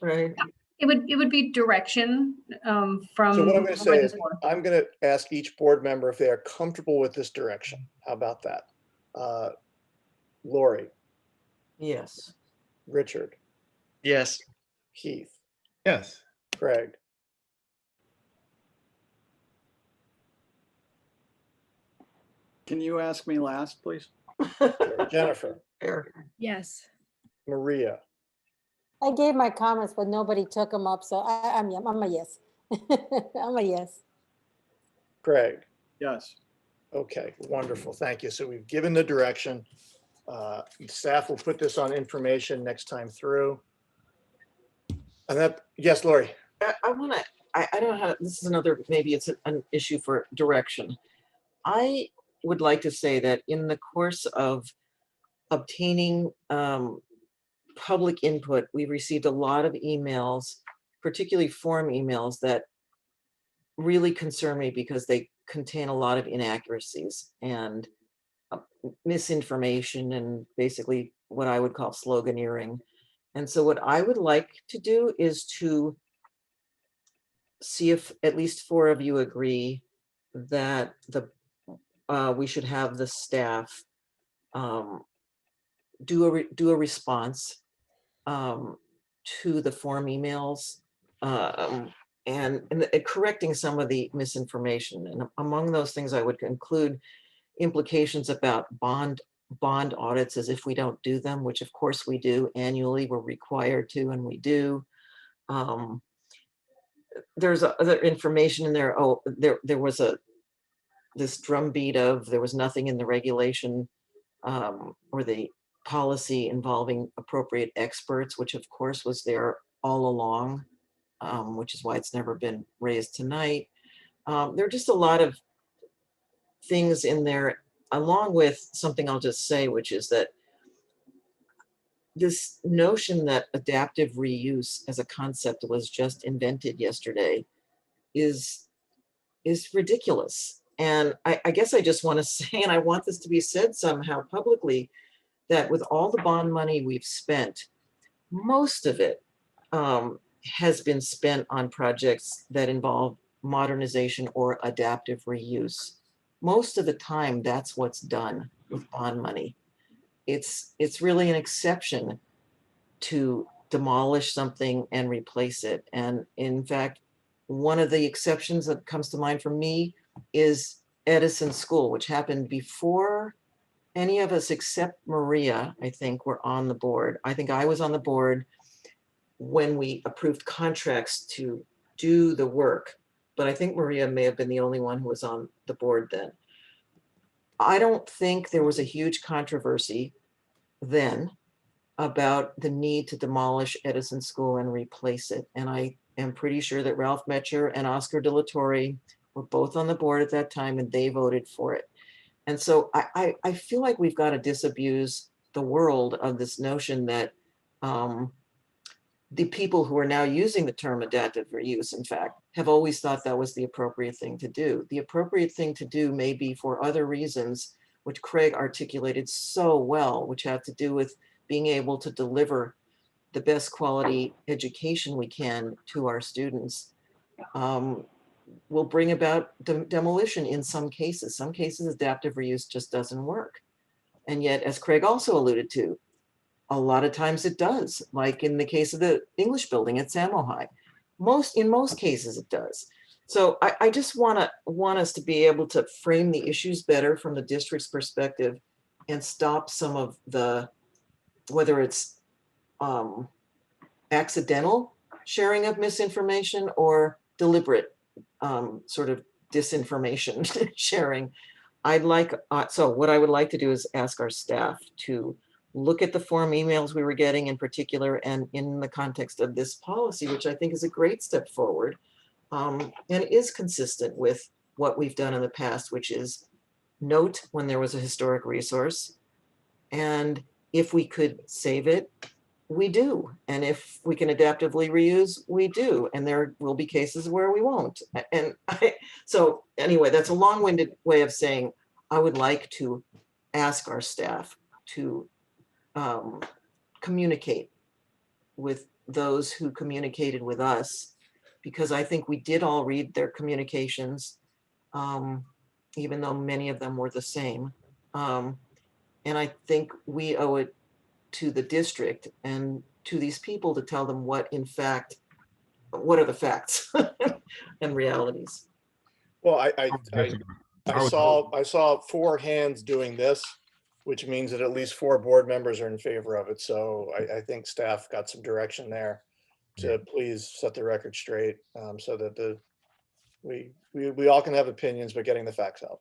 [SPEAKER 4] Right.
[SPEAKER 19] It would be direction from.
[SPEAKER 1] So what I'm going to say is,
[SPEAKER 19] board.
[SPEAKER 1] I'm going to ask each board member if they are comfortable with this direction. How about that? Lori,
[SPEAKER 4] Yes.
[SPEAKER 1] Richard,
[SPEAKER 2] Yes.
[SPEAKER 1] Keith,
[SPEAKER 13] Yes.
[SPEAKER 1] Craig,
[SPEAKER 18] Can you ask me last, please?
[SPEAKER 1] Jennifer,
[SPEAKER 17] Yes.
[SPEAKER 1] Maria,
[SPEAKER 16] I gave my comments, but nobody took them up, so I'm a yes. I'm a yes.
[SPEAKER 1] Craig.
[SPEAKER 18] Yes.
[SPEAKER 1] Okay, wonderful. Thank you. So we've given the direction. Staff will put this on information next time through. And that, yes, Lori.
[SPEAKER 4] I want to, I don't know how, this is another, maybe it's an issue for direction. I would like to say that in the course of obtaining public input, we've received a lot of emails, particularly form emails that really concern me because they contain a lot of inaccuracies and misinformation and basically what I would call sloganeering. And so what I would like to do is to see if at least 4 of you agree that we should have the staff do a response to the form emails and correcting some of the misinformation. And among those things, I would include implications about bond audits as if we don't do them, which of course we do annually. We're required to, and we do. There's other information in there. Oh, there was this drumbeat of there was nothing in the regulation or the policy involving appropriate experts, which of course was there all along, which is why it's never been raised tonight. There are just a lot of things in there, along with something I'll just say, which is that this notion that adaptive reuse as a concept was just invented yesterday is ridiculous. And I guess I just want to say, and I want this to be said somehow publicly, that with all the bond money we've spent, most of it has been spent on projects that involve modernization or adaptive reuse. Most of the time, that's what's done with bond money. It's really an exception to demolish something and replace it. And in fact, one of the exceptions that comes to mind for me is Edison School, which happened before any of us except Maria, I think, were on the board. I think I was on the board when we approved contracts to do the work, but I think Maria may have been the only one who was on the board then. I don't think there was a huge controversy then about the need to demolish Edison School and replace it. And I am pretty sure that Ralph Metcher and Oscar De La Torre were both on the board at that time, and they voted for it. And so I feel like we've got to disabuse the world of this notion that the people who are now using the term adaptive reuse, in fact, have always thought that was the appropriate thing to do. The appropriate thing to do may be for other reasons, which Craig articulated so well, which have to do with being able to deliver the best quality education we can to our students. Will bring about demolition in some cases. Some cases, adaptive reuse just doesn't work. And yet, as Craig also alluded to, a lot of times it does, like in the case of the English building at Samo High. In most cases it does. So I just want us to be able to frame the issues better from the district's perspective and stop some of the, whether it's accidental sharing of misinformation or deliberate sort of disinformation sharing. So what I would like to do is ask our staff to look at the form emails we were getting in particular, and in the context of this policy, which I think is a great step forward and is consistent with what we've done in the past, which is note when there was a historic resource, and if we could save it, we do. And if we can adaptively reuse, we do. And there will be cases where we won't. And so anyway, that's a long-winded way of saying I would like to ask our staff to communicate with those who communicated with us, because I think we did all read their communications, even though many of them were the same. And I think we owe it to the district and to these people to tell them what are the facts and realities.
[SPEAKER 1] Well, I saw 4 hands doing this, which means that at least 4 board members are in favor of it. So I think staff got some direction there to please set the record straight, so that we all can have opinions, but getting the facts out.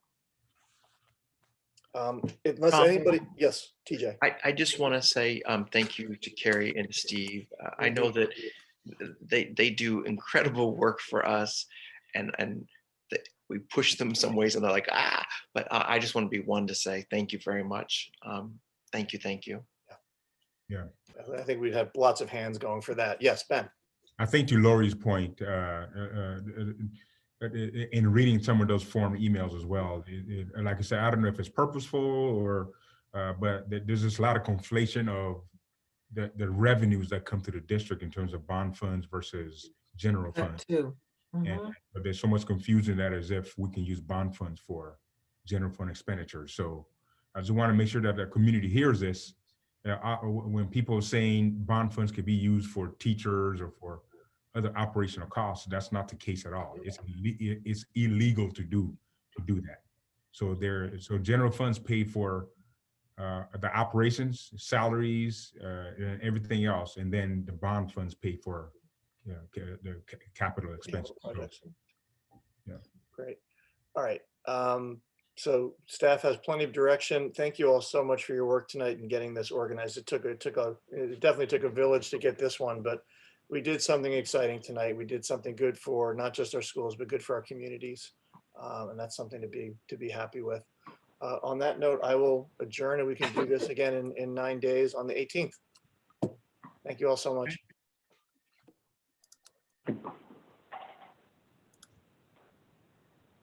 [SPEAKER 1] Unless anybody, yes, TJ.
[SPEAKER 2] I just want to say thank you to Carrie and Steve. I know that they do incredible work for us, and we push them some ways, and they're like, but I just want to be one to say thank you very much. Thank you.
[SPEAKER 5] Yeah.
[SPEAKER 1] I think we'd have lots of hands going for that. Yes, Ben.
[SPEAKER 5] I think to Lori's point, in reading some of those form emails as well. Like I said, I don't know if it's purposeful or, but there's just a lot of conflation of the revenues that come to the district in terms of bond funds versus general
[SPEAKER 4] That
[SPEAKER 5] funds.
[SPEAKER 4] too.
[SPEAKER 5] And but there's so much confusion that as if we can use bond funds for general fund expenditures. So I just want to make sure that the community hears this. When people are saying bond funds could be used for teachers or for other operational costs, that's not the case at all. It's illegal to do that. So general funds pay for the operations, salaries, and everything else, and then the bond funds pay for the capital expenses. Yeah.
[SPEAKER 1] Great. All right. So staff has plenty of direction. Thank you all so much for your work tonight in getting this organized. It definitely took a village to get this one, but we did something exciting tonight. We did something good for not just our schools, but good for our communities. And that's something to be happy with. On that note, I will adjourn and we can do this again in 9 days on the 18th. Thank you all so much.